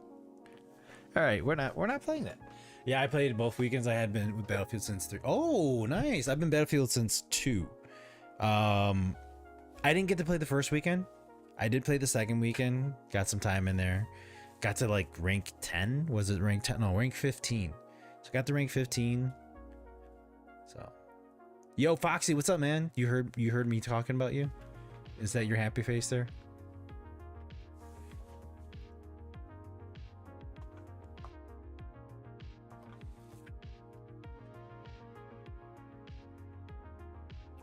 All right, we're not playing that. Yeah, I played both weekends. I had been with Battlefield since 3. Oh, nice. I've been Battlefield since 2. I didn't get to play the first weekend. I did play the second weekend. Got some time in there. Got to like rank 10. Was it rank 10? No, rank 15. So got to rank 15. So, yo, Foxy, what's up, man? You heard me talking about you? Is that your happy face there?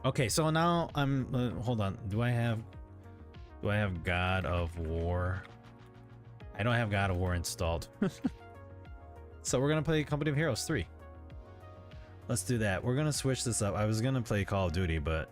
Okay, so now I'm hold on. Do I have God of War? I don't have God of War installed. So we're gonna play Company of Heroes 3. Let's do that. We're gonna switch this up. I was gonna play Call of Duty, but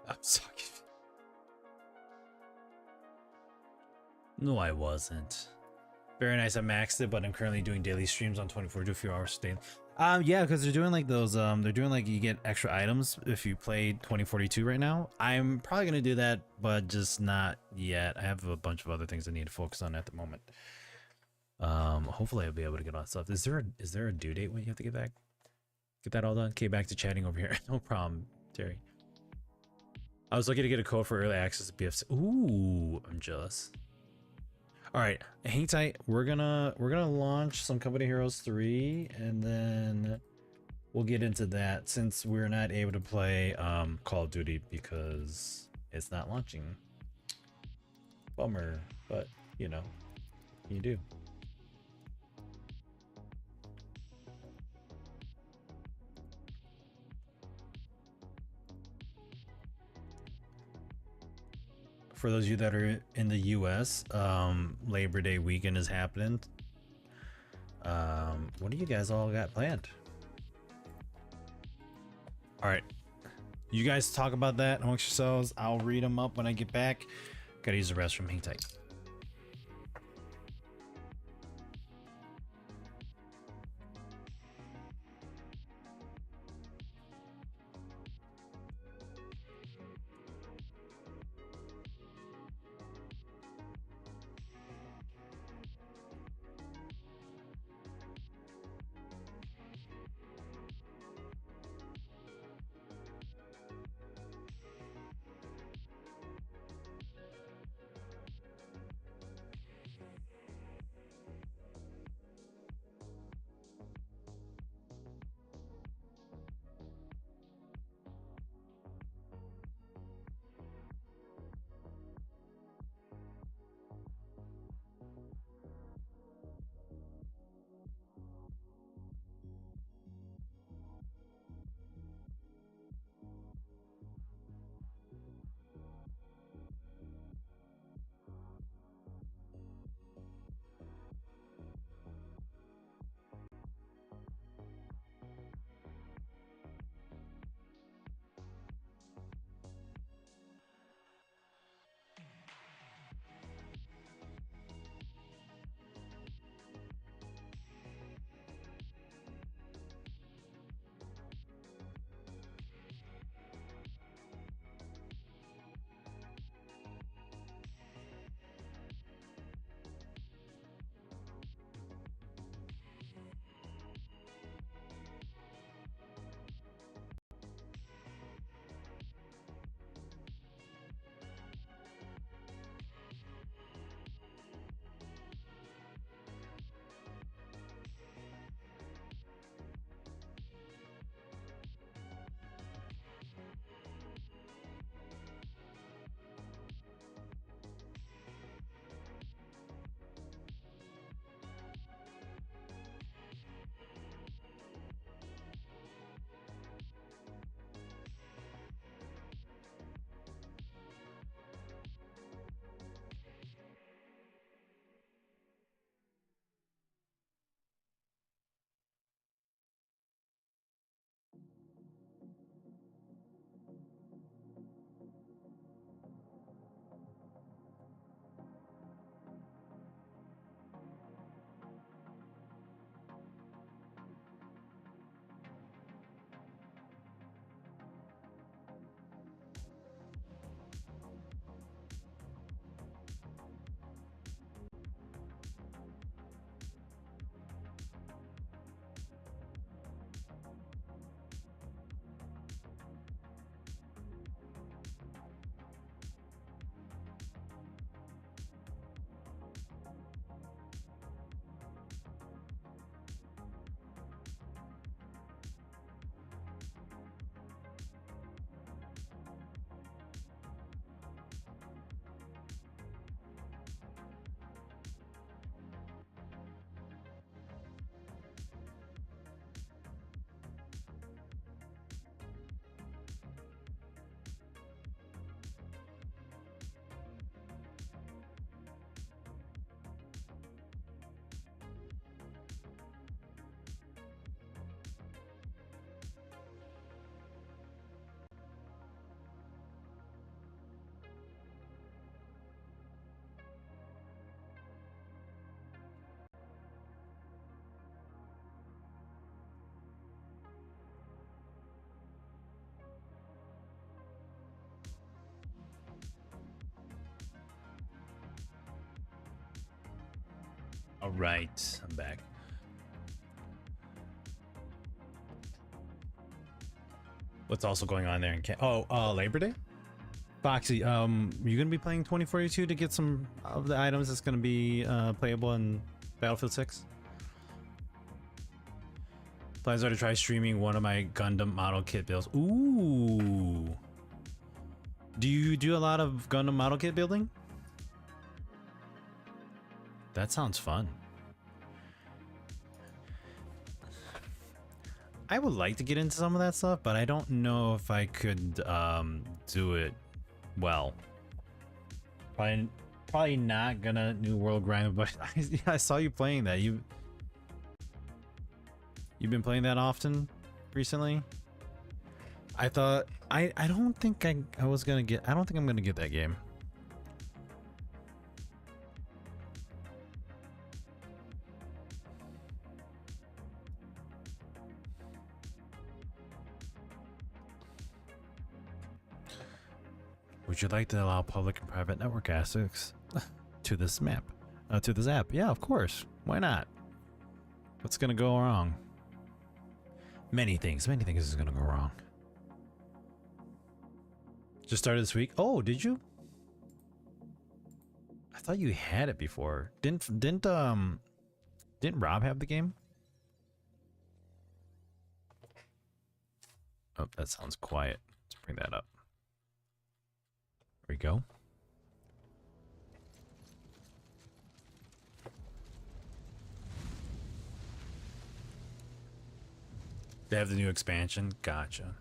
I'm sorry. No, I wasn't. Very nice. I maxed it, but I'm currently doing daily streams on 24 to a few hours a day. Yeah, because they're doing like those. They're doing like you get extra items if you play 2042 right now. I'm probably gonna do that, but just not yet. I have a bunch of other things I need to focus on at the moment. Hopefully I'll be able to get all that stuff. Is there a due date when you have to get back? Get that all done. Okay, back to chatting over here. No problem, Terry. I was looking to get a code for early access to BFC. Ooh, I'm jealous. All right, hang tight. We're gonna launch some Company Heroes 3, and then we'll get into that since we're not able to play Call of Duty because it's not launching. Bummer, but you know, you do. For those of you that are in the US, Labor Day weekend is happening. What do you guys all got planned? All right, you guys talk about that amongst yourselves. I'll read them up when I get back. Gotta use the restroom. Hang tight. All right, I'm back. What's also going on there in Labor Day? Foxy, you gonna be playing 2042 to get some of the items that's gonna be playable in Battlefield 6? Plans are to try streaming one of my Gundam model kit builds. Ooh. Do you do a lot of Gundam model kit building? That sounds fun. I would like to get into some of that stuff, but I don't know if I could do it well. Probably not gonna New World grind, but I saw you playing that. You've been playing that often recently? I thought I don't think I was gonna get. I don't think I'm gonna get that game. Would you like to allow public and private network access to this map? To this app? Yeah, of course. Why not? What's gonna go wrong? Many things is gonna go wrong. Just started this week. Oh, did you? I thought you had it before. Didn't Rob have the game? Oh, that sounds quiet. Let's bring that up. There we go. They have the new expansion. Gotcha.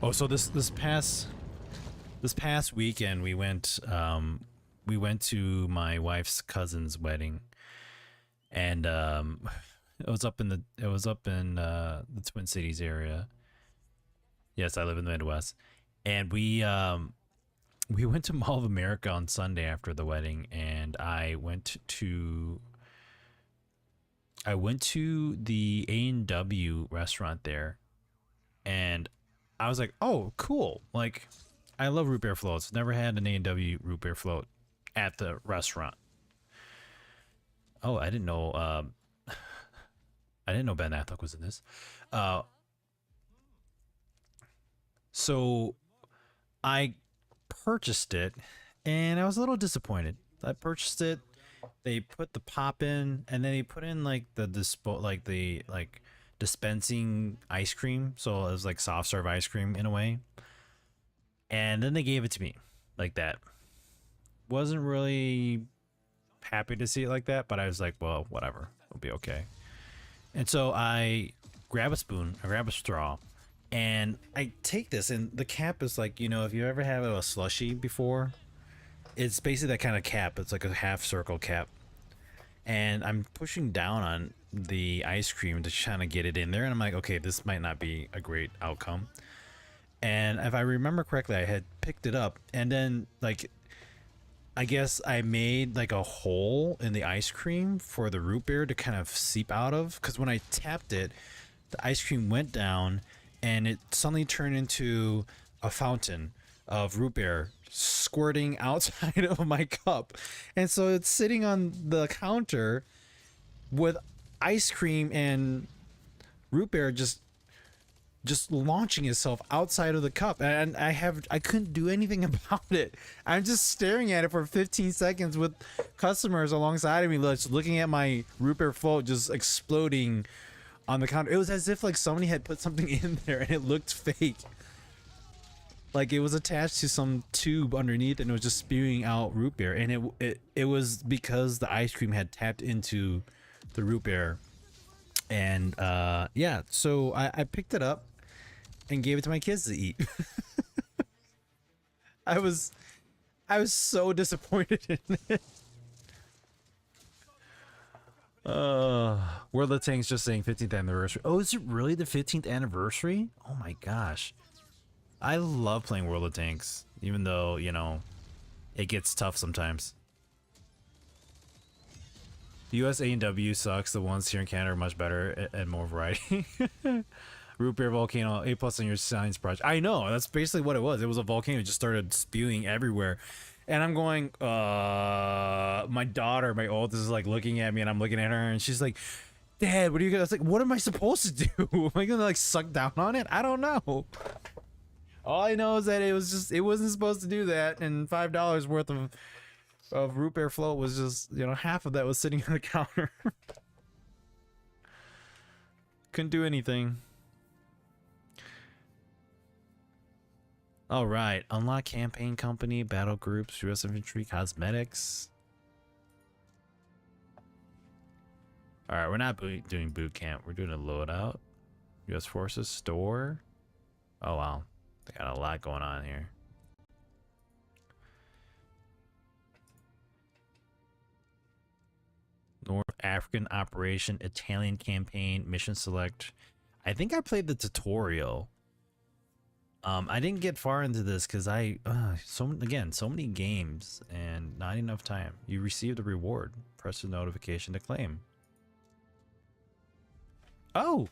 Oh, so this past weekend we went to my wife's cousin's wedding, and it was up in the Twin Cities area. Yes, I live in the Midwest, and we went to Mall of America on Sunday after the wedding, and I went to the A&W restaurant there, and I was like, oh, cool. Like, I love root beer floats. Never had an A&W root beer float at the restaurant. Oh, I didn't know Ben Affleck was in this. So I purchased it, and I was a little disappointed. I purchased it. They put the pop in, and then they put in like the dispensing ice cream, so it was like soft serve ice cream in a way. And then they gave it to me like that. Wasn't really happy to see it like that, but I was like, well, whatever, it'll be okay. And so I grab a spoon, I grab a straw, and I take this, and the cap is like, if you ever have a slushie before, it's basically that kind of cap. It's like a half circle cap, and I'm pushing down on the ice cream to try to get it in there, and I'm like, okay, this might not be a great outcome. And if I remember correctly, I had picked it up, and then like I guess I made like a hole in the ice cream for the root beer to kind of seep out of, because when I tapped it, the ice cream went down and it suddenly turned into a fountain of root beer squirting outside of my cup. And so it's sitting on the counter with ice cream and root beer just launching itself outside of the cup, and I couldn't do anything about it. I'm just staring at it for 15 seconds with customers alongside of me, just looking at my root beer float just exploding on the counter. It was as if like somebody had put something in there and it looked fake. Like it was attached to some tube underneath and it was just spewing out root beer, and it was because the ice cream had tapped into the root beer. And yeah, so I picked it up and gave it to my kids to eat. I was so disappointed in it. World of Tanks just saying 15th anniversary. Oh, is it really the 15th anniversary? Oh my gosh. I love playing World of Tanks, even though, it gets tough sometimes. The US A&W sucks. The ones here in Canada are much better and more variety. Root beer volcano, A plus on your science project. I know, that's basically what it was. It was a volcano. It just started spewing everywhere. And I'm going, my daughter, my oldest, is like looking at me, and I'm looking at her, and she's like, Dad, what are you gonna? I was like, what am I supposed to do? Am I gonna like suck down on it? I don't know. All I know is that it wasn't supposed to do that, and $5 worth of root beer float was just, half of that was sitting on the counter. Couldn't do anything. All right, unlock campaign company, battle groups, U.S. infantry, cosmetics. All right, we're not doing boot camp. We're doing a loadout. U.S. forces store. Oh wow, they got a lot going on here. North African operation, Italian campaign, mission select. I think I played the tutorial. I didn't get far into this because so many games and not enough time. You received a reward. Press the notification to claim. Oh,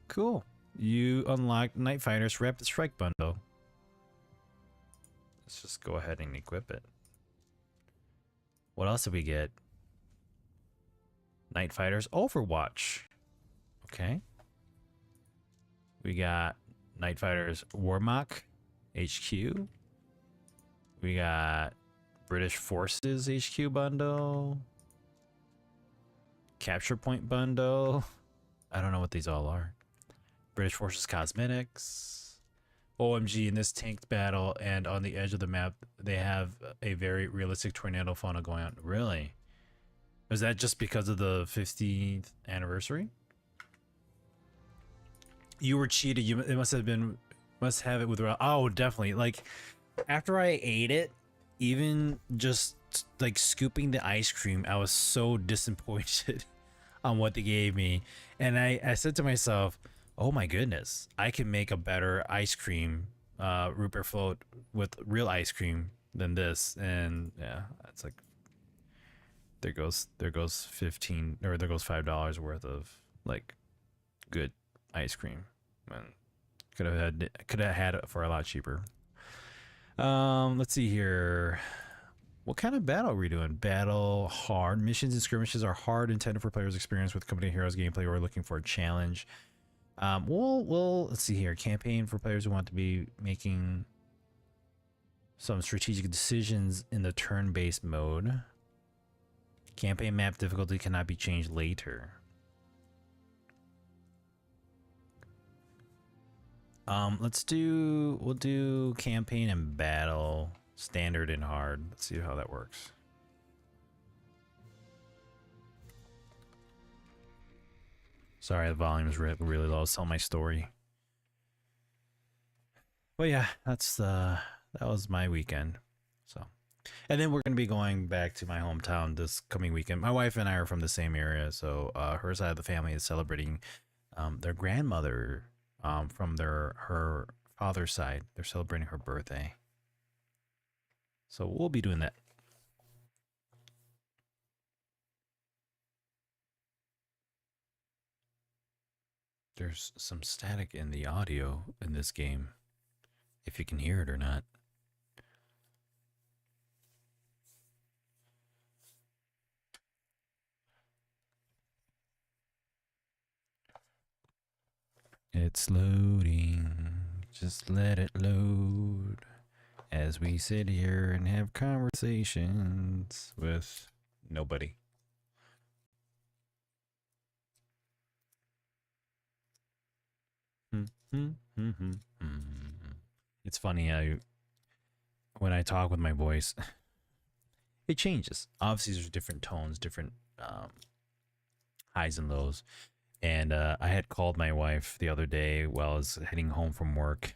cool. You unlocked Night Fighter's Rapid Strike bundle. Let's just go ahead and equip it. What else did we get? Night Fighter's Overwatch. Okay. We got Night Fighters Warmach HQ. We got British Forces HQ bundle. Capture Point bundle. I don't know what these all are. British Forces Cosmetics. OMG, in this tanked battle and on the edge of the map, they have a very realistic tornado fauna going on. Really? Is that just because of the 15th anniversary? You were cheated. It must have it with. Oh, definitely. Like, after I ate it, even just like scooping the ice cream, I was so disappointed on what they gave me. And I said to myself, oh my goodness, I can make a better ice cream, root beer float with real ice cream than this. And yeah, it's like, there goes 15, or there goes $5 worth of like good ice cream. And could have had it for a lot cheaper. Let's see here. What kind of battle are we doing? Battle hard. Missions and skirmishes are hard, intended for players' experience with Company of Heroes gameplay. We're looking for a challenge. Let's see here. Campaign for players who want to be making some strategic decisions in the turn-based mode. Campaign map difficulty cannot be changed later. We'll do campaign and battle, standard and hard. Let's see how that works. Sorry, the volume is really low. Tell my story. But yeah, that was my weekend. So, and then we're gonna be going back to my hometown this coming weekend. My wife and I are from the same area, so her side of the family is celebrating their grandmother. From her father's side, they're celebrating her birthday. So we'll be doing that. There's some static in the audio in this game, if you can hear it or not. It's loading. Just let it load as we sit here and have conversations with nobody. It's funny when I talk with my voice, it changes. Obviously, there's different tones, different highs and lows. And I had called my wife the other day while I was heading home from work.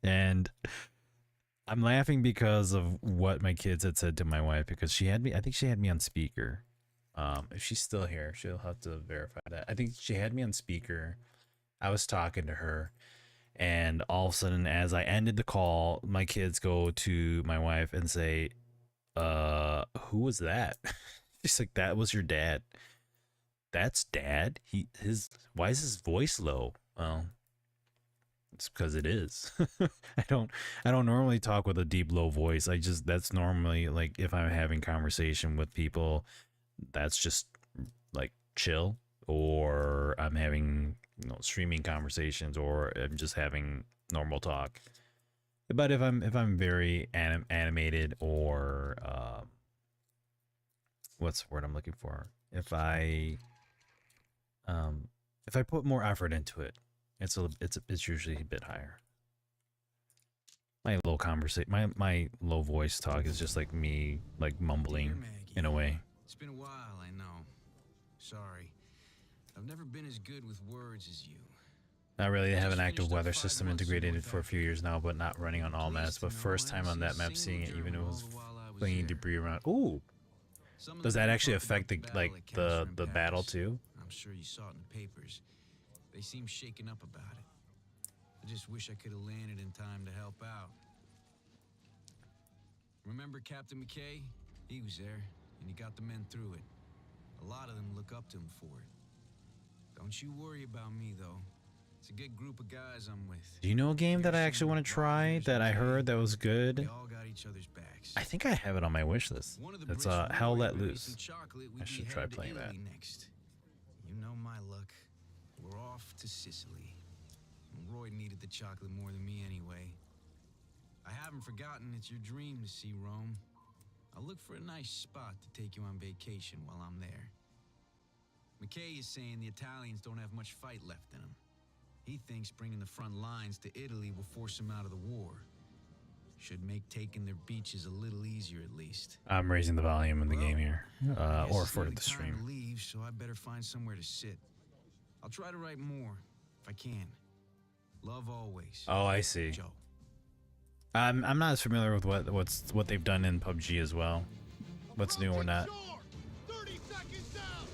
And I'm laughing because of what my kids had said to my wife, because I think she had me on speaker. If she's still here, she'll have to verify that. I think she had me on speaker. I was talking to her, and all of a sudden, as I ended the call, my kids go to my wife and say, who was that? She's like, that was your dad. That's dad. Why is his voice low? Well, It's because it is. I don't normally talk with a deep low voice. That's normally like if I'm having conversation with people, that's just like chill, or I'm having, you know, streaming conversations, or I'm just having normal talk. But if I'm very animated, or what's the word I'm looking for? If I put more effort into it, it's usually a bit higher. My low my low voice talk is just like me, like mumbling in a way. It's been a while, I know. Sorry. I've never been as good with words as you. Not really. They have an active weather system integrated for a few years now, but not running on all maps. But first time on that map seeing it, even though it was flinging debris around. Ooh, does that actually affect the battle too? I'm sure you saw it in the papers. They seem shaken up about it. I just wish I could have landed in time to help out. Remember Captain McKay? He was there, and he got the men through it. A lot of them look up to him for it. Don't you worry about me, though. It's a good group of guys I'm with. Do you know a game that I actually want to try that I heard that was We good? all got each other's backs. I think I have it on my wish list. One of the It's British Hell warrior Let brought me Loose. some chocolate. I We'd should be try headed to playing that. Italy next. You know my luck. We're off to Sicily. Roy needed the chocolate more than me anyway. I haven't forgotten it's your dream to see Rome. I'll look for a nice spot to take you on vacation while I'm there. McKay is saying the Italians don't have much fight left in them. He thinks bringing the front lines to Italy will force them out of the war. Should make taking their beaches a little easier at least. I'm raising the volume in the Well, game here, Guess or it's for nearly the time stream. to leave, so I better find somewhere to sit. I'll try to write more if I can. Love always. Oh, I see. Joe. I'm not as familiar with what they've done in PUBG as well. What's new or not? 30 seconds out.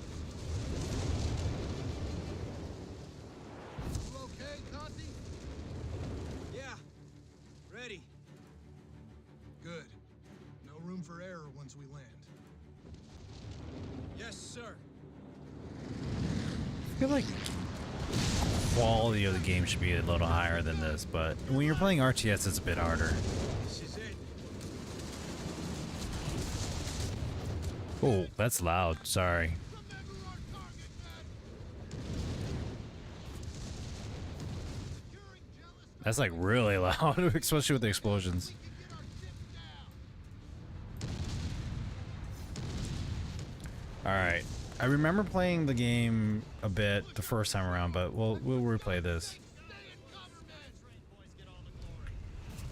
You okay, Conti? Yeah. Ready. Good. No room for error once we land. Yes, sir. I feel like quality of the game should be a little higher than this, but when you're playing RTS, it's a bit harder. This is it. Oh, that's loud. Sorry. Remember our target, men. Securing jealous. That's like really loud, especially with the explosions. We can get our ships down. All right. I remember playing the game a bit the first time around, but we'll replay this. Stay in cover, men.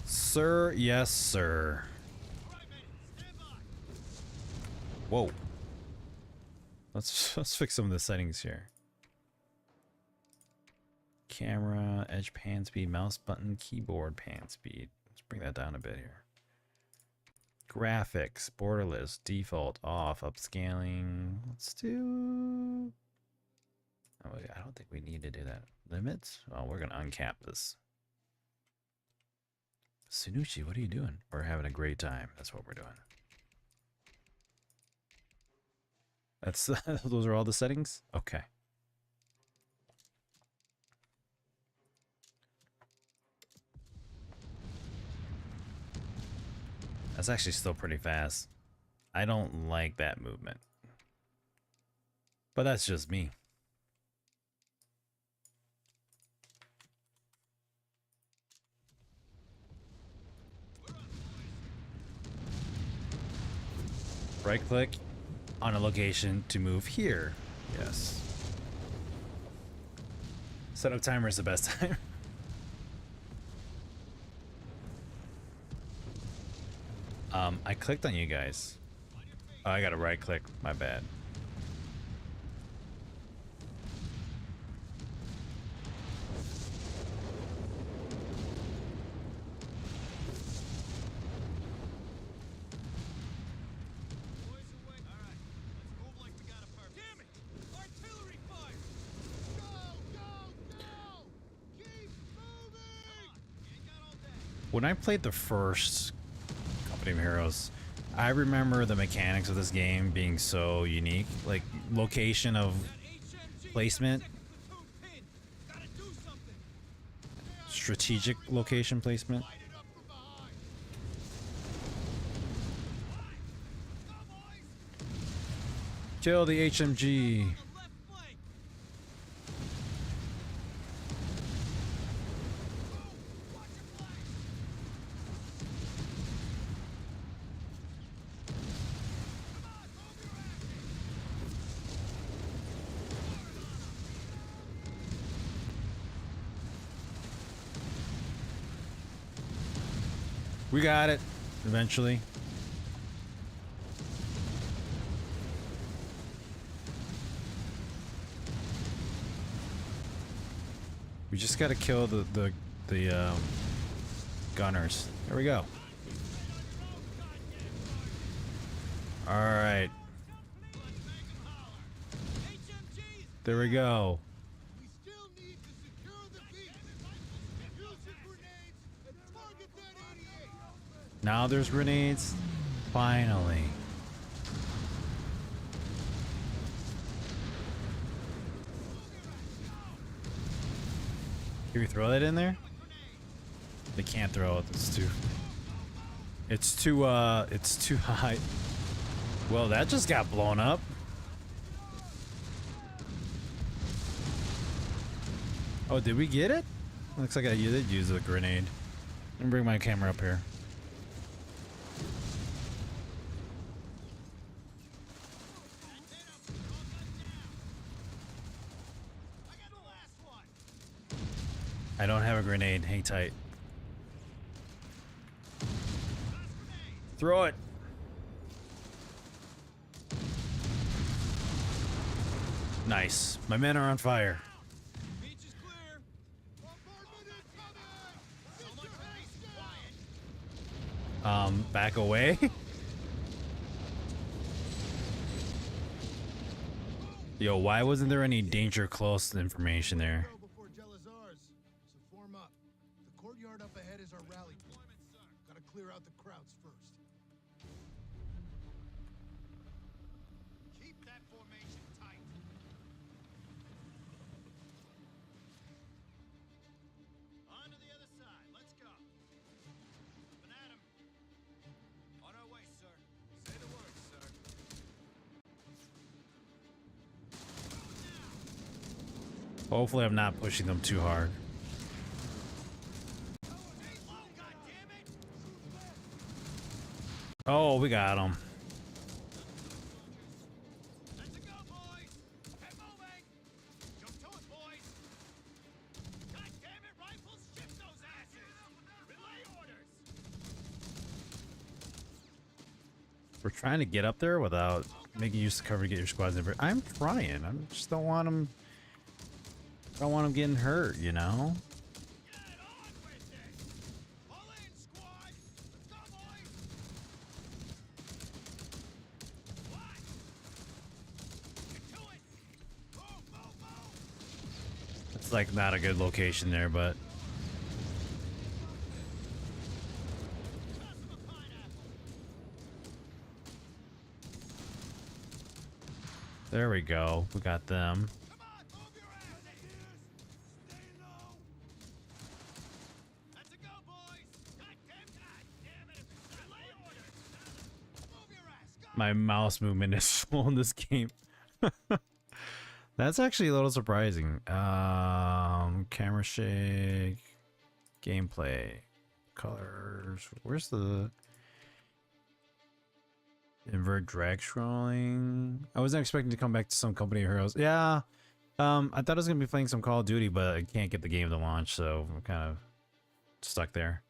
Sir, yes, sir. All right, men. Stand by. Whoa. Let's fix some of the settings here. Camera, edge pan speed, mouse button, keyboard pan speed. Let's bring that down a bit here. Graphics, borderless, default, off, upscaling. Let's do... Oh, I don't think we need to do that. Limits? Oh, we're gonna uncap this. Sunuchi, what are you doing? We're having a great time. That's what we're doing. That's those are all the settings? Okay. That's actually still pretty fast. I don't like that movement. But that's just me. Right click on a location to move here. Yes. Setup timer is the best time. I clicked on you guys. Oh, I gotta right click. My bad. When I played the first Company of Heroes, I remember the mechanics of this game being so unique. Like, location of placement. Strategic location placement. Kill the HMG. We got it eventually. We just gotta kill the gunners. There we go. All right. There we go. We still need to secure the beach. Use your grenades and target that 88. Now there's grenades. Finally. Can we throw that in there? They can't throw it. It's too high. Well, that just got blown up. Oh, did we get it? Looks like I did use a grenade. Let me bring my camera up here. I don't have a grenade. Hang tight. Throw it. Nice. My men are on fire. Beach is clear. Bombardment incoming. Get your hands down. Back away. Yo, why wasn't there any danger close information there? Go before Jelazar's. So form up. The courtyard up ahead is our rally point. Gotta clear out the crowds first. Keep that formation tight. On to the other side. Let's go. Up and at 'em. On our way, sir. Say the word, sir. Hopefully I'm not pushing them too hard. Oh, we got them. Let's go, boys. Get moving. Jump to it, boys. God damn it, rifles, shift those asses. Relay orders. We're trying to get up there without making use of cover to get your squads in. I'm trying. I just don't want them. Don't want them getting hurt, you know. Get on with it. Pull in, squad. Let's go, boys. What? Get to it. Move, move, move. It's like not a good location there, but Toss 'em a pineapple. there we go. We got them. Come on, move your ass. Stay low. Let's go, boys. God damn it. Relay orders. Move your ass. Go. My mouse movement is slow in this game. That's actually a little surprising. Camera shake, gameplay, colors. Where's the invert drag scrolling? I wasn't expecting to come back to some Company of Heroes. Yeah. I thought I was gonna be playing some Call of Duty, but I can't get the game to launch, so I'm kind of stuck there.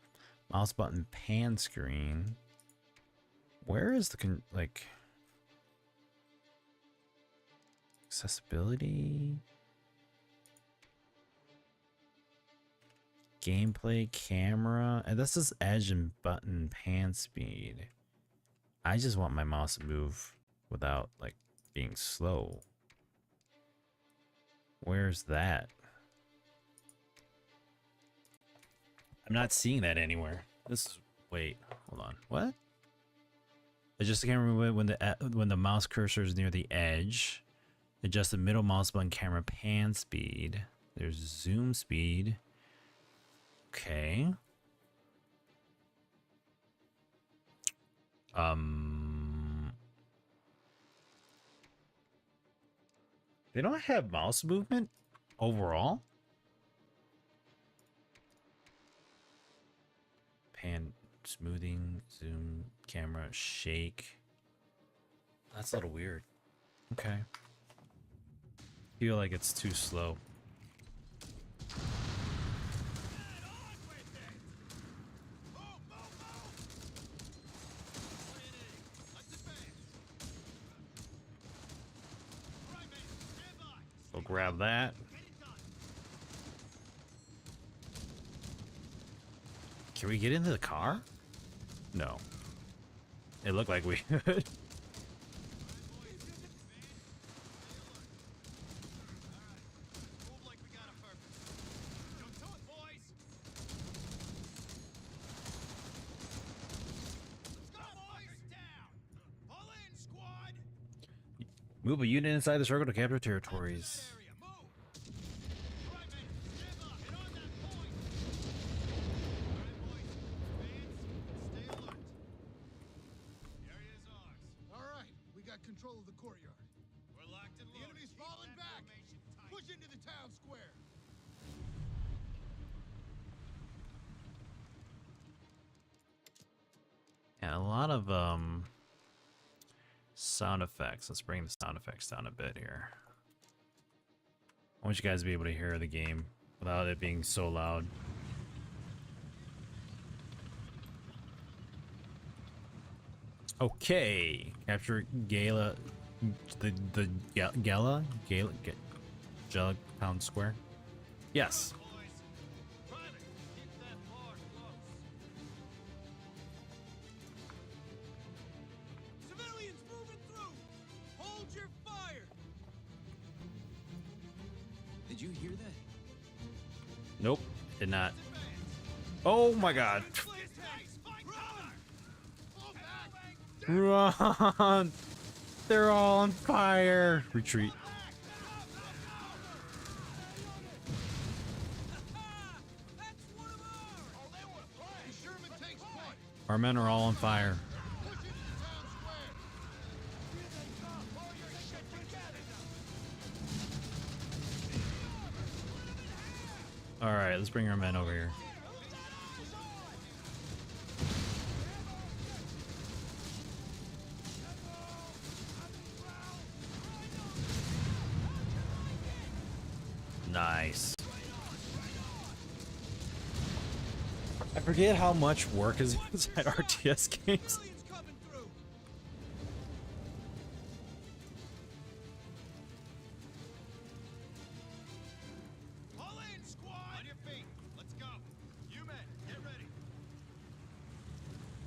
Mouse button pan screen. Where is the like accessibility? Gameplay, camera, and this is edge and button pan speed. I just want my mouse to move without like being slow. Where's that? I'm not seeing that anywhere. This is, wait, hold on. What? Adjust the camera when the mouse cursor is near the edge. Adjust the middle mouse button camera pan speed. There's zoom speed. Okay. They don't have mouse movement overall. Pan, smoothing, zoom, camera, shake. That's a little weird. Okay. Feel like it's too slow. We'll grab that. Can we get into the car? No. It looked like we could. Move a unit inside the circle to capture territories. All right, we got control of the courtyard. We're locked and loaded. The enemy's falling back. Push into the town square. Yeah, a lot of sound effects. Let's bring the sound effects down a bit here. I want you guys to be able to hear the game without it being so loud. Okay, capture Gala, the Gala Town Square. Yes. Civilians moving through. Hold your fire. Did you hear that? Nope, did not. Oh my God. Run! They're all on fire. Retreat. Our men are all on fire. All right, let's bring our men over here. Nice. I forget how much work is inside RTS games.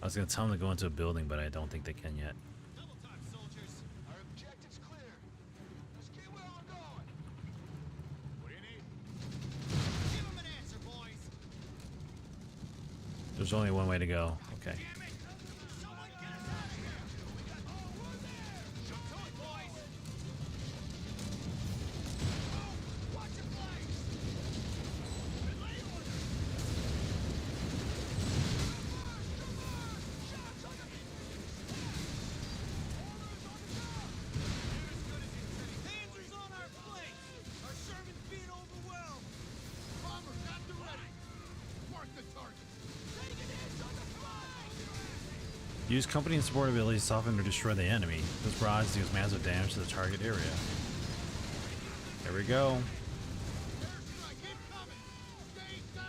I was gonna tell them to go into a building, but I don't think they can yet. Double time, soldiers. Our objective's clear. Just keep where we're going. What do you need? Give them an answer, boys. There's only one way to go. Okay. Damn it! Someone get us out of here. Oh, we're there. Jump to it, boys. Oh, watch your flanks. Relay order. Panzers on our flanks! Our Sherman's being overwhelmed! Bombers at the ready! Mark the target! Taking hits on the fly! Use company and support abilities to soften or destroy the enemy. Those rods deals massive damage to the target area. There we go. Airstrike incoming! Stay down!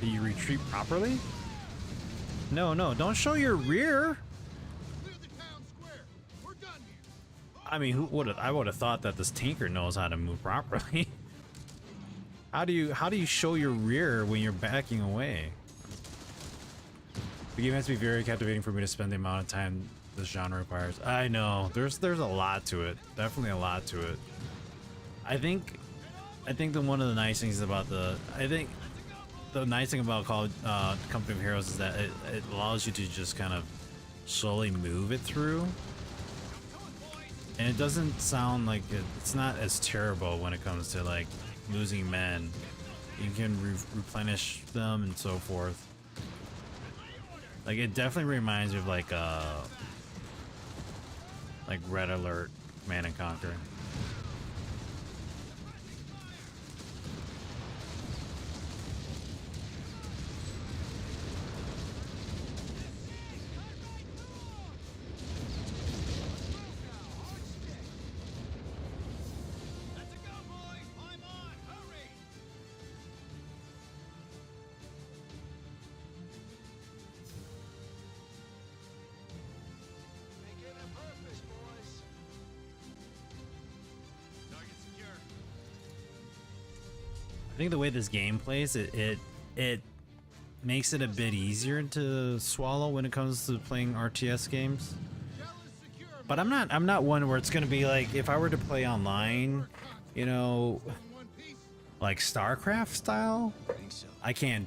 Do you retreat properly? No, don't show your rear. Clear the town square! We're done here! I mean, I would have thought that this tinker knows how to move properly. How do you show your rear when you're backing away? The game has to be very captivating for me to spend the amount of time this genre requires. I know there's a lot to it. Definitely a lot to it. I think that one of the nice things about the nice thing about Company of Heroes is that it allows you to just kind of slowly move it through, and it doesn't sound like it's not as terrible when it comes to like losing men, you can replenish them and so forth. Like, it definitely reminds me of like Red Alert, Command and Conquer. Let's go, boys! Climb on! Hurry! Make it a purpose, boys. Target secure. I think the way this game plays, it makes it a bit easier to swallow when it comes to playing RTS games. But I'm not one where it's gonna be like, if I were to play online, you know, like StarCraft style, I can't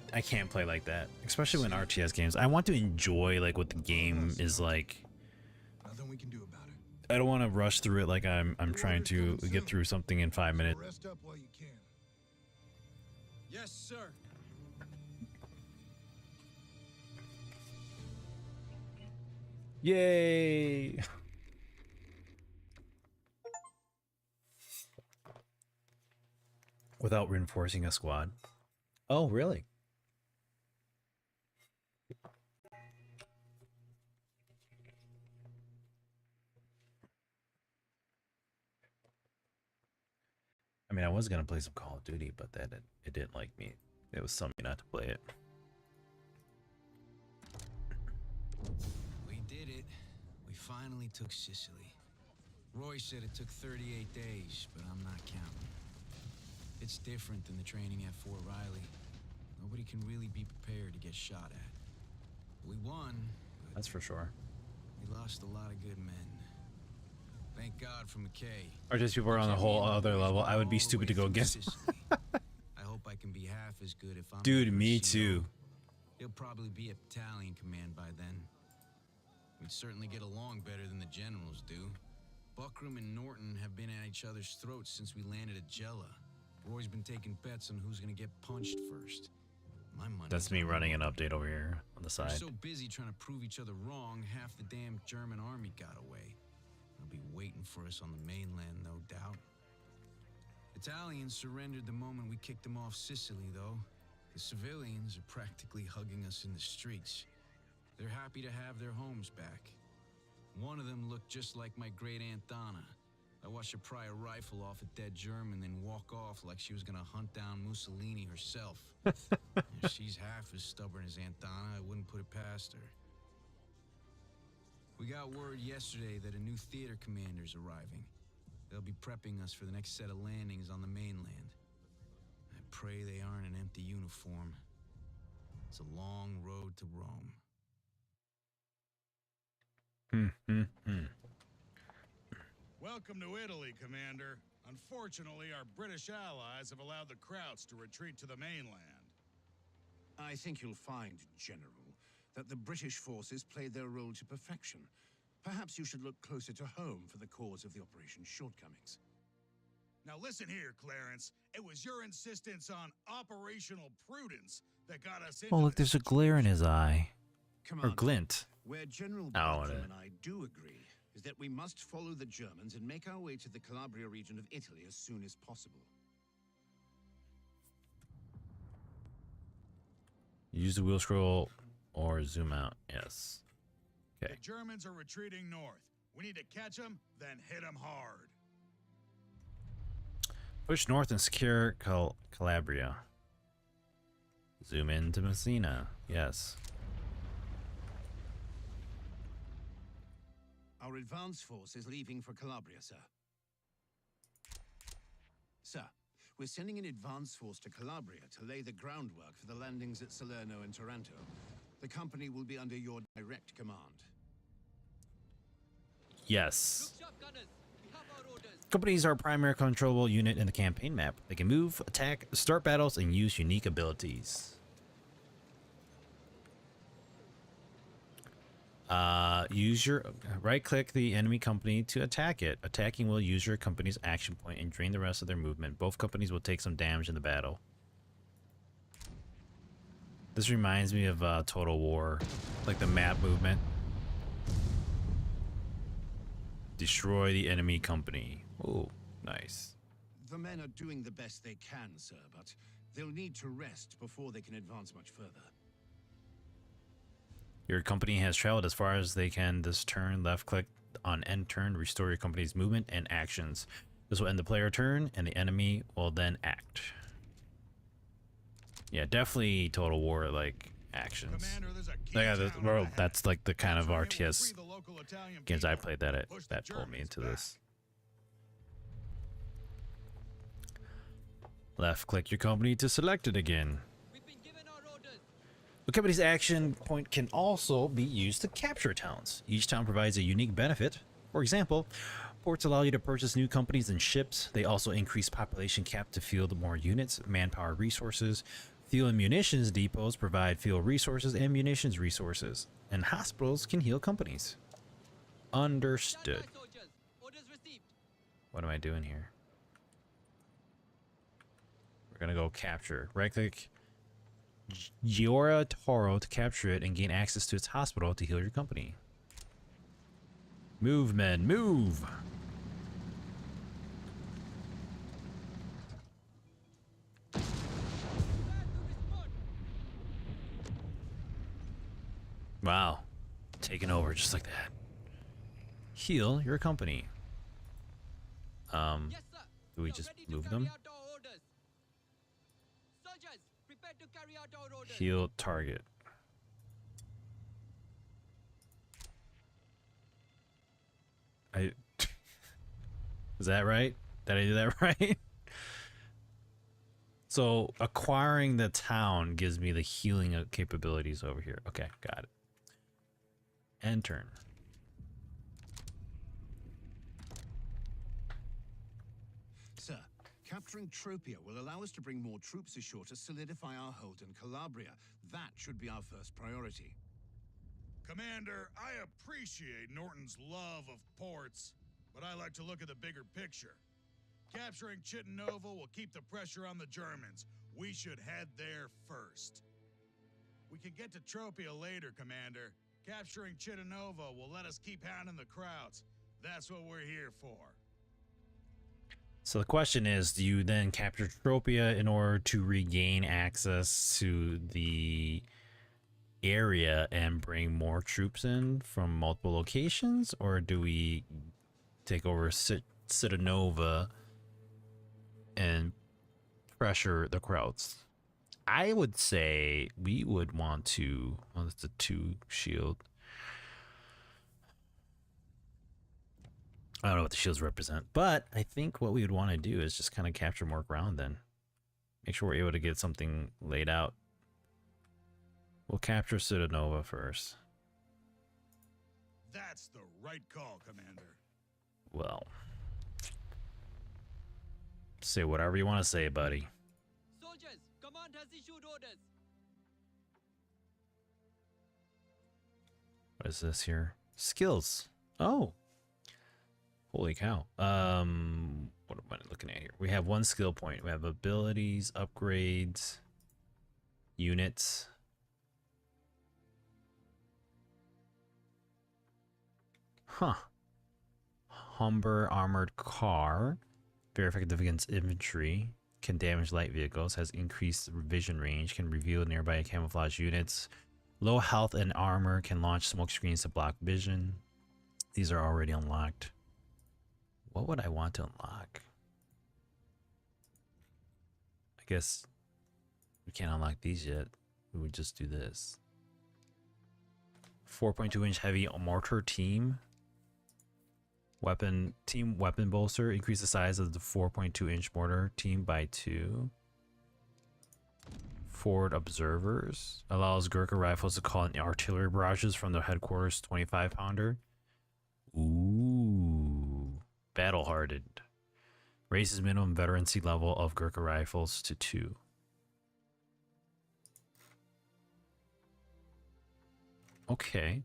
play like that, especially when RTS games. I want to enjoy like what the game is like. Nothing we can do about it. I don't want to rush through it like I'm trying to get through something in 5 minutes. Rest up while you can. Yes, sir. Yay! Without reinforcing a squad. Oh, really? I mean, I was gonna play some Call of Duty, but it didn't like me. It was something not to play it. We did it. We finally took Sicily. Roy said it took 38 days, but I'm not counting. It's different than the training at Fort Riley. Nobody can really be prepared to get shot at. We won, but That's for sure. we lost a lot of good men. Thank God for McKay. Or just people are on a whole other level. I would be All the stupid to way go through against. Sicily. I hope I can be half as good if I'm Dude, the me first too. hero. He'll probably be at battalion command by then. We'd certainly get along better than the generals do. Buckram and Norton have been at each other's throats since we landed at Jella. Roy's been taking bets on who's gonna get punched first. My money. That's me running an update over here on the We're side. so busy trying to prove each other wrong, half the damn German army got away. They'll be waiting for us on the mainland, no doubt. Italians surrendered the moment we kicked them off Sicily, though. The civilians are practically hugging us in the streets. They're happy to have their homes back. One of them looked just like my great Aunt Donna. I watched her pry a rifle off a dead German, then walk off like she was gonna hunt down Mussolini herself. If she's half as stubborn as Aunt Donna, I wouldn't put it past her. We got word yesterday that a new theater commander's arriving. They'll be prepping us for the next set of landings on the mainland. I pray they aren't an empty uniform. It's a long road to Rome. Welcome to Italy, Commander. Unfortunately, our British allies have allowed the Krauts to retreat to the mainland. I think you'll find, General, that the British forces played their role to perfection. Perhaps you should look closer to home for the cause of the operation's shortcomings. Now listen here, Clarence. It was your insistence on operational prudence that got us into Oh, look, there's a glare in his eye. Or Commander, glint. where General Oh, Buckram it- and I do agree is that we must follow the Germans and make our way to the Calabria region of Italy as soon as possible. Use the wheel scroll or zoom out. Yes. The Okay. Germans are retreating north. We need to catch them, then hit them hard. Push north and secure Calabria. Zoom into Messina. Yes. Our advance force is leaving for Calabria, sir. Sir, we're sending an advance force to Calabria to lay the groundwork for the landings at Salerno and Taranto. The company will be under your direct command. Yes. Companies are a primary controllable unit in the campaign map. They can move, attack, start battles, and use unique abilities. Use your right click the enemy company to attack it. Attacking will use your company's action point and drain the rest of their movement. Both companies will take some damage in the battle. This reminds me of Total War, like the map movement. Destroy the enemy company. Oh, nice. The men are doing the best they can, sir, but they'll need to rest before they can advance much further. Your company has traveled as far as they can this turn. Left click on end turn, restore your company's movement and actions. This will end the player turn, and the enemy will then act. Yeah, definitely Total War like actions. Commander, there's a key Yeah, town well, ahead. that's like the kind of Capturing it will RTS free the local Italian games I people. played that Push the that pulled me Germans into back. this. Left click your company to select it again. The company's action point can also be used to capture towns. Each town provides a unique benefit. For example, ports allow you to purchase new companies and ships. They also increase population cap to field more units, manpower resources. Fuel and munitions depots provide fuel resources and munitions resources. And hospitals can heal companies. Understood. What am I doing here? We're gonna go capture. Right click Giora Toro to capture it and gain access to its hospital to heal your company. Move, men, move! Wow. Taking over just like that. Heal your company. Do we just move them? Heal target. Is that right? Did I do that right? So acquiring the town gives me the healing capabilities over here. Okay, got it. End turn. Sir, capturing Tropia will allow us to bring more troops ashore to solidify our hold in Calabria. That should be our first priority. Commander, I appreciate Norton's love of ports, but I like to look at the bigger picture. Capturing Chittenova will keep the pressure on the Germans. We should head there first. We can get to Tropia later, Commander. Capturing Chittenova will let us keep hounding the crowds. That's what we're here for. So the question is, do you then capture Tropia in order to regain access to the area and bring more troops in from multiple locations, or do we take over Citanova and pressure the crowds? I would say we would want to. Well, that's a 2 shield. I don't know what the shields represent, but I think what we would want to do is just kind of capture more ground then. Make sure we're able to get something laid out. We'll capture Citanova first. That's the right call, Commander. Well, say whatever you want to say, buddy. Soldiers, command has issued orders. What is this here? Skills. Oh. Holy cow. What am I looking at here? We have 1 skill point. We have abilities, upgrades, units. Huh. Humber armored car. Very effective against infantry. Can damage light vehicles. Has increased vision range. Can reveal nearby camouflage units. Low health and armor. Can launch smoke screens to block vision. These are already unlocked. What would I want to unlock? I guess we can't unlock these yet. We would just do this. 4.2-inch heavy mortar team. Weapon bolster. Increase the size of the 4.2-inch mortar team by 2. Forward observers. Allows Gurkha rifles to call in artillery barrages from the headquarters 25-pounder. Ooh. Battle hardened. Raises minimum veterancy level of Gurkha rifles to 2. Okay.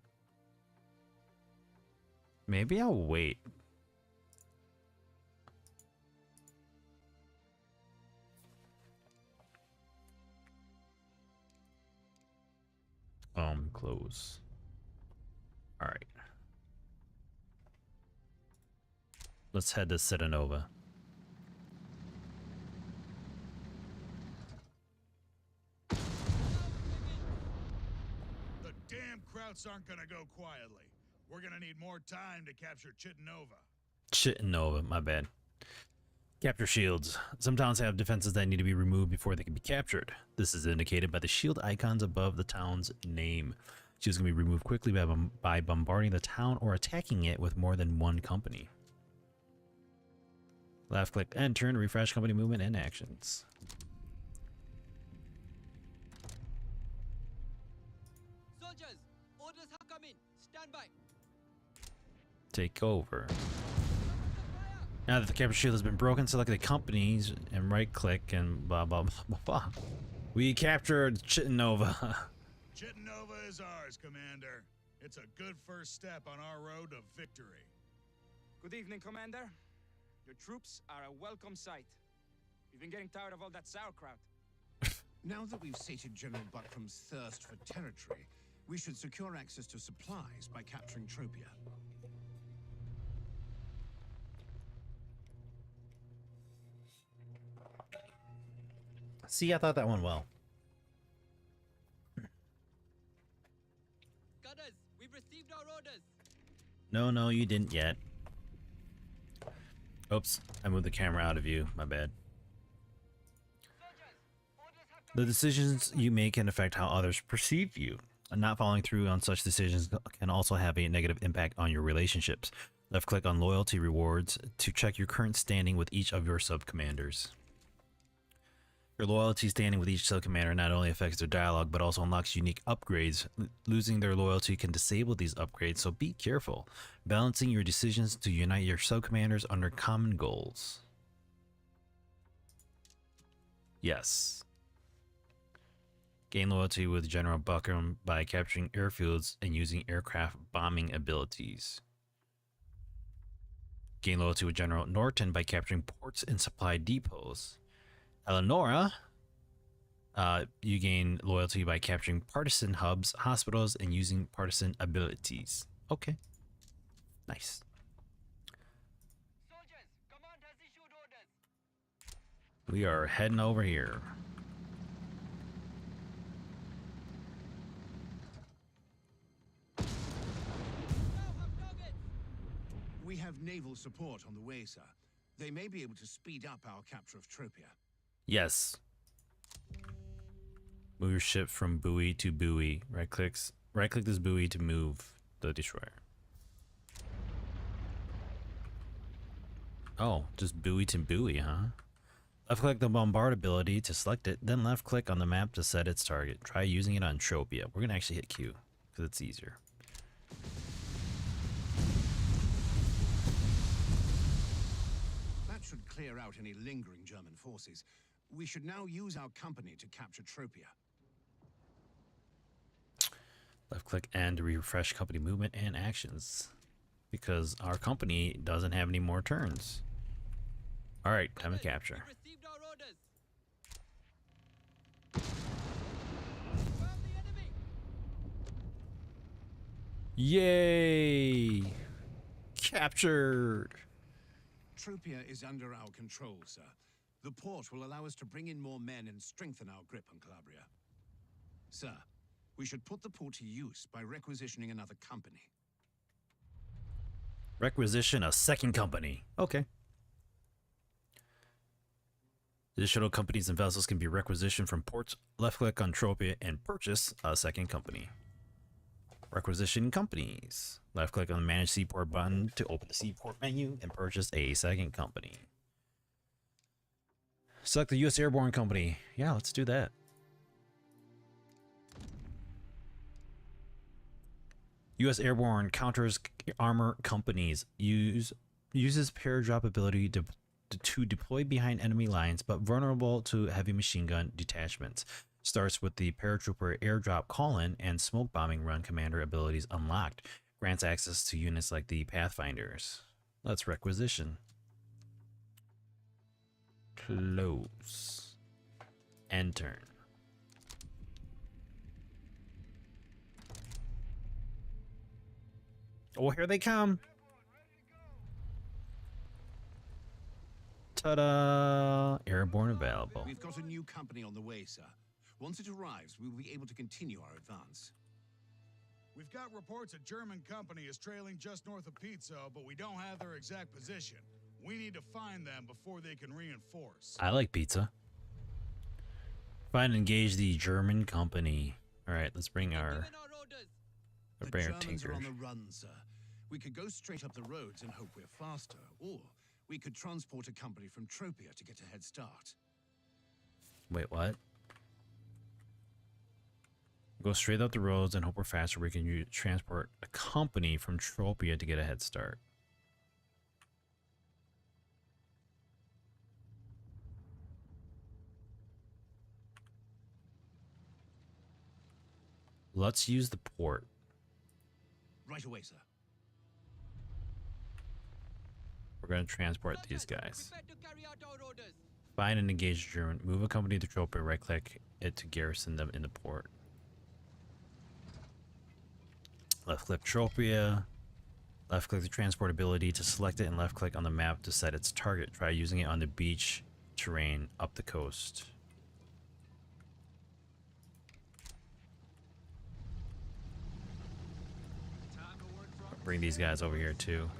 Maybe I'll wait. Close. All right. Let's head to Citanova. The damn Krauts aren't gonna go quietly. We're gonna need more time to capture Chitanova. Chitanova, my bad. Capture shields. Some towns have defenses that need to be removed before they can be captured. This is indicated by the shield icons above the town's name. Shields can be removed quickly by bombarding the town or attacking it with more than one company. Left click enter and refresh company movement and actions. Soldiers, orders have come in. Stand by. Take over. Now that the capture shield has been broken, select the companies and right click and blah blah blah blah blah. We captured Chitanova. Chitanova is ours, Commander. It's a good first step on our road to victory. Good evening, Commander. Your troops are a welcome sight. We've been getting tired of all that sauerkraut. Now that we've sated General Buckram's thirst for territory, we should secure access to supplies by capturing Tropia. See, I thought that went well. Gunners, we've received our orders. No, you didn't yet. Oops, I moved the camera out of view. My bad. The decisions you make can affect how others perceive you. And not following through on such decisions can also have a negative impact on your relationships. Left click on loyalty rewards to check your current standing with each of your sub-commanders. Your loyalty standing with each sub-commander not only affects their dialogue, but also unlocks unique upgrades. Losing their loyalty can disable these upgrades, so be careful. Balancing your decisions to unite your sub-commanders under common goals. Yes. Gain loyalty with General Buckram by capturing airfields and using aircraft bombing abilities. Gain loyalty with General Norton by capturing ports and supply depots. Eleonora, you gain loyalty by capturing partisan hubs, hospitals, and using partisan abilities. Okay. Nice. Soldiers, command has issued orders. We are heading over here. Now have targets. We have naval support on the way, sir. They may be able to speed up our capture of Tropia. Yes. Move your ship from buoy to buoy. Right click this buoy to move the destroyer. Oh, just buoy to buoy, huh? Left click the bombard ability to select it, then left click on the map to set its target. Try using it on Tropia. We're gonna actually hit Q because it's easier. That should clear out any lingering German forces. We should now use our company to capture Tropia. Left click and refresh company movement and actions because our company doesn't have any more turns. All right, time to capture. We've received our orders. Confirm the enemy. Yay! Captured! Tropia is under our control, sir. The port will allow us to bring in more men and strengthen our grip on Calabria. Sir, we should put the port to use by requisitioning another company. Requisition a second company. Okay. Additional companies and vessels can be requisitioned from ports. Left click on Tropia and purchase a second company. Requisition companies. Left click on the Manage Seaport button to open the Seaport menu and purchase a second company. Select the U.S. Airborne Company. Yeah, let's do that. U.S. Airborne counters armor companies. Uses paradrop ability to deploy behind enemy lines, but vulnerable to heavy machine gun detachments. Starts with the paratrooper airdrop call-in and smoke bombing run commander abilities unlocked. Grants access to units like the Pathfinders. Let's requisition. Close. Enter. Oh, here they come. Ta-da! Airborne available. We've got a new company on the way, sir. Once it arrives, we will be able to continue our advance. We've got reports a German company is trailing just north of Pizzo, but we don't have their exact position. We need to find them before they can reinforce. I like pizza. Find and engage the German company. All right, let's bring our Given our orders. The bring our Germans are on tinkers. the run, sir. We could go straight up the roads and hope we're faster, or we could transport a company from Tropia to get a head start. Wait, what? Go straight up the roads and hope we're faster. We can transport a company from Tropia to get a head start. Let's use the port. Right away, sir. We're going to transport these Soldiers, guys. prepare to carry out our orders. Find and engage German. Move a company to Tropia. Right click it to garrison them in the port. Left click Tropia. Left click the transport ability to select it and left click on the map to set its target. Try using it on the beach terrain up the coast. Bring these guys over here too.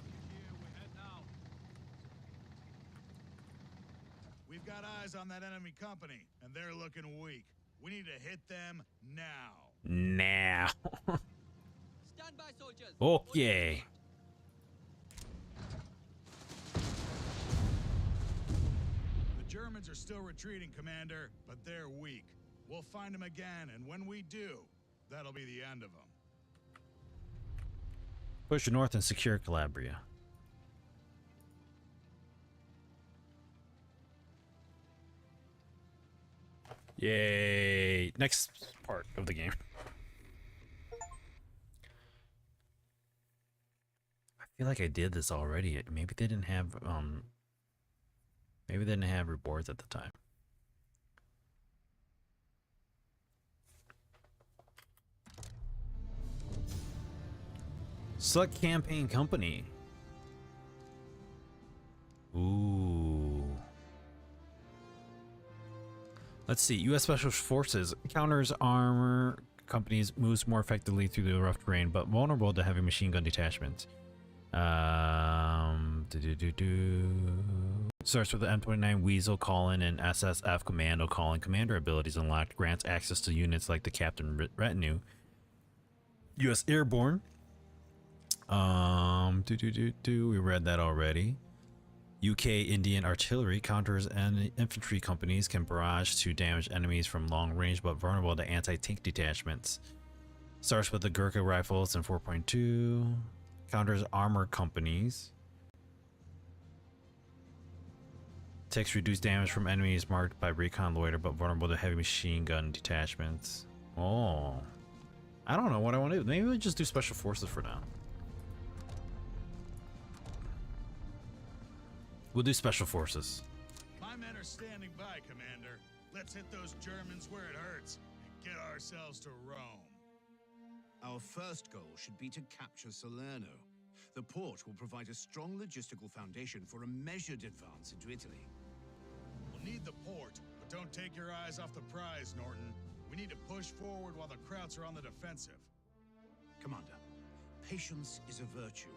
We've got eyes on that enemy company, and they're looking weak. We need to hit them now. Now. Stand by, soldiers. Okay. The Germans are still retreating, Commander, but they're weak. We'll find them again, and when we do, that'll be the end of them. Push north and secure Calabria. Yay! Next part of the game. I feel like I did this already. Maybe they didn't have maybe they didn't have rewards at the time. Select campaign company. Ooh. Let's see. U.S. Special Forces counters armor companies, moves more effectively through the rough terrain, but vulnerable to heavy machine gun detachments. Starts with the M29 Weasel Call-In and SSF Commando Call-In. Commander abilities unlocked. Grants access to units like the Captain Retinue. U.S. Airborne. We read that already. UK Indian artillery counters and infantry companies can barrage to damage enemies from long range but vulnerable to anti-tank detachments. Starts with the Gurkha rifles in 4.2. Counters armor companies. Takes reduced damage from enemies marked by recon loiter but vulnerable to heavy machine gun detachments. Oh. I don't know what I want to do. Maybe we'll just do special forces for now. We'll do special forces. My men are standing by, Commander. Let's hit those Germans where it hurts and get ourselves to Rome. Our first goal should be to capture Salerno. The port will provide a strong logistical foundation for a measured advance into Italy. We'll need the port, but don't take your eyes off the prize, Norton. We need to push forward while the Krauts are on the defensive. Commander, patience is a virtue.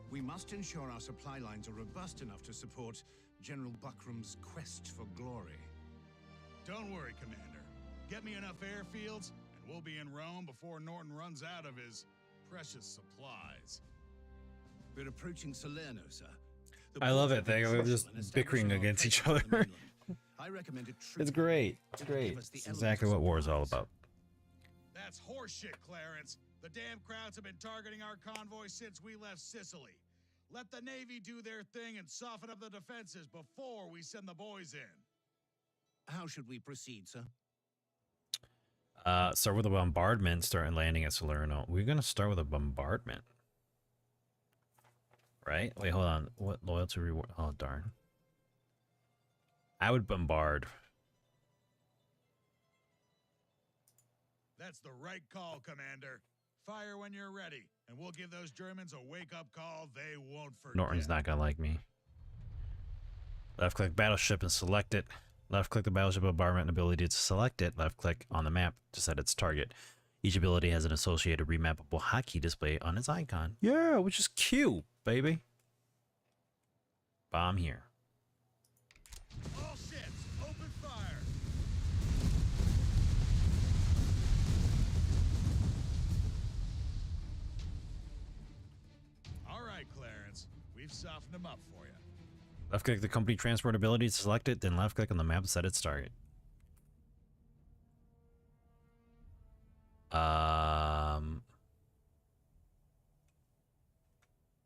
We must ensure our supply lines are robust enough to support General Buckram's quest for glory. Don't worry, Commander. Get me enough airfields, and we'll be in Rome before Norton runs out of his precious supplies. We're approaching Salerno, sir. I love it. They're just bickering against each other. I recommend It's great. It's great. It's exactly what war is all about. That's horseshit, Clarence. The damn Krauts have been targeting our convoy since we left Sicily. Let the Navy do their thing and soften up the defenses before we send the boys in. How should we proceed, sir? Start with a bombardment, start and landing at Salerno. We're gonna start with a bombardment. Right? Wait, hold on. What loyalty reward? Oh, darn. I would bombard. That's the right call, Commander. Fire when you're ready, and we'll give those Germans a wake-up call they won't forget. Norton's not gonna like me. Left click battleship and select it. Left click the battleship bombardment ability to select it. Left click on the map to set its target. Each ability has an associated remappable hotkey display on its icon. Yeah, which is cute, baby. Bomb here. All ships, open fire! All right, Clarence. We've softened them up for you. Left click the company transport ability to select it, then left click on the map to set its target.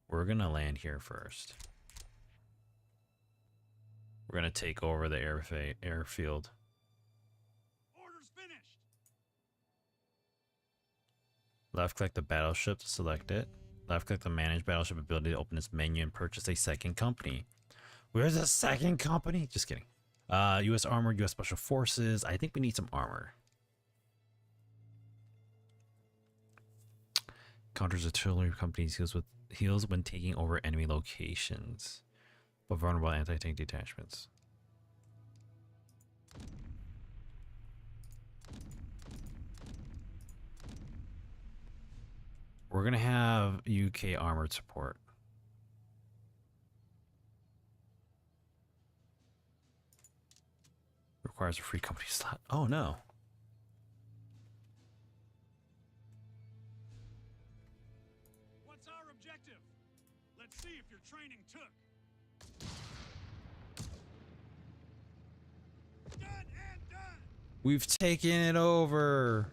We're gonna land here first. We're gonna take over the airfield. Orders finished! Left click the battleship to select it. Left click the manage battleship ability to open its menu and purchase a second company. Where's the second company? Just kidding. U.S. Armor, U.S. Special Forces. I think we need some armor. Counters artillery companies heals when taking over enemy locations, but vulnerable anti-tank detachments. We're gonna have UK armored support. Requires a free company slot. Oh no. What's our objective? Let's see if your training took. Done and done! We've taken it over.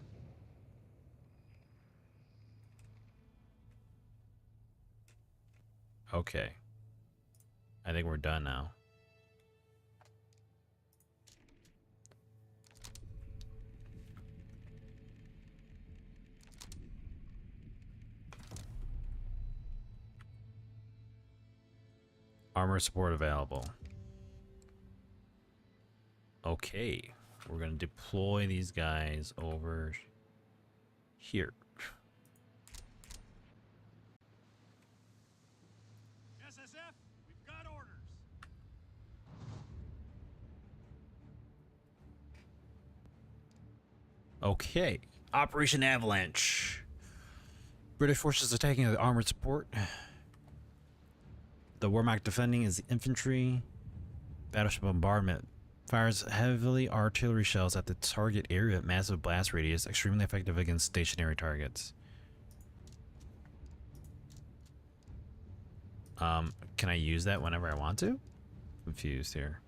Okay. I think we're done now. Armor support available. Okay. We're going to deploy these guys over here. SSF, we've got orders. Okay. Operation Avalanche. British forces attacking the armored support. The Wehrmacht defending is the infantry. Battleship bombardment. Fires heavily artillery shells at the target area at massive blast radius. Extremely effective against stationary targets. Can I use that whenever I want to? Confused here.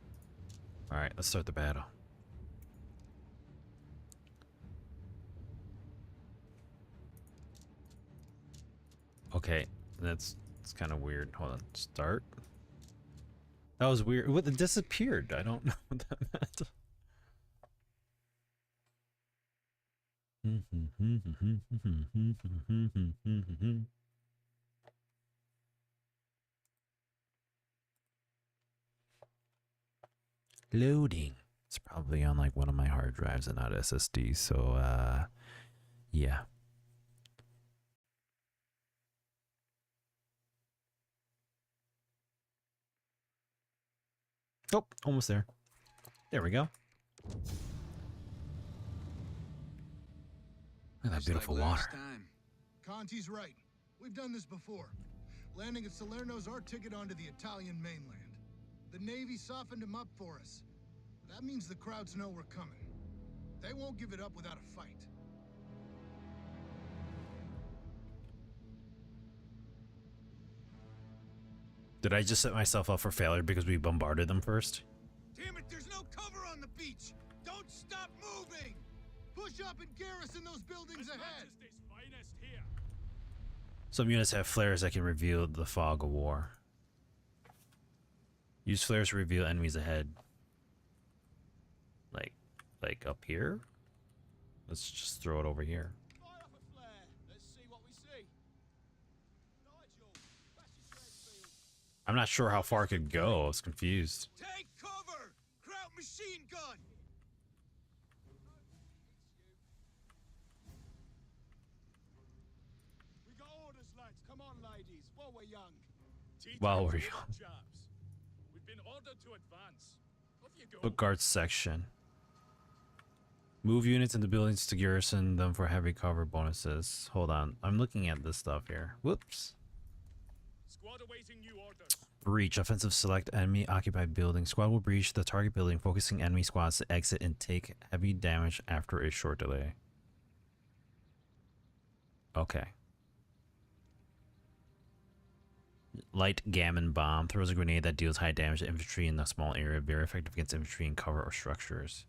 Alright, let's start the battle. Okay, it's kind of weird. Hold on, start. That was weird. What, it disappeared. I don't know what that meant. Loading. It's probably on like one of my hard drives and not SSD. So, yeah. Oh, almost there. There we go. Look at that beautiful water. Conti's right. We've done this before. Landing at Salerno's our ticket onto the Italian mainland. The Navy softened him up for us. That means the crowds know we're coming. They won't give it up without a fight. Did I just set myself up for failure because we bombarded them first? Damn it, there's no cover on the beach! Don't stop moving! Push up and garrison those buildings ahead! Some units have flares that can reveal the fog of war. Use flares to reveal enemies ahead. Like up here? Let's just throw it over here. Fire up a flare. Let's see what we see. Nigel, crash your thread field. I'm not sure how far it could go. I was confused. Take cover! Kraut machine gun! We got orders, lads. Come on, ladies, while we're young. While we're young. We've been ordered to advance. Off you go. Book guard section. Move units into buildings to garrison them for heavy cover bonuses. Hold on. I'm looking at this stuff here. Whoops. Squad awaiting new orders. Breach. Offensive select enemy occupied building. Squad will breach the target building, focusing enemy squads to exit and take heavy damage after a short delay. Okay. Light gammon bomb. Throws a grenade that deals high damage to infantry in a small area. Very effective against infantry in cover or structures.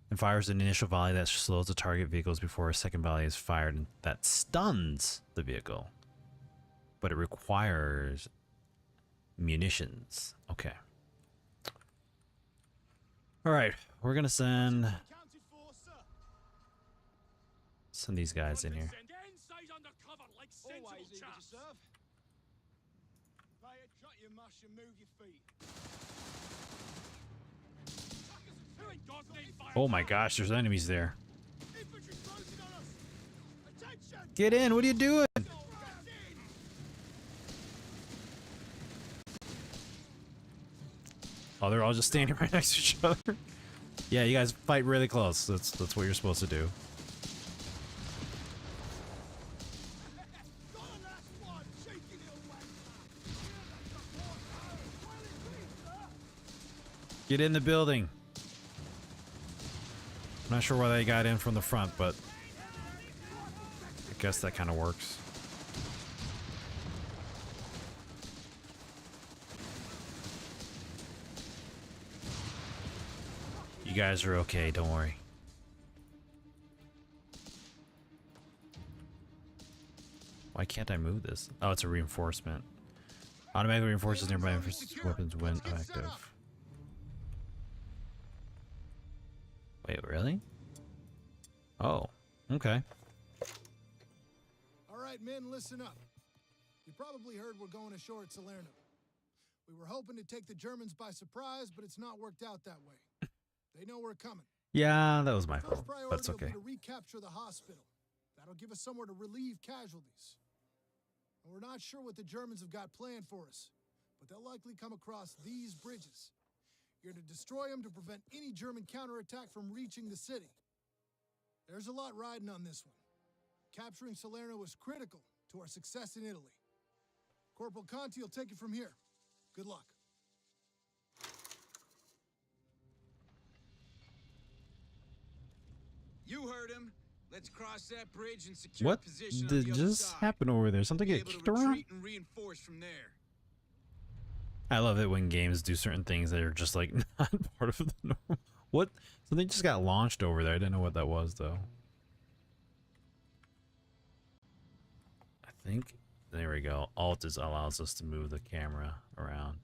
And fires an initial volley that slows the target vehicles before a second volley is fired and that stuns the vehicle. But it requires munitions. Okay. Alright, we're gonna send these guys in here. Always eager to serve. Play it, shut your mush and move your feet. Oh my gosh, there's enemies there. Infantry closing on us. Attention! Get in, what are you doing? Oh, they're all just standing right next to each other. Yeah, you guys fight really close. That's what you're supposed to do. Get in the building. I'm not sure why they got in from the front, but I guess that kind of works. You guys are okay, don't worry. Why can't I move this? Oh, it's a reinforcement. Automatically reinforces nearby weapons when active. Wait, really? Oh, okay. All right, men, listen up. You probably heard we're going ashore at Salerno. We were hoping to take the Germans by surprise, but it's not worked out that way. They know we're coming. Yeah, that was my fault. First priority That's will okay. be to recapture the hospital. That'll give us somewhere to relieve casualties. And we're not sure what the Germans have got planned for us, but they'll likely come across these bridges. You're to destroy them to prevent any German counterattack from reaching the city. There's a lot riding on this one. Capturing Salerno is critical to our success in Italy. Corporal Conti will take it from here. Good luck. You heard him. Let's cross that bridge and secure What position on did the other just side. happen over there? Something Be get able to kicked around? retreat and reinforce from there. I love it when games do certain things that are just like not part of the normal. What? Something just got launched over there. I didn't know what that was though. I think there we go. Alt is allows us to move the camera around.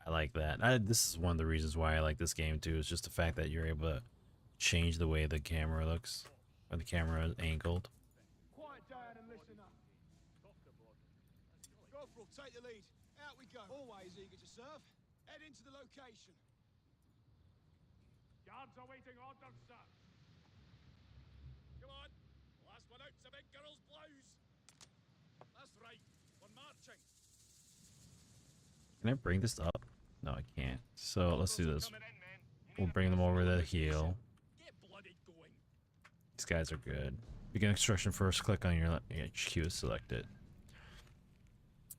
I like that. This is one of the reasons why I like this game too. Is just the fact that you're able to change the way the camera looks, or the camera is angled. Quiet down and listen up. Corporal, take the lead. Out we go. Always eager to serve. Head into the location. Guards awaiting orders, sir. Come on. Last one out's a big girl's blouse. That's right. We're marching. Can I bring this up? No, I can't. So let's do this. We'll bring them over the heel. Get bloody going. These guys are good. Begin construction first. Click on your HQ to select it.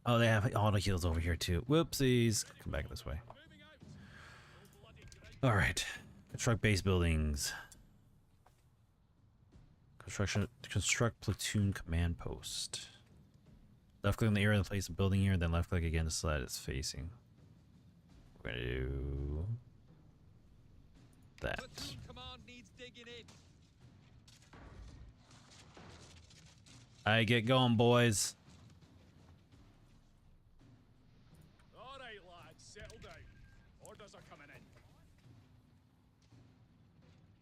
Oh, they have auto heals over here too. Whoopsies. Come back this way. All right. Construct base buildings. Construct platoon command post. Left click on the area to place a building here, then left click again to select its facing. We're gonna do that. Platoon command needs digging in. Alright, get going, boys. All right, lads, settle down. Orders are coming in.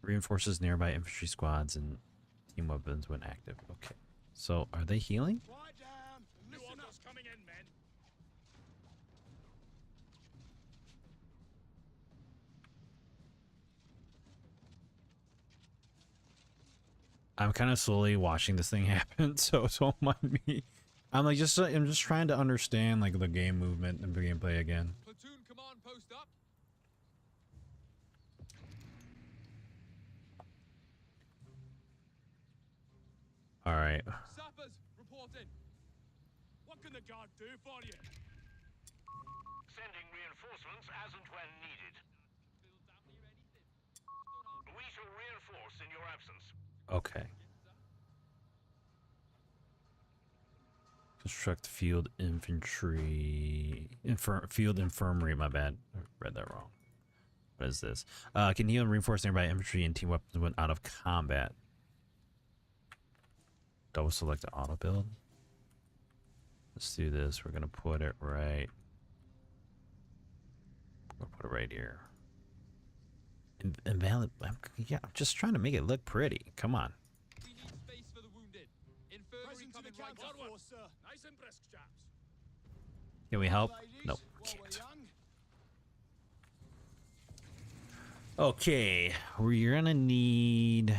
Reinforces nearby infantry squads and team weapons when active. Okay. So, are they healing? New orders coming in, men. I'm kind of slowly watching this thing happen, so don't mind me. I'm just trying to understand like the game movement and gameplay again. Platoon command post up. All right. Sappers reporting. What can the guard do for you? Sending reinforcements as and when needed. We shall reinforce in your absence. Okay. Construct field infantry, field infirmary. My bad, I read that wrong. What is this? Can heal and reinforce nearby infantry and team weapons when out of combat. Double select the auto build. Let's do this. We're gonna put it right. We'll put it right here. Invalid. Yeah, I'm just trying to make it look pretty. Come on. We need space for the wounded. Infirmary coming right up. Onward, sir. Nice and brisk, chaps. Can we help? Nope. Can't. Okay, we're gonna need.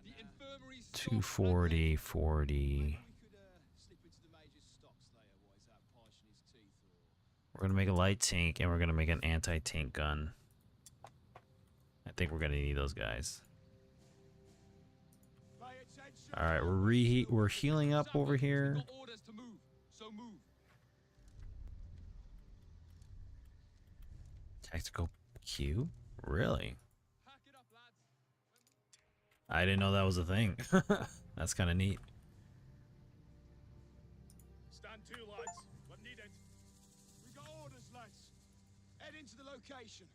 The infirmary's 240, 40. We're gonna make a light tank and we're gonna make an anti-tank gun. I think we're gonna need those guys. All right, we're healing up over here. got orders to move, so move. Tactical Q? Really? Pack it up, lads. I didn't know that was a thing. That's kind of neat. Stand to, lads. When needed. We got orders, lads. Head into the location.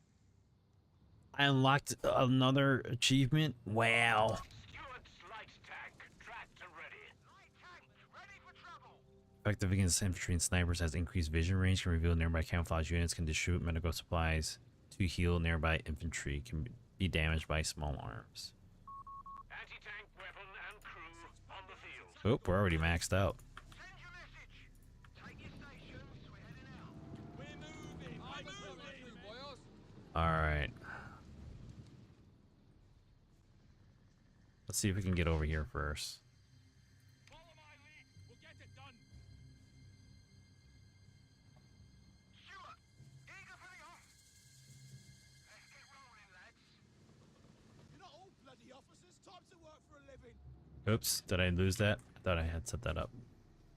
I unlocked another achievement. Wow. Stuart's light tank, tracked and ready. Light tank, ready for trouble. Effective against infantry and snipers, has increased vision range, can reveal nearby camouflage units, can distribute medical supplies to heal nearby infantry, can be damaged by small arms. Anti-tank weapon and crew on the field. Oh, we're already maxed out. Send your message. Take your stations. We're heading out. We're moving. I'm moving, boyos. All right. Let's see if we can get over here first. Follow my lead. We'll get it done. Stuart, eager for the off. Let's get rolling, lads. You're not all bloody officers. Time to work for a living. Oops, did I lose that? I thought I had set that up.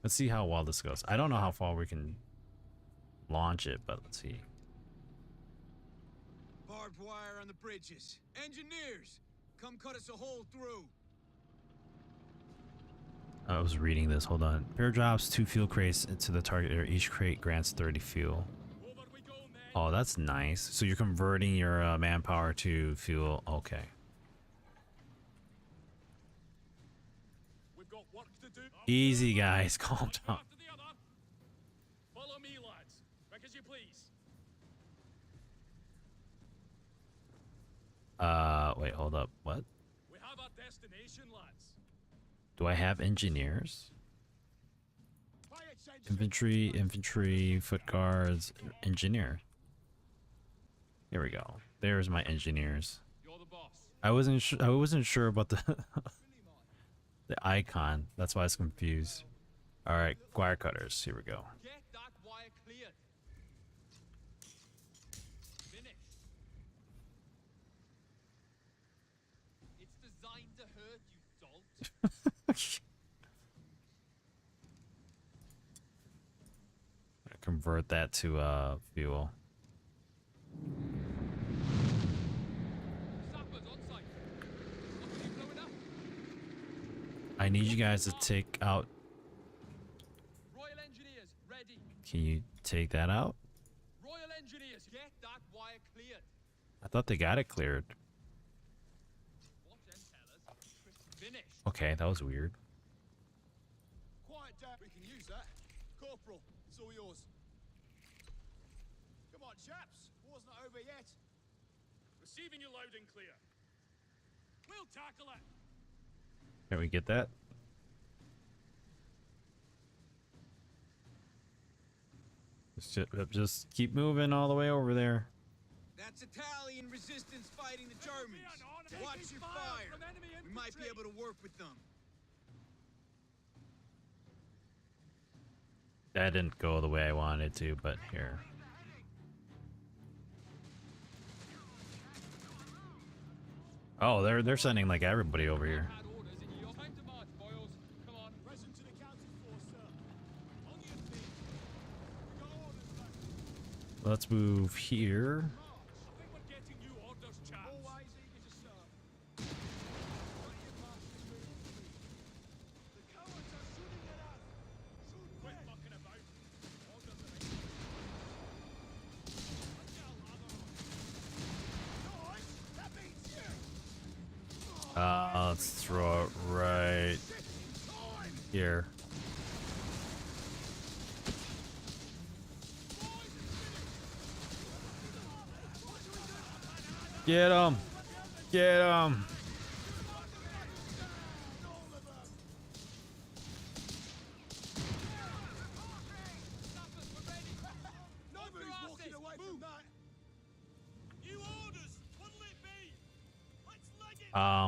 Let's see how well this goes. I don't know how far we can launch it, but let's see. Barbed wire on the bridges. Engineers, come cut us a hole through. I was reading this. Hold on. Pair drops 2 fuel crates into the target area. Each crate grants 30 fuel. Over we go, men. Oh, that's nice. So you're converting your manpower to fuel. Okay. We've got work to do. Easy, guys. Calm down. After the other. Follow me, lads. Quick as you please. Wait, hold up. What? We have our destination, lads. Do I have engineers? Pay attention. Infantry, foot guards, engineer. Here we go. There's my engineers. You're the boss. I wasn't sure about the the icon. That's why I was confused. All right, wire cutters. Here we go. Get that wire cleared. Finished. It's designed to hurt, you dolt. Convert that to fuel. Sappers on site. What are you blowing up? I need you guys to take out. Royal Engineers, ready. Can you take that out? Royal Engineers, get that wire cleared. I thought they got it cleared. Watch them tell us. Finished. Okay, that was weird. Quiet down. We can use that. Corporal, it's all yours. Come on, chaps. War's not over yet. Receiving you loud and clear. We'll tackle it. Can we get that? Just keep moving all the way over there. That's Italian resistance fighting the Germans. Watch your fire. We might be able to work with them. That didn't go the way I wanted to, but here. Oh, they're sending like everybody over here. Let's move here. Let's throw it right here. Get him! Get him!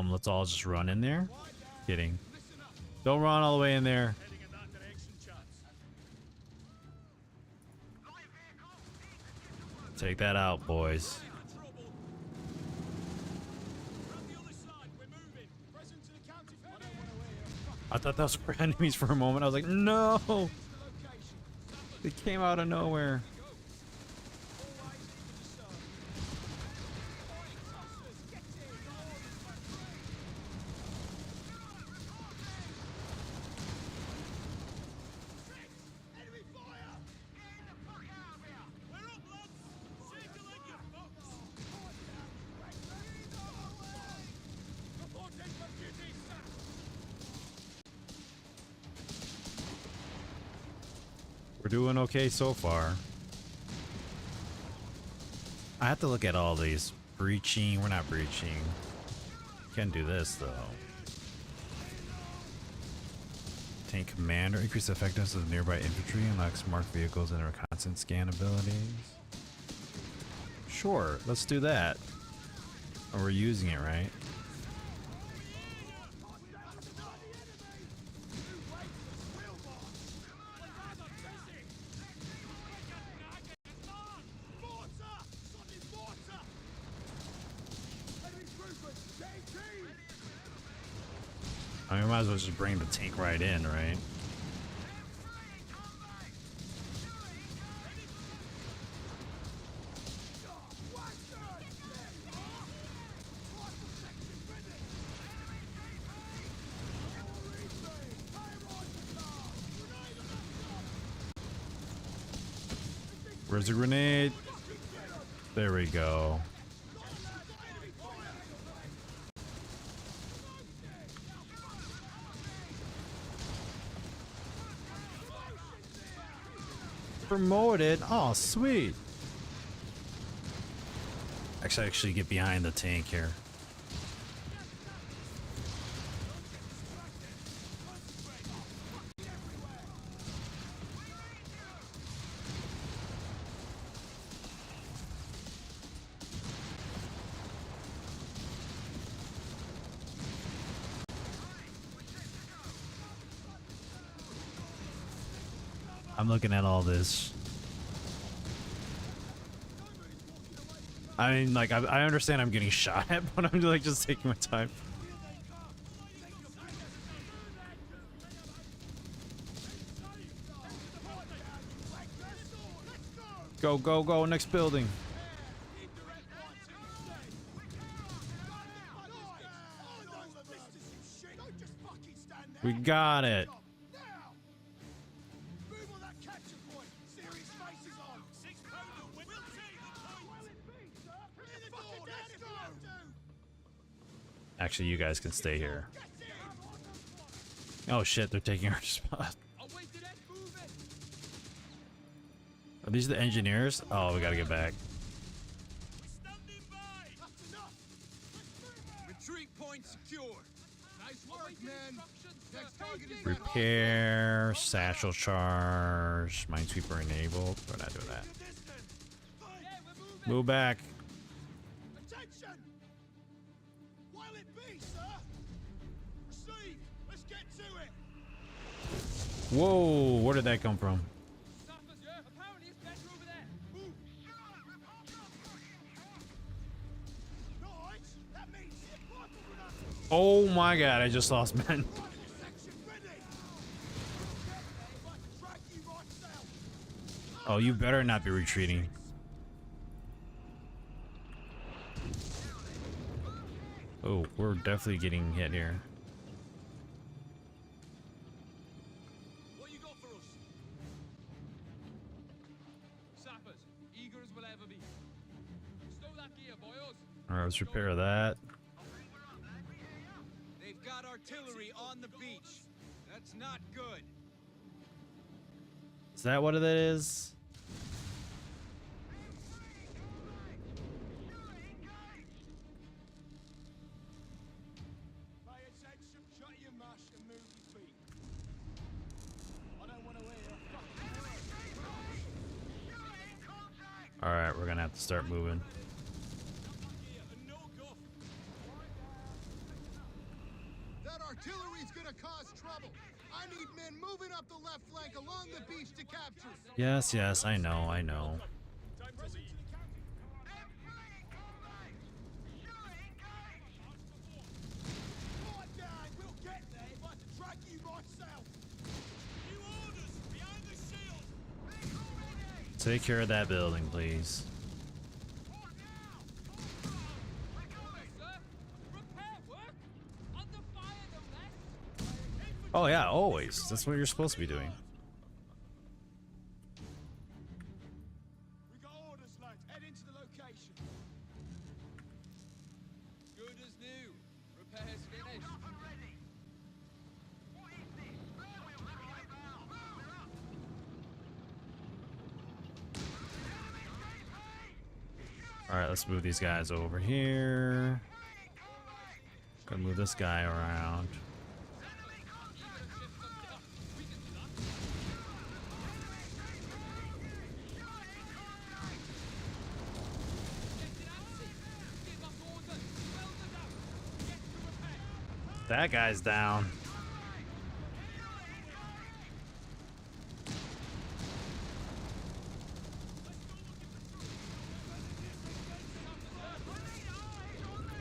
Let's all just run in there. Kidding. Don't run all the way in there. Take that out, boys. I thought those were enemies for a moment. I was like, no! They came out of nowhere. We're doing okay so far. I have to look at all these. Breaching. We're not breaching. Can do this though. Tank commander. Increase the effectiveness of nearby infantry. Unlocks marked vehicles and reconnaissance scan abilities. Sure, let's do that. Oh, we're using it, right? I mean, we might as well just bring the tank right in, right? Where's the grenade? There we go. Promoted. Oh, sweet. Actually get behind the tank here. I'm looking at all this. I mean, like, I understand I'm getting shot at, but I'm like just taking my time. Go, go, go, next building. We got it. Actually, you guys can stay here. Oh shit, they're taking our spot. Are these the engineers? Oh, we gotta get back. Retreat point secure. Nice work. work, man. Next target is that Repair, satchel charge, minesweeper enabled. We're not doing that. Move back. Attention! While it be, sir! Receive! Let's get to it! Whoa, where did that come from? Sappers, yeah? Apparently it's better over there. Right! That means hit rifle production! Oh my god, I just lost men. Section ready! Track you right south! Oh, you better not be retreating. Oh, we're definitely getting hit here. What you got for us? Sappers, eager as we'll ever be. Stow that gear, boys. Alright, let's repair that. They've got artillery on the beach. That's not good. Is that what it is? Pay attention, shut your mash and move your feet. I don't want to hear a fucking word. Alright, we're gonna have to start moving. That artillery's gonna cause trouble. I need men moving up the left flank along the beach to capture it. Yes, yes, I know, I know. Time to leave. Right, Dad, we'll get there if I can track you right south. New orders behind the shield. Take care of that building, please. Sir, repair work? Under fire, no less. Oh yeah, always. That's what you're supposed to be doing. We got orders, lads. Head into the location. Good as new. Repairs finished. Alright, let's move these guys over here. Gonna move this guy around. That guy's down.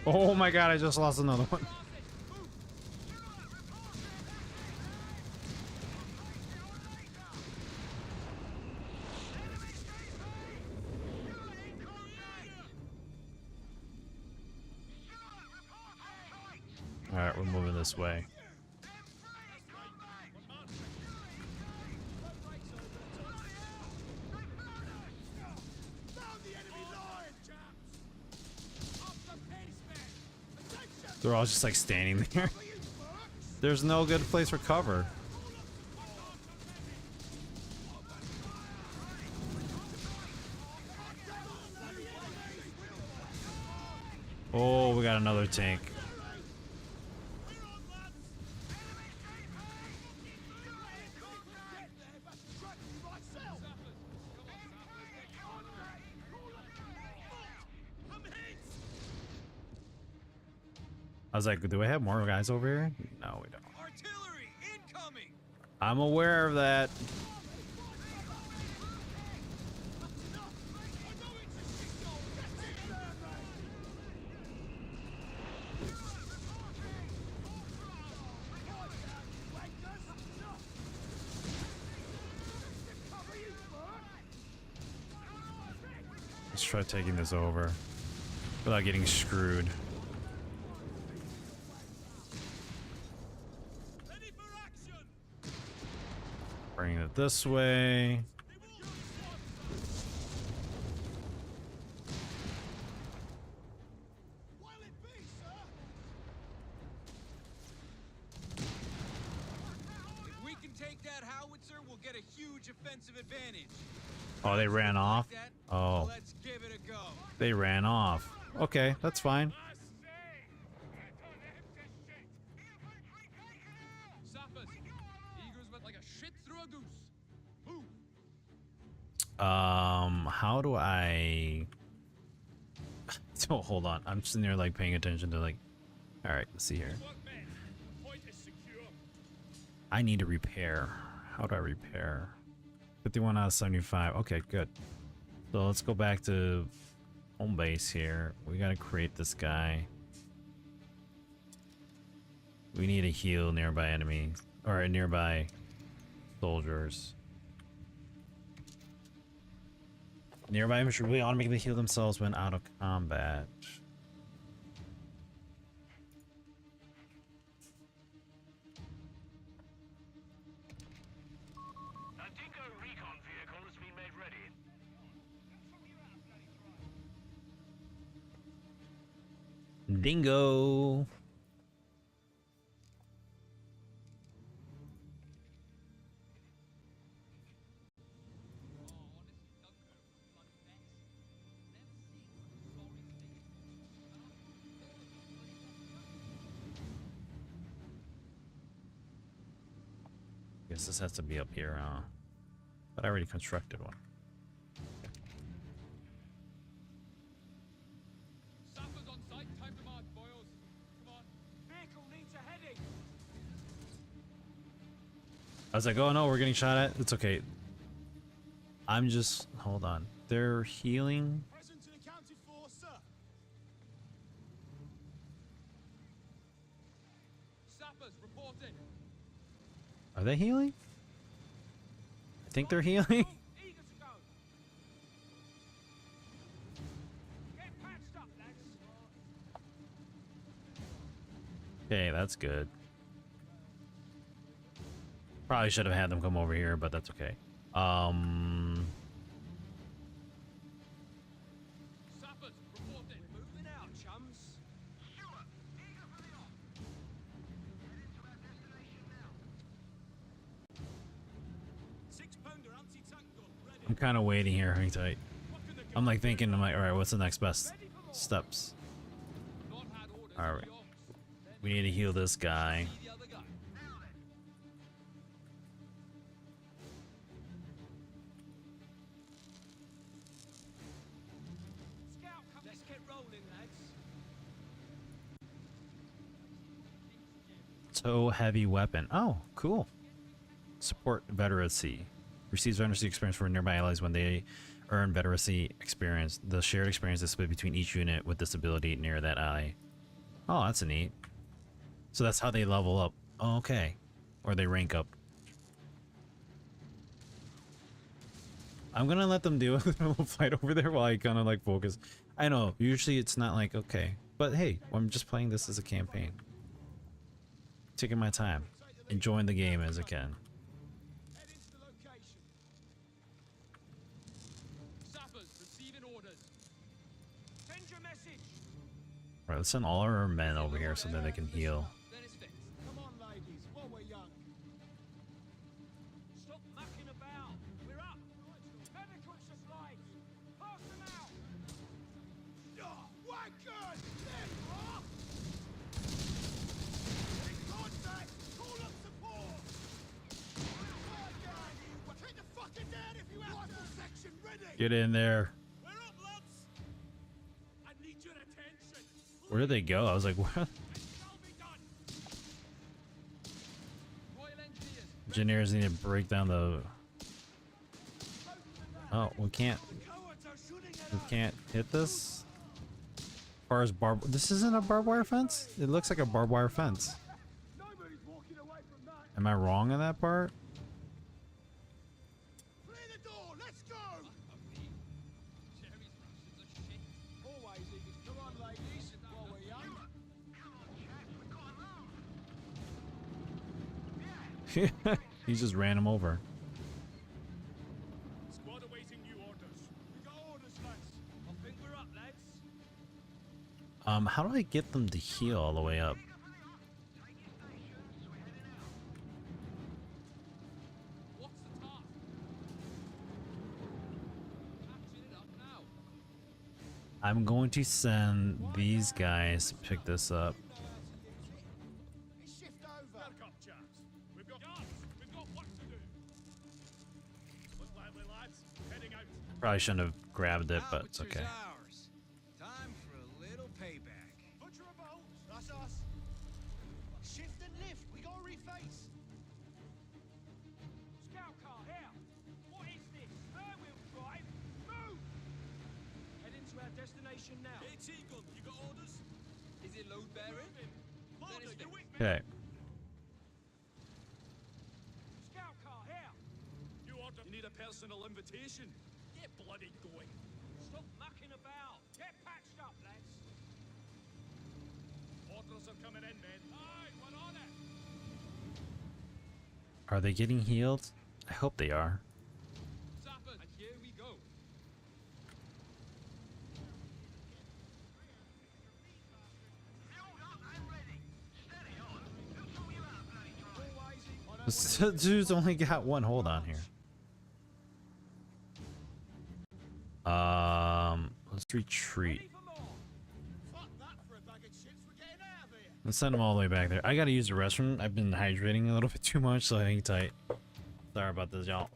Oh my god, I just lost another one. Alright, we're moving this way. They're all just like standing there. There's no good place for cover. Oh, we got another tank. I was like, do we have more guys over here? No, we don't. Artillery incoming. I'm aware of that. Let's try taking this over without getting screwed. Bringing it this way. If we can take that howitzer, we'll get a huge offensive advantage. Oh, they ran off? Oh, Let's give it a go. they ran off. Okay, that's fine. Mongoose. Move. How do I? So hold on, I'm sitting there like paying attention to like. All right, let's see here. Work, men. Point is secure. I need to repair. How do I repair? 51 out of 75. Okay, good. So let's go back to home base here. We gotta create this guy. We need to heal nearby enemies or nearby soldiers. Nearby infantry will automatically heal themselves when out of combat. A Dingo recon vehicle has been made ready. Dingo. Guess this has to be up here, huh? But I already constructed one. Sappers on site. Time to march, boys. Come on. Vehicle needs a heading. I was like, oh no, we're getting shot at. It's okay. I'm just, hold on. They're healing. Present and accounted for, sir. Sappers reporting. Are they healing? I think they're healing. Eager to go. Get patched up, lads. Okay, that's good. Probably should have had them come over here, but that's okay. Sappers reporting. Moving out, chums. Stewart, eager for the op. Heading to our destination now. 6-pounder anti-tank gun ready. I'm kind of waiting here, hang tight. What can the I'm like thinking, I'm like, all right, what's the next best steps? Not had orders. All right. from the ops. We need to heal this guy. See the other guy. Scout, come. Let's get rolling, lads. Tow heavy weapon. Oh, cool. Support veterancy. Receives veterancy experience for nearby allies when they earn veterancy experience. The shared experience is split between each unit with this ability near that ally. Oh, that's neat. So that's how they level up. Oh, okay. Or they rank up. I'm gonna let them do a little fight over there while I kind of like focus. I know, usually it's not like, okay. But hey, I'm just playing this as a campaign. Taking my time. Enjoying the game as I can. Head into the location. Sappers receiving orders. Send your message. Alright, let's send all our men over here so that they can heal. Then it's fixed. Come on, ladies, while we're young. Stop mucking about. We're up. Medical supplies. Pass them out. Wankers! There you are! In contact! Call up support! Take the fucker down if you have to! Section ready! Get in there. We're up, lads! I need your attention! Where did they go? I was like, what? It shall be done! Royal Engineers. Engineers need to break down the... Oh, we can't hit this? As far as this isn't a barbed wire fence? It looks like a barbed wire fence. Nobody's walking away from that! Am I wrong in that part? Clear the door! Let's go! Jerry's rations are shit. Always, Eagles. Come on, ladies, while we're young. He just ran him over. Squad awaiting new orders. We got orders, lads. I think we're up, lads. How do I get them to heal all the way up? What's the task? Catching it up now. I'm going to send these guys to pick this up. Shift over. Welcome, chaps. We've got work to do. lively, lads. Heading out. Probably shouldn't have grabbed it, but it's Aperture's okay. ours. Time for a little payback. Butcher a boat. That's us. Shift and lift. We gotta reface. Scout car here. What is this? Air-wheel drive. Move. Heading to our destination now. AT gun, you got orders? Is it load bearing? Loader, you with me? Okay. Scout car here. You order. You need a personal invitation. Get bloody going. Stop mucking about. Get patched up, lads. Orders are coming in, men. Aye, we're on it. Are they getting healed? I hope they are. Zappers, and here we go. Fueled up and ready. Steady on. Who told you out, bloody driver? This dude's only got one hold on here. Let's retreat. Fuck that for a bag of chips. We're getting out of here. Let's send him all the way back there. I gotta use the restroom. I've been hydrating a little bit too much, so hang tight. Sorry about this, y'all.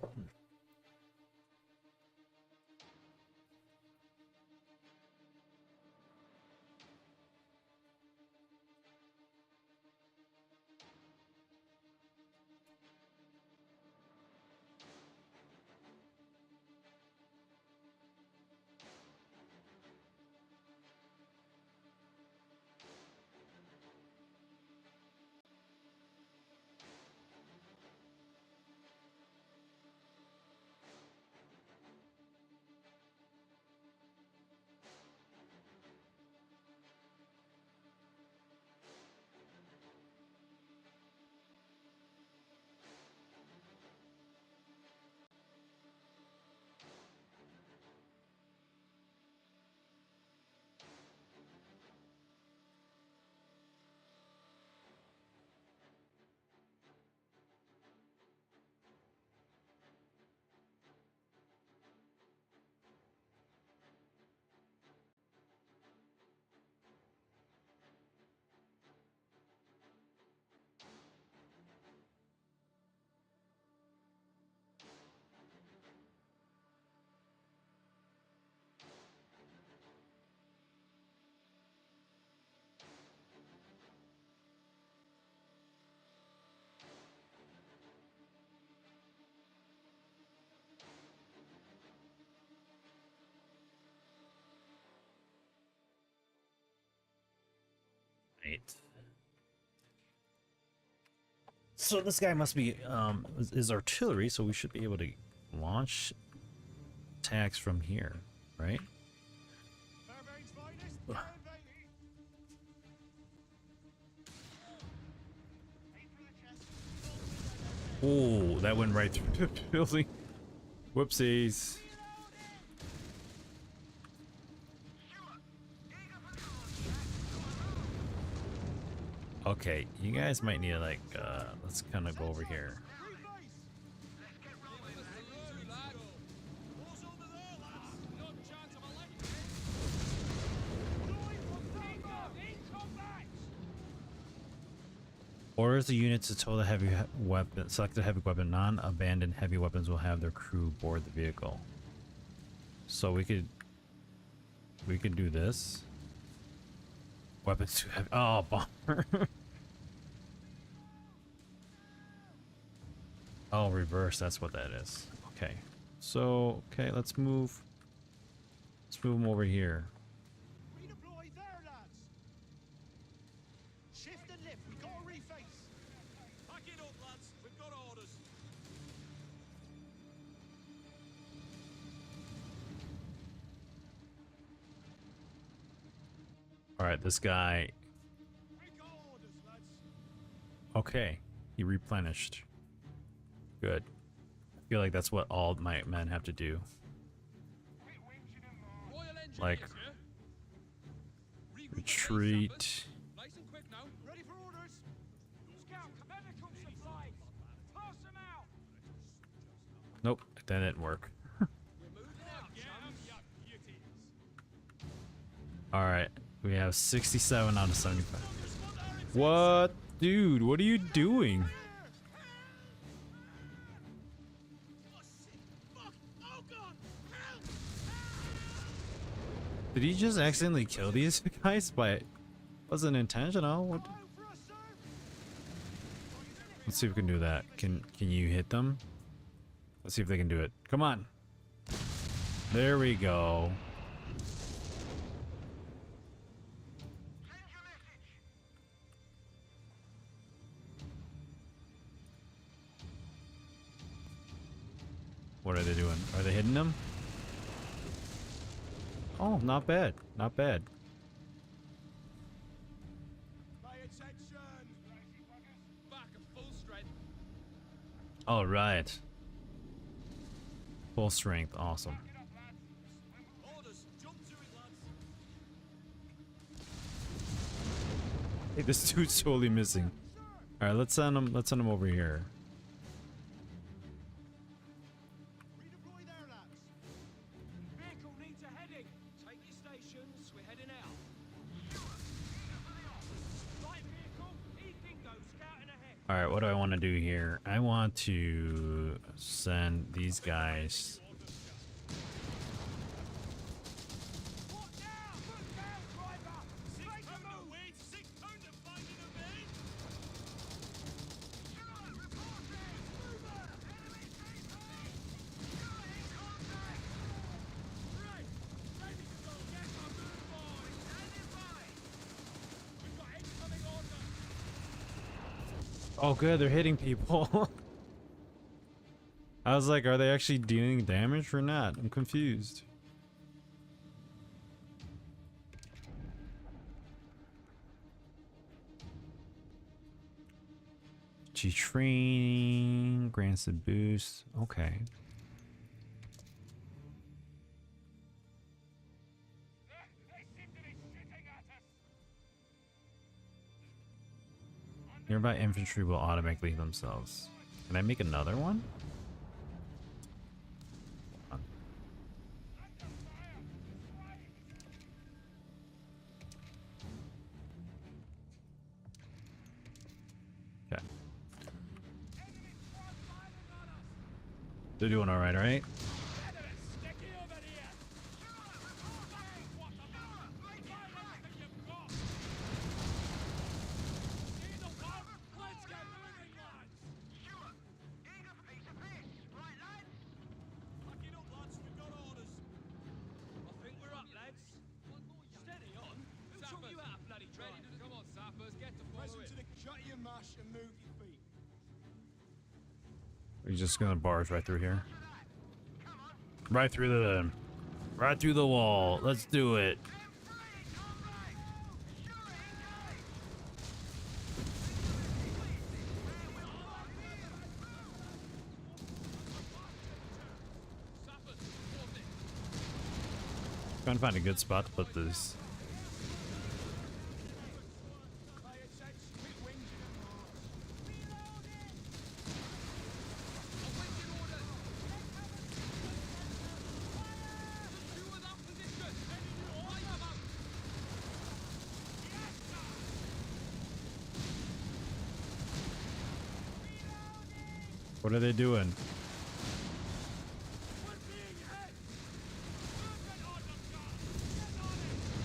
Right. So this guy must be is artillery, so we should be able to launch attacks from here, right? Fairbank's finest. Baby. Aim for the chest. Oh, that went right through the building. Whoopsies. Okay, you guys might need to like let's kind of go over here. Orders the unit to tow the heavy weapon. Select the heavy weapon. Non-abandoned heavy weapons will have their crew board the vehicle. So we could do this. Weapons too heavy. Oh, bomber. Oh, reverse. That's what that is. Okay. So okay, let's move. Let's move them over here. Redeploy there, lads. Shift and lift. We gotta reface. Pack it up, lads. We've got orders. All right, this guy. We got orders, lads. Okay, he replenished. Good. I feel like that's what all my men have to do. Royal Engineers, Like, yeah? retreat. Nice and quick now. Ready for orders. Scout, medical supplies. Pass them out. Nope, that didn't work. We're moving out, chums. All right, we have 67 out of 75. What, dude? What are you doing? Fuck Did he just accidentally kill these guys by? Wasn't intentional. What? Let's see if we can do that. Can you hit them? Let's see if they can do it. Come on. There we go. What are they doing? Are they hitting them? Oh, not bad. Not bad. Back at full strength. All right. Full strength. Awesome. Orders, jump to it, lads. Hey, this dude's totally missing. All right, let's send him. Let's send him over here. Redeploy there, lads. Vehicle needs a heading. Take your stations. We're heading out. Light vehicle. E-Dingo scouting ahead. All right, what do I want to do here? I want to send these guys. What now? Look down, driver. Make a move. Wait, 6 pound of finding a man. Right, ready to go. Get our move on. Standing by. We've got incoming order. Oh, good, they're hitting people. I was like, are they actually dealing damage or not? I'm confused. G training grants a boost. Okay. They seem to be shooting at us. Nearby infantry will automatically themselves. Can I make another one? Okay. They're doing all right, right? Sticky over here. What the violence that you've got. See the one? Let's get moving, lads. Sure. Eager for piece of fish. Right, lads? Packing up, lads. We've got orders. I think we're up, lads. Steady on. Who took you out of bloody train? Come on, sappers, get to Press follow to it. the shut your mash and move your feet. We're just gonna barge right through here. Right through the wall. Let's do it. Sappers, support it. Trying to find a good spot to put this. Awaiting orders. Two in that position. Light them up. What are they doing?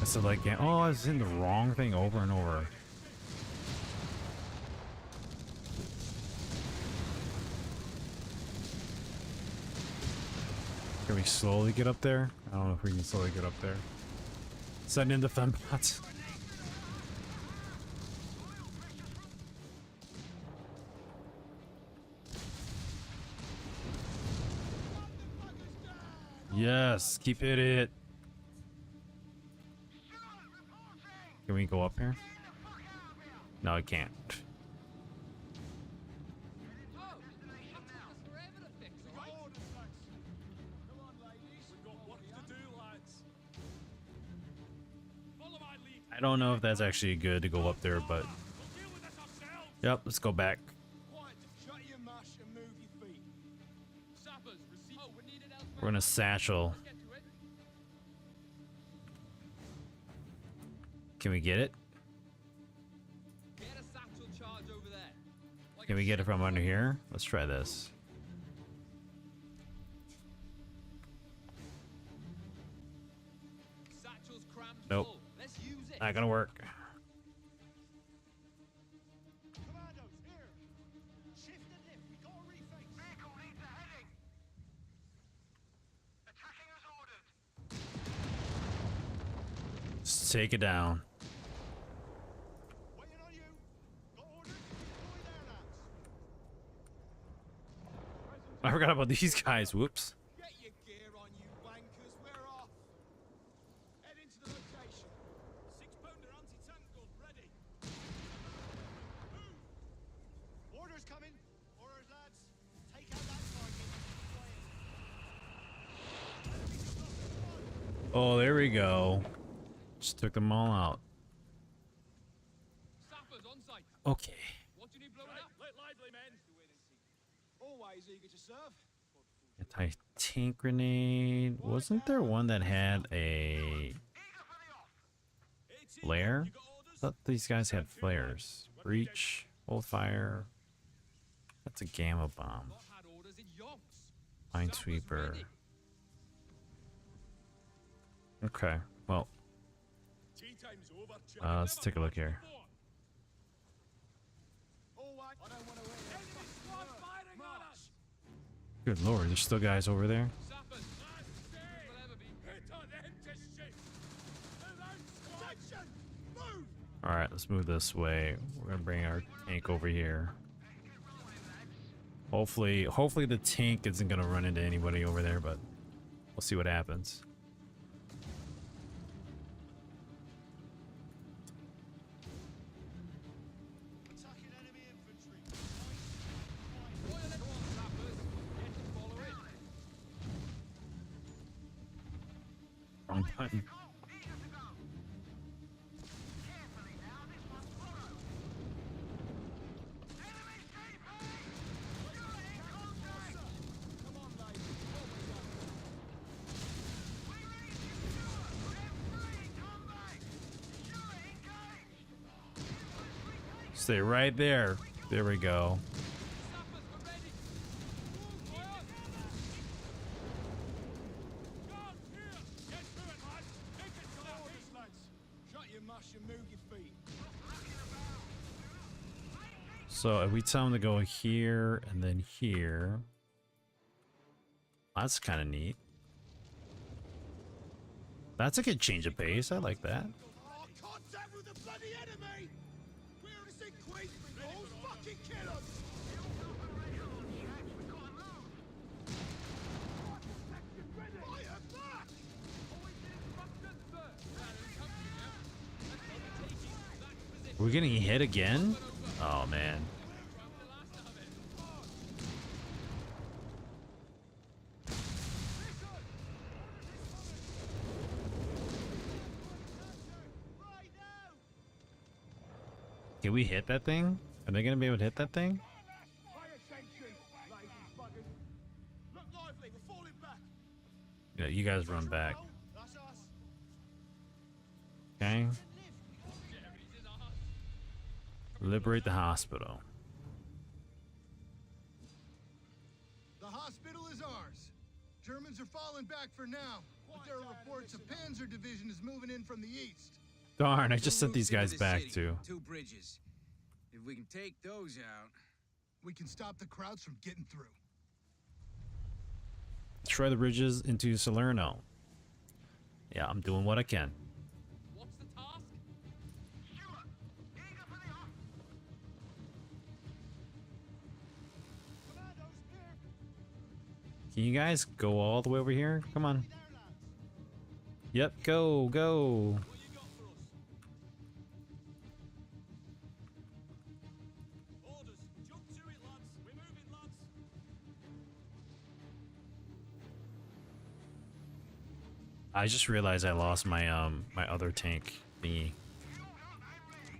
I said like, oh, I was in the wrong thing over and over. Can we slowly get up there? I don't know if we can slowly get up there. Send in the fembots. Yes, keep hitting it. Can we go up here? No, I can't. Oh, that took us forever to fix, all right? Orders, lads. Come on, ladies. We've got work to do, lads. Follow my lead. I don't know if that's actually good to go up there, but We'll deal with this ourselves. yep, let's go back. Quiet. Shut your mash and move your feet. Sappers, receive. Oh, we're needed elsewhere. We're in a satchel. Let's get to it. Can we get it? Get a satchel charge over there. Like Can a we get it ship. from under here? Let's try this. Satchel's Nope. Let's use it. Not gonna work. Commandos, here. Shift and lift. We got a reface. Vehicle needs a heading. Attacking as ordered. Just take it down. Waiting on you. Got orders to deploy their lads. I forgot about these guys. Whoops. Get your gear on, you wankers. We're off. Head into the location. 6-pounder anti-tank gun ready. Move. Orders coming. Orders, lads. Take out that target. Oh, there we go. Just took them all out. Sappers on site. Okay. What do you need blowing up? Let lively, men. Always eager to serve. Anti-tank grenade. Wasn't there one that had a flare? I thought these guys had flares. Breach, hold fire. That's a gamma bomb. Not had orders in yonks. Minesweeper. ready. Okay, well, Tea time's over. let's take a look here. All right. I don't want to wait. Enemy squad firing on us. Good lord, there's still guys over there. Sappers. Will ever be. Hit on them to shit. Move out, squad. Attention. Move. All right, let's move this way. We're gonna bring our tank over here. Hopefully the tank isn't gonna run into anybody over there, but we'll see what happens. Attacking enemy infantry. Oil it on, sappers. Get to follow it. Wrong button. Eager to go. Carefully now. This one's borrowed. Enemy TP. You're in contact. Come on, ladies. What we got? We need you, Stuart. We're free. Come back. Stuart, engaged. Infantry take. Stay right there. There we go. Sappers, we're ready. Move, boys. Guards here. Get through it, lads. Take it to orders, lads. Shut your mush and move your feet. So if we tell them to go here and then here, that's kind of neat. That's a good change of pace. I like that. Oh, contact with the bloody enemy! We're on a sequence. All fucking kill us! Fire back! We're getting hit again? Oh man. Right now! Can we hit that thing? Are they gonna be able to hit that thing? Pay attention, lazy buggers. Look lively, we're falling back. Yeah, you guys run back. That's us. Okay. Liberate the hospital. The hospital is ours. Germans are falling back for now, but there are reports a Panzer division is moving in from the east. Darn, I just Two sent these routes guys into the back city, too. 2 bridges. If we can take those out. We can stop the Krauts from getting through. Destroy the bridges into Salerno. Yeah, I'm doing what I can. What's the task? Stuart, eager for the off. Commandos, here. Can you guys go all the way over here? Come on. Yep, go, go. What you got for us? Orders. Jump to it, lads. We're moving, lads. I just realized I lost my my other tank thingy.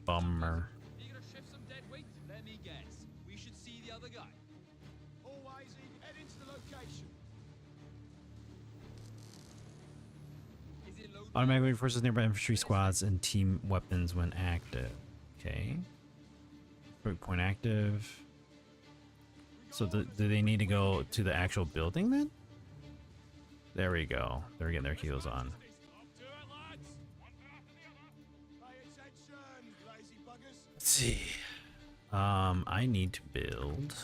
Bummer. Eager to shift some dead weight? Let me guess. We should see the other guy. Always head into the location. Is it loaded? Automatically reinforces nearby infantry squads and team weapons when active. Okay. Quick point active. So do they need to go to the actual building then? There we go. They're getting their heals on. Up to it, lads. see. I need to build.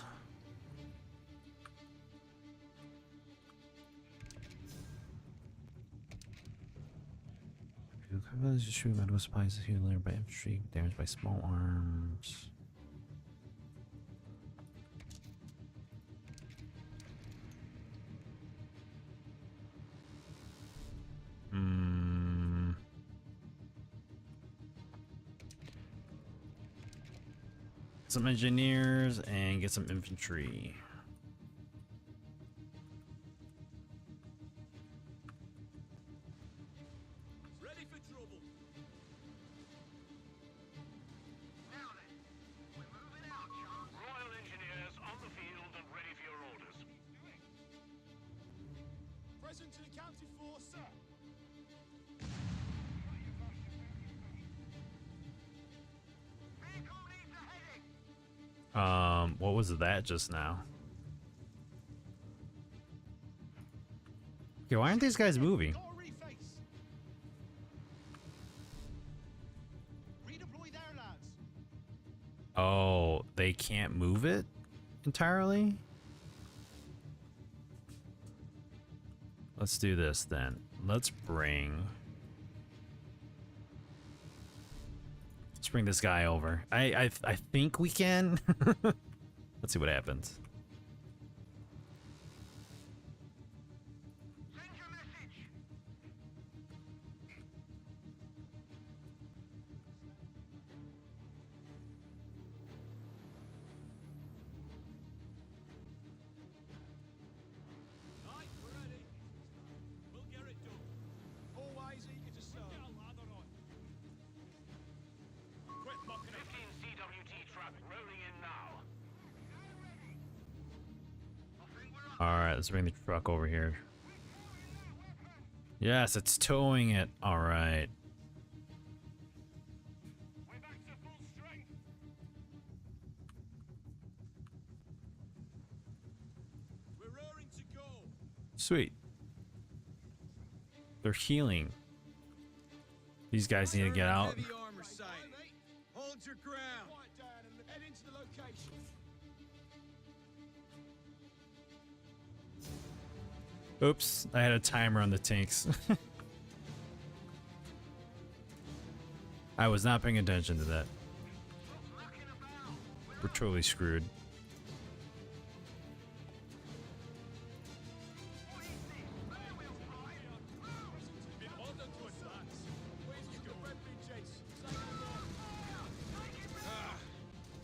Shoot metal supplies is healer by infantry, damaged by small arms. Some engineers and get some infantry. Ready for trouble. Now then, we're moving out, chums. Royal Engineers on the field and ready for your orders. Present to the county force, sir. Vehicle needs a heading. What was that just now? Okay, why aren't these guys moving? Got a reface. Redeploy there, lads. Oh, they can't move it entirely? Let's do this then. Let's bring this guy over. I think we can. Let's see what happens. Send your message. Right, we're ready. We'll get it done. Always eager to serve. Get a ladder on. Quit mucking it. 15 CWT truck rolling in now. All right, let's bring the truck over here. Yes, it's towing it. All right. We're back to full strength. We're raring to go. Sweet. They're healing. These guys need to get out. Heavy armor sighting. Hold your ground. Quiet down and head into the location. Oops, I had a timer on the tanks. I was not paying attention to that. We're totally screwed. Been ordered to advance. Where's Mr. Bradley Chase?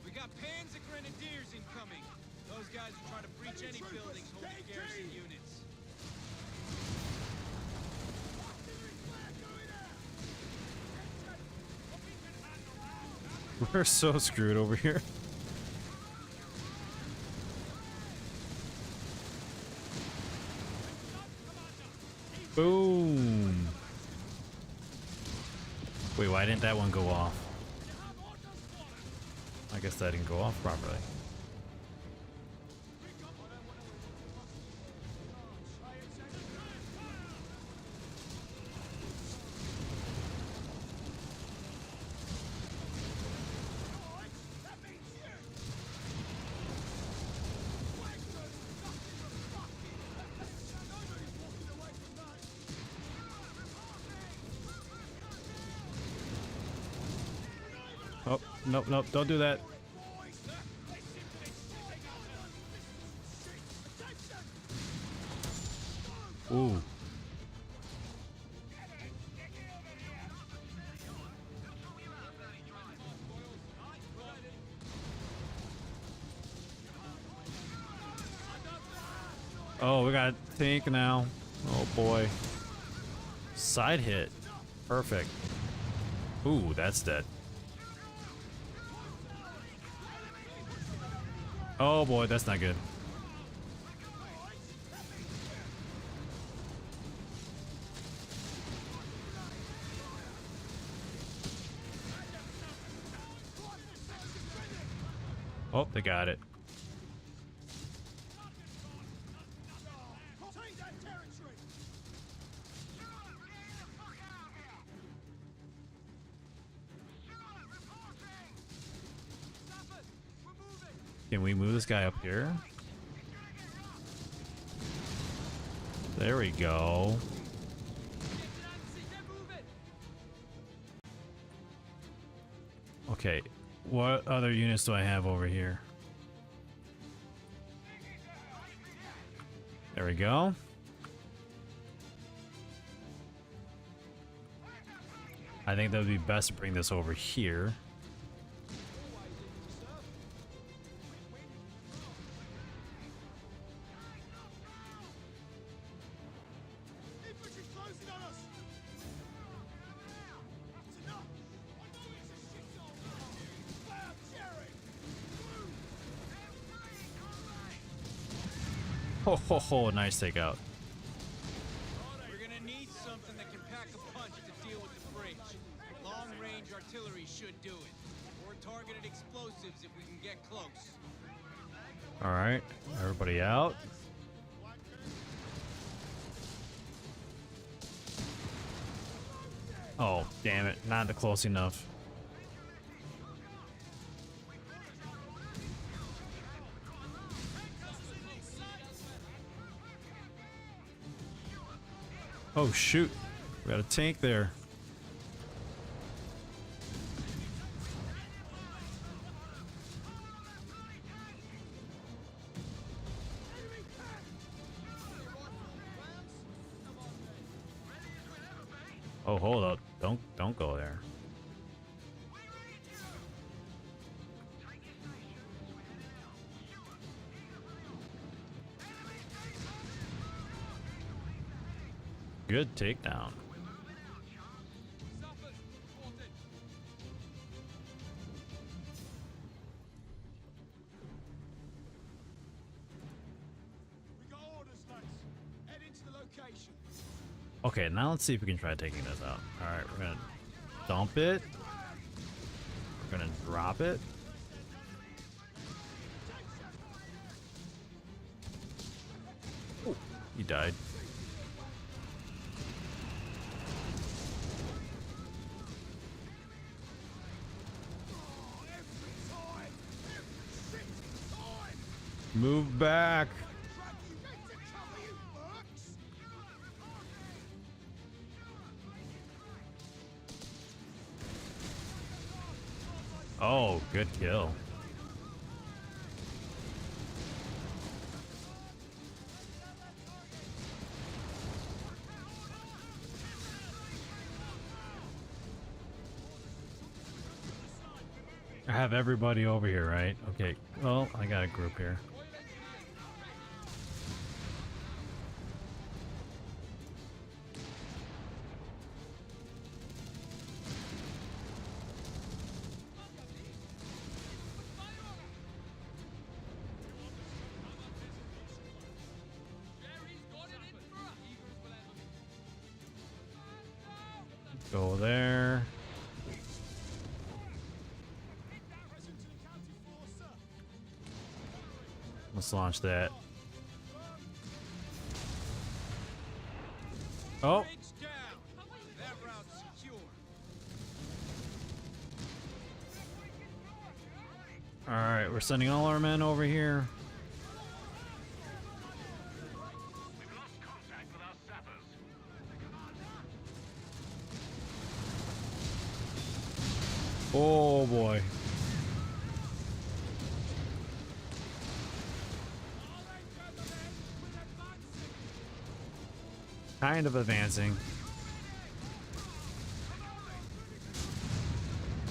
We got pans of grenadiers incoming. Those guys are trying to breach any building holding garrison units. We're so screwed over here. Boom. Wait, why didn't that one go off? I guess that didn't go off properly. Oh, nope, nope, don't do that. Ooh. Oh, we got a tank now. Oh boy. Side hit. Perfect. Ooh, that's dead. Oh boy, that's not good. Oh, they got it. Take that territory. Can we move this guy up here? There we go. Okay, what other units do I have over here? There we go. I think that would be best to bring this over here. Infantry's closing on us! It's enough! I know it's a shithole! Bam, Jerry! Ho ho ho, nice takeout. We're gonna need something that can pack a punch to deal with the bridge. Long-range artillery should do it. Or targeted explosives if we can get close. Alright, everybody out. Oh, damn it, not close enough. Oh shoot, we got a tank there. Oh, hold up. Don't go there. Good takedown. We got orders, lads. Head into the location. Okay, now let's see if we can try taking this out. Alright, we're gonna dump it. We're gonna drop it. Ooh, he died. Move back. Oh, good kill. I have everybody over here, right? Okay, well, I got a group here. Go there. Let's launch that. Oh. Bridge down. That route's secure. All right, we're sending all our men over here. Oh boy. Kind of advancing.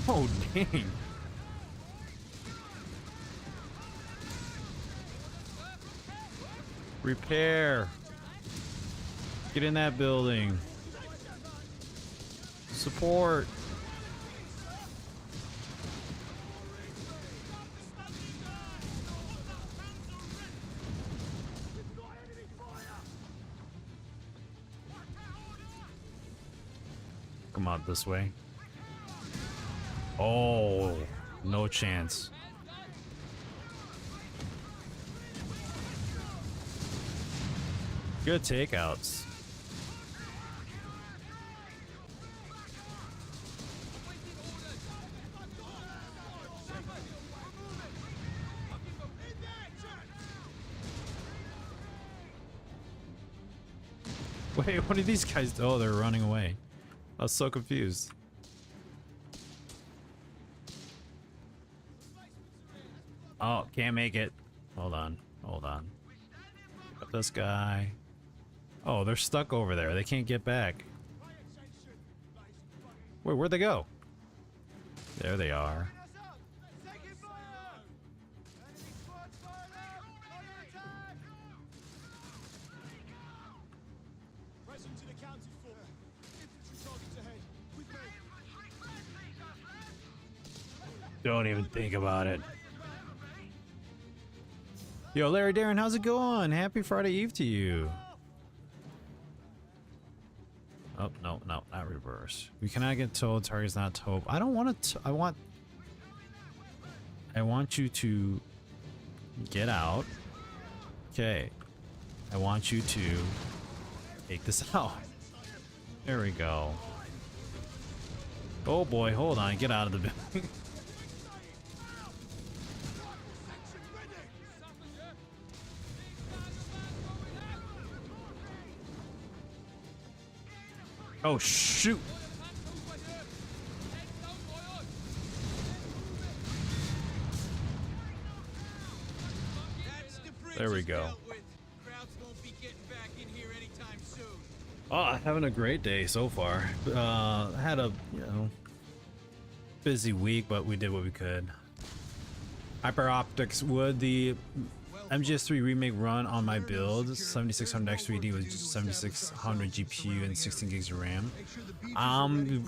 Oh dang. Repair. Get in that building. Support. Come out this way. Oh, no chance. Good takeouts. Wait, what are these guys? Oh, they're running away. I was so confused. Oh, can't make it. Hold on. Hold on. Got this guy. Oh, they're stuck over there. They can't get back. Wait, where'd they go? There they are. Don't even think about it. Yo, Larry Darren, how's it going? Happy Friday Eve to you. Oh, no, no, not reverse. We cannot get told. Target's not told. I don't want to. I want you to get out. Okay. I want you to take this out. There we go. Oh boy, hold on. Get out of the building. Oh shoot! There we go. Oh, having a great day so far. Had a, busy week, but we did what we could. HyperOptics, would the MGS3 remake run on my build? 7600 X3D with 7600 GPU and 16 gigs of RAM.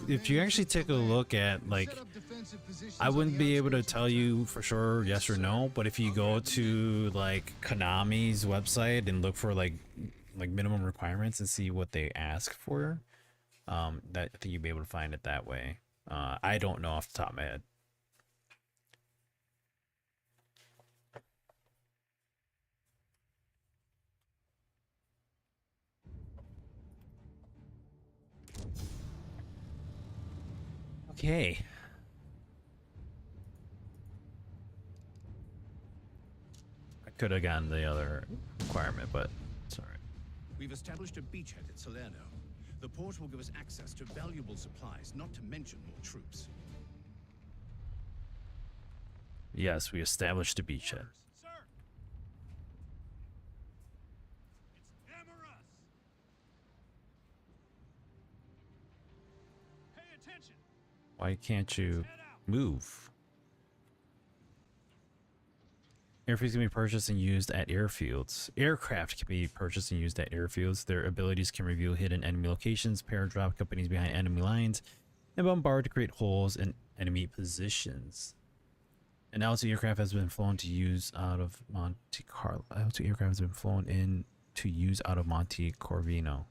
If you actually take a look at, like, I wouldn't be able to tell you for sure yes or no, but if you go to like Konami's website and look for like minimum requirements and see what they ask for, that I think you'd be able to find it that way. I don't know off the top of my head. Okay. I could have gotten the other requirement, but it's alright. We've established a beachhead at Salerno. The port will give us access to valuable supplies, not to mention more troops. Yes, we established a beachhead. Sir! It's them or us! Pay attention! Why can't you move? Airfields can be purchased and used at airfields. Aircraft can be purchased and used at airfields. Their abilities can reveal hidden enemy locations, paradrop companies behind enemy lines, and bombard to create holes in enemy positions. An L2 aircraft has been flown to use out of Monte Carlo. L2 aircraft has been flown in to use out of Monte Corvino.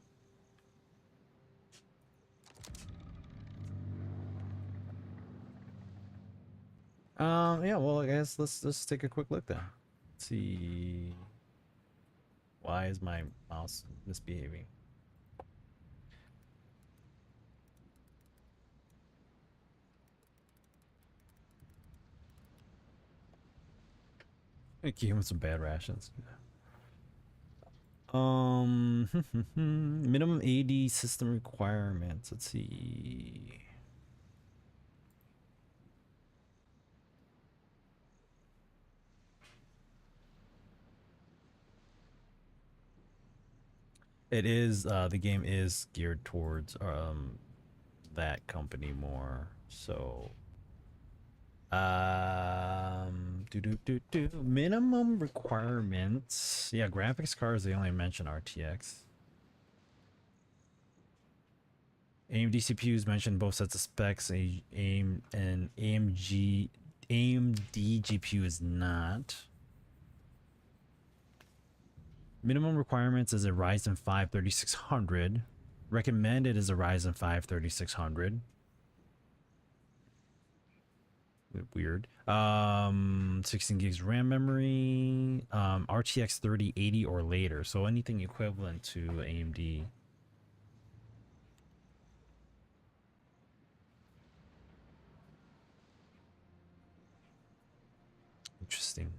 Yeah, well, I guess let's take a quick look then. Let's see. Why is my mouse misbehaving? I gave him some bad rations. Minimum AD system requirements. Let's see. It is the game is geared towards that company more. So minimum requirements. Yeah, graphics cards, they only mention RTX. AMD CPUs mentioned both sets of specs. AMD GPU is not. Minimum requirements is a Ryzen 5 3600. Recommended is a Ryzen 5 3600. Weird. 16 gigs RAM memory. RTX 3080 or later. So anything equivalent to AMD. Interesting.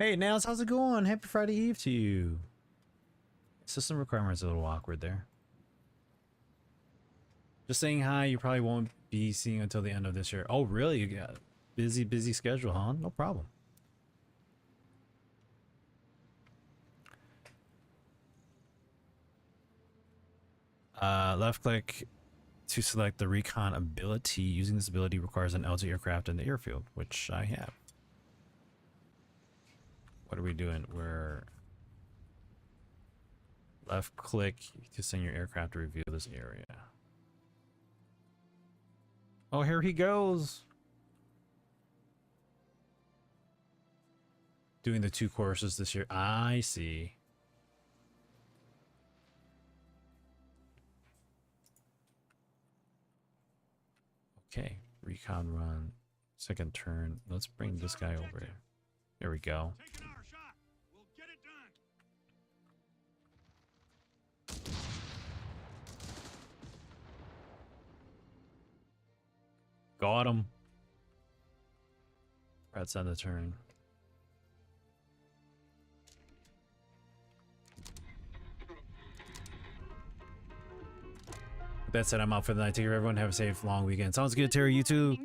Hey, Nails, how's it going? Happy Friday Eve to you. System requirements are a little awkward there. Just saying hi, you probably won't be seeing until the end of this year. Oh, really? You got a busy schedule, huh? No problem. Left click to select the recon ability. Using this ability requires an L2 aircraft in the airfield, which I have. What are we doing? We're left click to send your aircraft to reveal this area. Oh, here he goes. Doing the 2 courses this year. I see. Okay, recon run, second turn. Let's bring this guy over here. There we go. Taking our shot. We'll get it done. Got him. That's on the turn. With that said, I'm out for the night. Take care, everyone. Have a safe, long weekend. Sounds good, Terry. You too.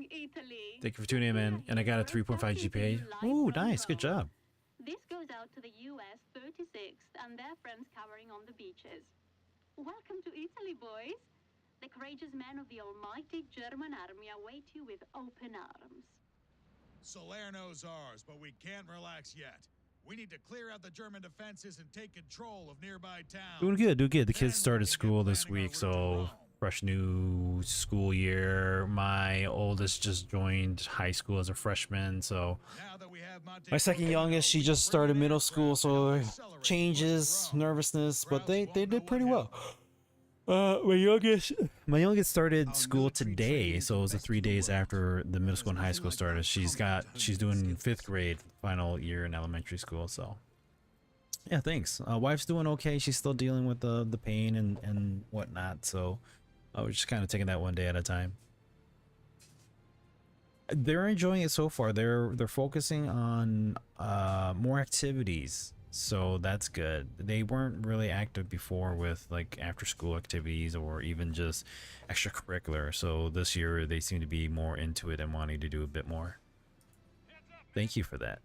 Thank you for tuning in, man. And I got a 3.5 GPA. Ooh, nice. Good job. This goes out to the US 36th and their friends covering on the beaches. Welcome to Italy, boys. The courageous men of the almighty German army await you with open arms. Salerno's ours, but we can't relax yet. We need to clear out the German defenses and take control of nearby towns. Doing good, doing good. The kids started school this week, so fresh new school year. My oldest just joined high school as a freshman, so my second youngest, she just started middle school, so changes, nervousness, but they did pretty well. My youngest started school today, so it was 3 days after the middle school and high school started. She's doing 5th grade, final year in elementary school, so yeah, thanks. Wife's doing okay. She's still dealing with the pain and whatnot, so we're just kind of taking that one day at a time. They're enjoying it so far. They're focusing on more activities, so that's good. They weren't really active before with like after school activities or even just extracurricular, so this year they seem to be more into it and wanting to do a bit more. Thank you for that.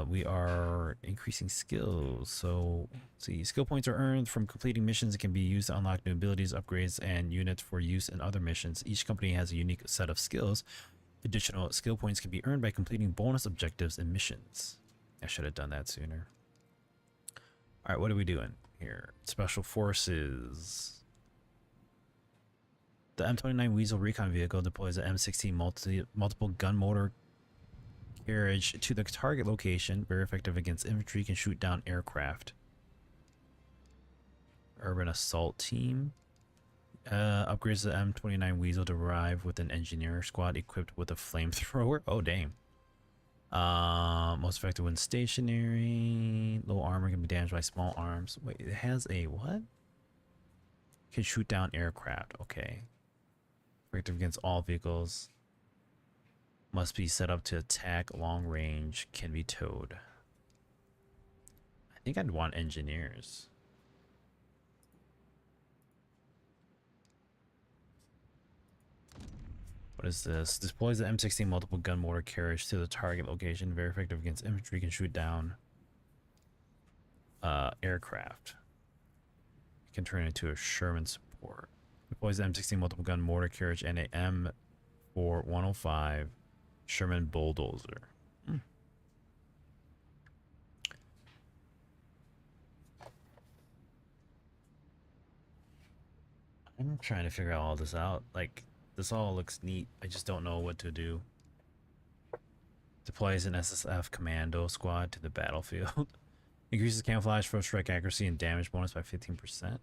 We are increasing skills, so let's see, skill points are earned from completing missions and can be used to unlock new abilities, upgrades, and units for use in other missions. Each company has a unique set of skills. Additional skill points can be earned by completing bonus objectives and missions. I should have done that sooner. All right, what are we doing here? Special Forces. The M29 Weasel recon vehicle deploys the M16 multiple gun motor carriage to the target location. Very effective against infantry, can shoot down aircraft. Urban Assault Team upgrades the M29 Weasel to arrive with an engineer squad equipped with a flamethrower. Oh, dang. Most effective when stationary. Low armor can be damaged by small arms. Wait, it has a what? Can shoot down aircraft. Okay. Effective against all vehicles. Must be set up to attack long range. Can be towed. I think I'd want engineers. What is this? Deploys the M16 multiple gun motor carriage to the target location. Very effective against infantry. Can shoot down aircraft. Can turn into a Sherman support. Deploys the M16 multiple gun mortar carriage and a M4105 Sherman bulldozer. I'm trying to figure all this out. Like, this all looks neat. I just don't know what to do. Deploys an SSF commando squad to the battlefield. Increases camouflage, first strike accuracy, and damage bonus by 15%.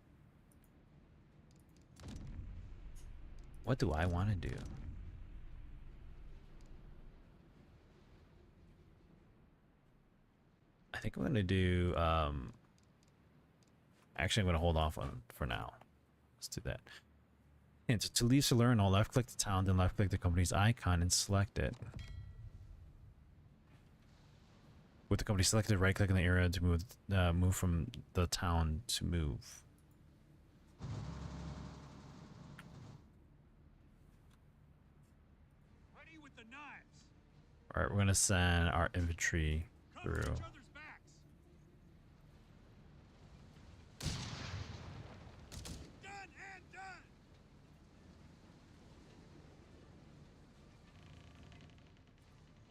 What do I want to do? I think I'm going to do... actually, I'm going to hold off on for now. Let's do that. And to leave Salerno, left click the town, then left click the company's icon and select it. With the company selected, right-click on the area to move from the town to move. Ready with the knives. All right, we're gonna send our infantry Cover through. each other's backs. Done and done.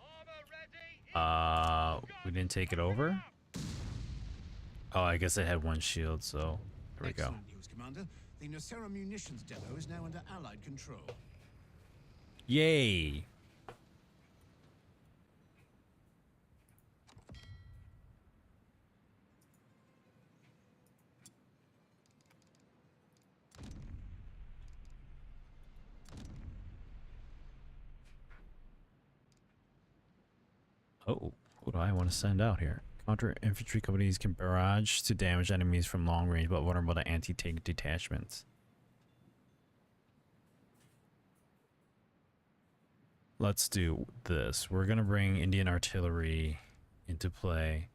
Armor ready. We didn't take it over. Oh, I guess I had one shield, so there we go. Excellent news, Commander. The Nocera munitions depot is now under Allied control. Yay! Oh, who do I want to send out here? Counter infantry companies can barrage to damage enemies from long range, but vulnerable to anti-tank detachments. Let's do this. We're gonna bring Indian artillery into play.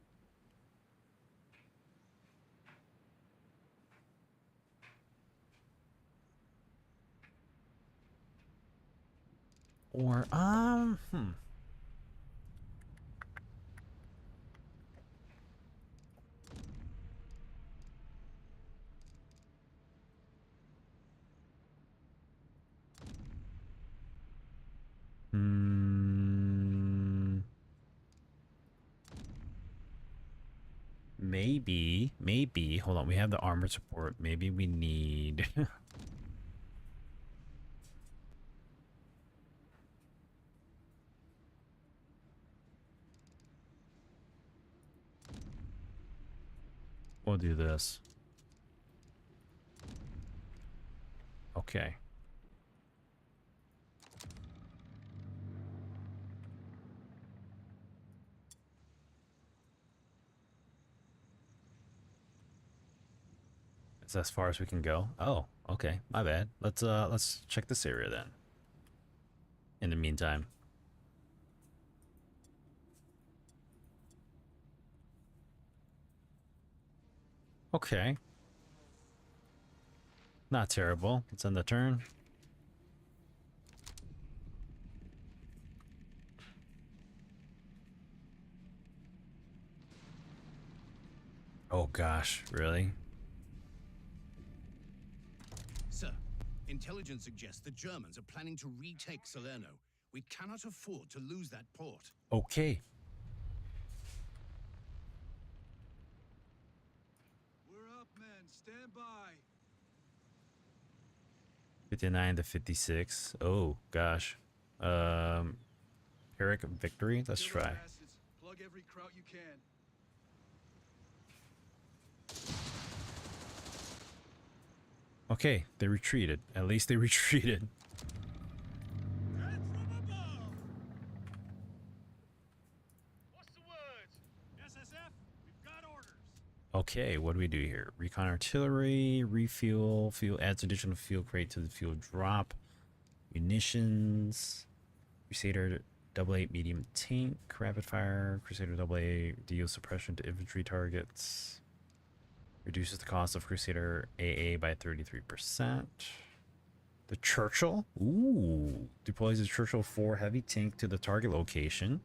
Or maybe, hold on, we have the armored support. Maybe we need we'll do this. Okay. It's as far as we can go. Oh, okay. My bad. Let's check this area then. In the meantime. Okay. Not terrible. Let's end the turn. Oh gosh, really? Sir, intelligence suggests the Germans are planning to retake Salerno. We cannot afford to lose that port. Okay. We're up, men. Stand by. 59 to 56. Oh gosh. Pyrrhic victory. Let's Kill their try. asses. Plug every kraut you can. Okay, they retreated. At least they retreated. That's from above. What's the word? SSF, we've got orders. Okay, what do we do here? Recon artillery, refuel, fuel adds additional fuel crate to the fuel drop, munitions, Crusader AA medium tank, rapid fire, Crusader AA deals suppression to infantry targets, reduces the cost of Crusader AA by 33%. The Churchill, ooh, deploys the Churchill 4 heavy tank to the target location.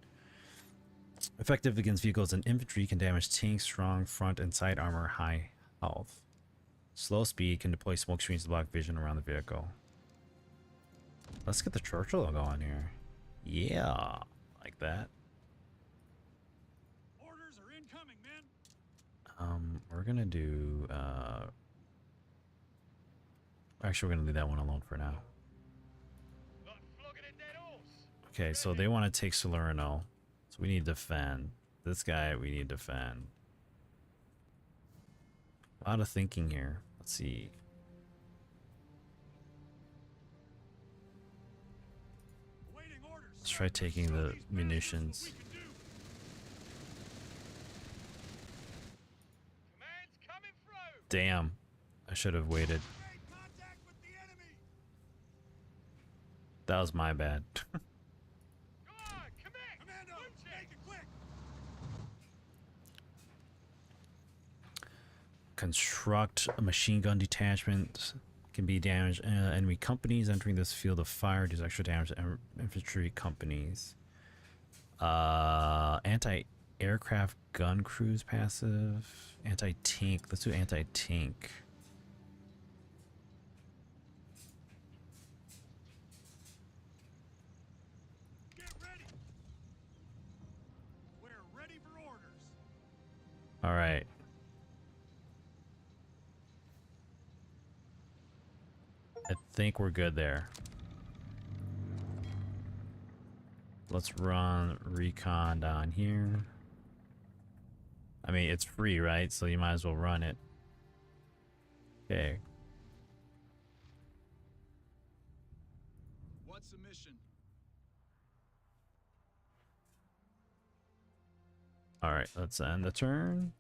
Effective against vehicles and infantry, can damage tanks, strong front and side armor, high health. Slow speed, can deploy smoke screens to block vision around the vehicle. Let's get the Churchill going here. Yeah, like that. Orders are incoming, men. We're gonna do actually we're gonna leave that one alone for now. Like flogging a dead horse. Okay, so they want to take Salerno. So we need to defend. This guy we need to defend. A lot of thinking here. Let's see. Awaiting orders. Let's try taking the munitions. Command's coming through. Damn. I should have waited. Made contact with the enemy. That was my bad. Go on, command. Commando, Punch it. make it quick. construct a machine gun detachment. Can be damaged. Enemy companies entering this field of fire does extra damage to infantry companies. Anti-aircraft gun crews passive. Anti-tank. Let's do anti-tank. Get ready. We're ready for orders. All right. I think we're good there. Let's run recon down here. I mean, it's free, right? So you might as well run it. Okay. What's the mission? All right, let's end the turn.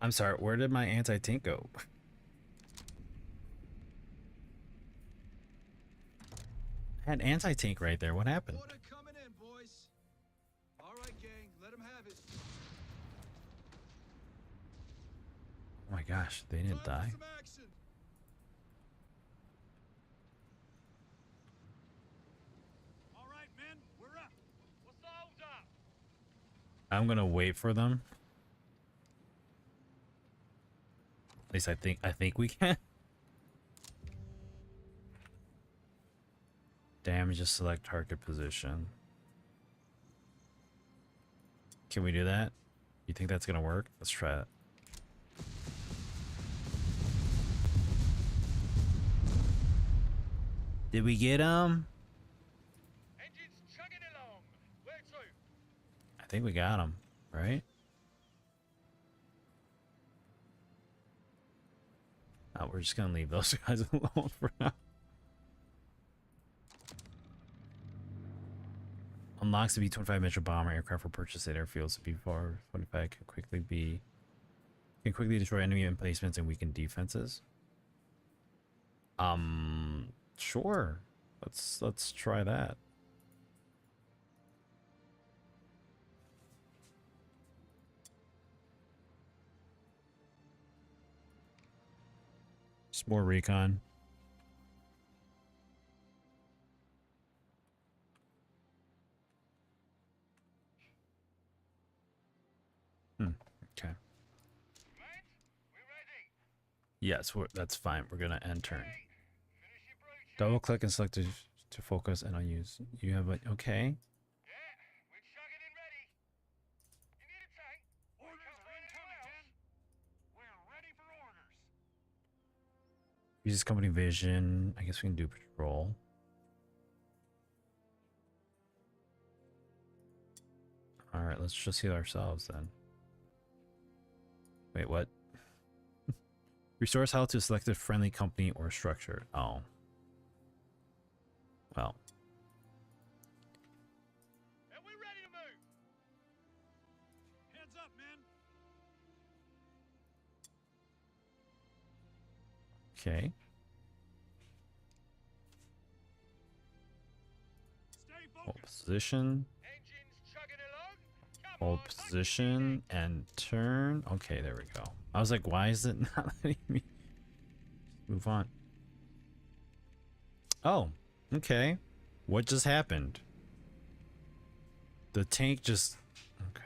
I'm sorry, where did my anti-tank go? I had anti-tank right there. What happened? Order coming in, boys. All right, gang, let them have it. Oh my gosh, they didn't die. Some action. All right, men, we're up. What's the hold up? I'm gonna wait for them. At least I think we can. Damage, just select target position. Can we do that? You think that's gonna work? Let's try it. Did we get him? Engines chugging along. Where to? I think we got him, right? Oh, we're just gonna leave those guys alone for now. Unlocks the B-25 Metro bomber aircraft for purchase at airfields. The B-25 can quickly destroy enemy emplacements and weaken defenses. Sure. Let's try that. Just more recon. Okay. Yes, that's fine. We're gonna end turn. Double click and select to focus and unuse. You have a okay. Uses company vision. I guess we can do patrol. All right, let's just heal ourselves then. Wait, what? Restores health to a selected friendly company or structure. Oh. Well. And we're ready to move. Hands up, men. Okay. Hold position. Hold position and turn. Okay, there we go. I was like, why is it not letting me move on? Oh, okay. What just happened? The tank just... Okay.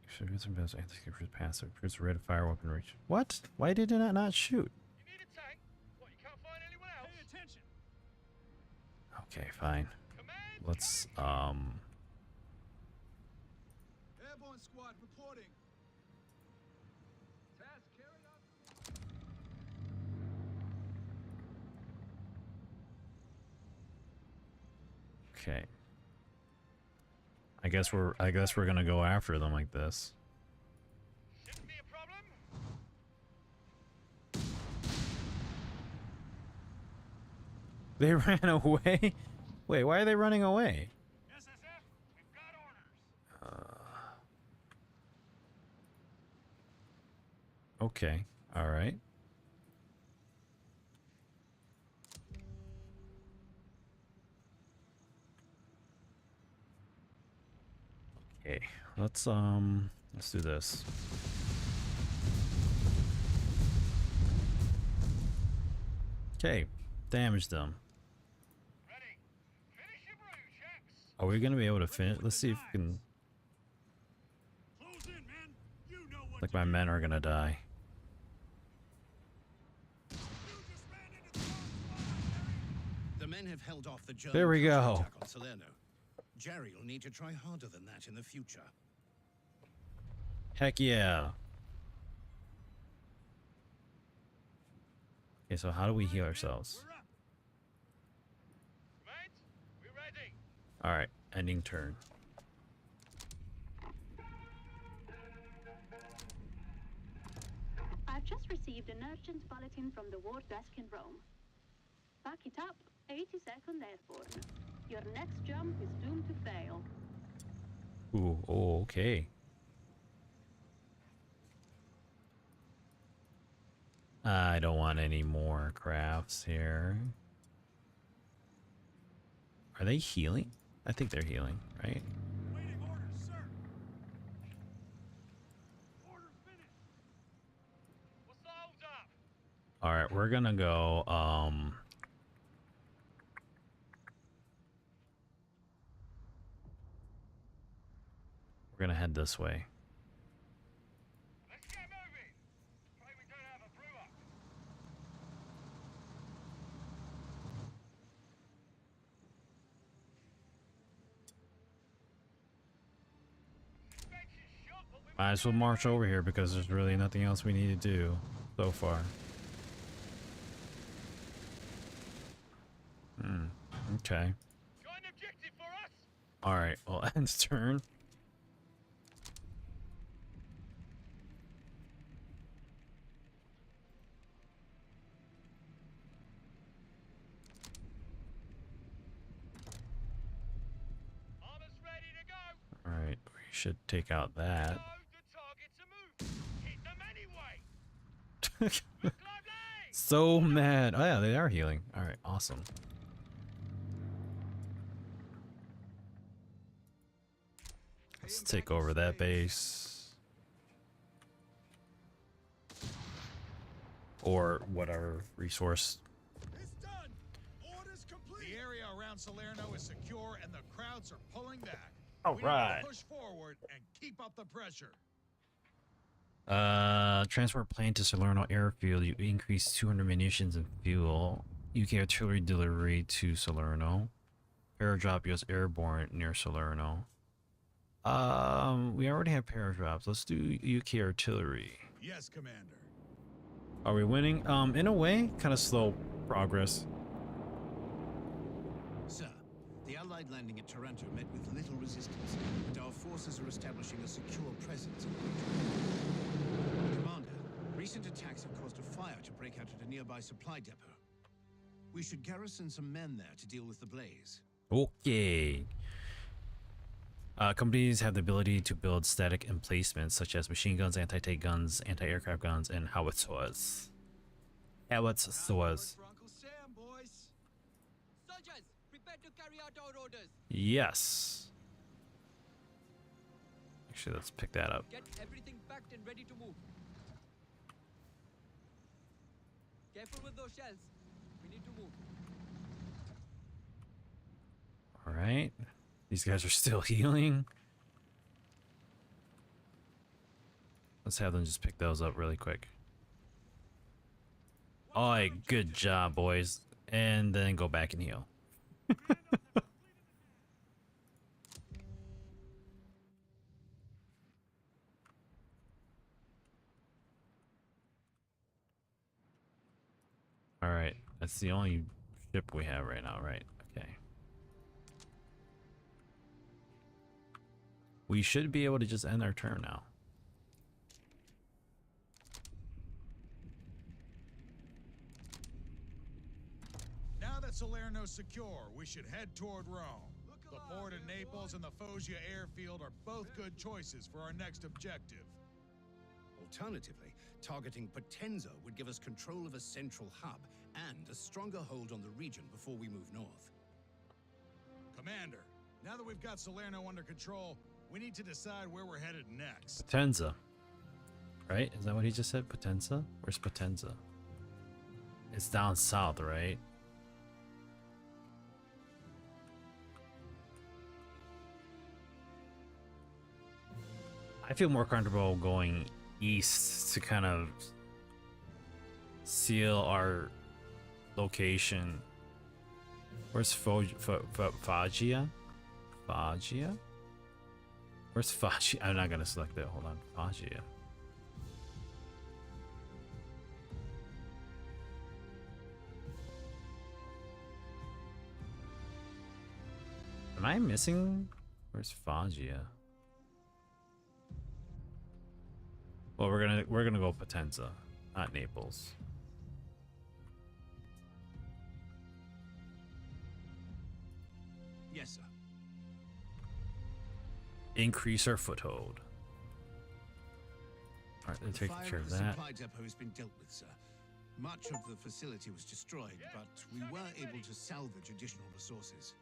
Should get some best anti-escape passive. Produce a rate of fire weapon reach. What? Why did it not shoot? You need a tank? What, you can't find anyone else? Pay attention. Okay, fine. Let's Airborne squad reporting. Task carried out. okay. I guess we're gonna go after them like this. Shouldn't be a problem. They ran away? Wait, why are they running away? SSF, we've got orders. Okay. All right. Okay. Let's do this. Okay. Damage them. Are we gonna be able to finish? Let's see if we can. Like my men are gonna die. The men have held off the German There we go. counterattack on Salerno. Jerry will need to try harder than that in the future. Heck yeah. Okay, so how do we heal ourselves? Alright, ending turn. I've just received an urgent bulletin from the ward desk in Rome. Back it up, 82nd Airborne. Your next jump is doomed to fail. Ooh, oh, okay. I don't want any more crafts here. Are they healing? I think they're healing, right? All right, we're gonna go. We're gonna head this way. Might as well march over here because there's really nothing else we need to do so far. Okay. Alright, well, end turn. Alright, we should take out that. So mad. Oh yeah, they are healing. Alright, awesome. Let's take over that base. Or whatever resource. The area around Salerno is secure and the crowds are pulling back. All We need to right. push forward and keep up the pressure. Transport plane to Salerno airfield. You increase 200 munitions and fuel. UK artillery delivery to Salerno. Paradrop US airborne near Salerno. We already have paradrops. Let's do UK artillery. Yes, Commander. Are we winning? In a way, kind of slow progress. Sir, the Allied landing at Taranto met with little resistance, and our forces are establishing a secure presence in the region. Commander, recent attacks have caused a fire to break out at a nearby supply depot. We should garrison some men there to deal with the blaze. Okay. Companies have the ability to build static emplacements such as machine guns, anti-tank guns, anti-aircraft guns, and howitzers. Howitzers. Soldiers, prepare to carry out our orders. Yes. Actually, let's pick that up. Get everything packed and ready to move. Careful with those shells. We need to move. All right. These guys are still healing. Let's have them just pick those up really quick. Alright, good job, boys. And then go back and heal. Alright, that's the only ship we have right now, right? Okay. We should be able to just end our turn now. Now that Salerno's secure, we should head toward Rome. The port in Naples and the Foggia airfield are both good choices for our next objective. Alternatively, targeting Potenza would give us control of a central hub and a stronger hold on the region before we move north. Commander, now that we've got Salerno under control, we need to decide where we're headed next. Potenza. Right? Is that what he just said? Potenza? Where's Potenza? It's down south, right? I feel more comfortable going east to kind of seal our location. Where's Foggia? Foggia? Where's Foggia? I'm not gonna select that. Hold on. Foggia. Am I missing? Where's Foggia? Well, we're gonna go Potenza, not Naples. Yes, sir. Increase our foothold. All right, they're The taking fire care at of the that. supply depot has been dealt with, sir. Much of the facility was destroyed, but we were able to salvage additional resources.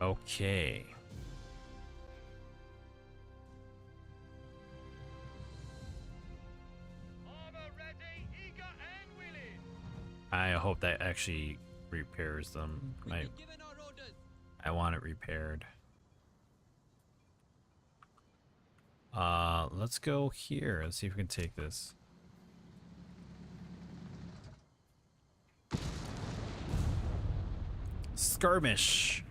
Okay. I hope that actually repairs them. I want it repaired. Let's go here. Let's see if we can take this. Skirmish.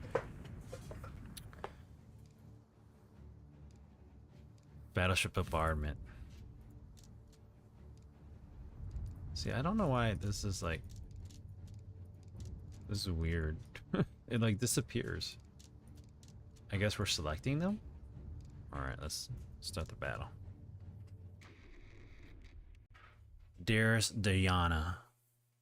Battleship bombardment. See, I don't know why this is like... This is weird. It like disappears. I guess we're selecting them? Alright, let's start the battle. Dearest Diana,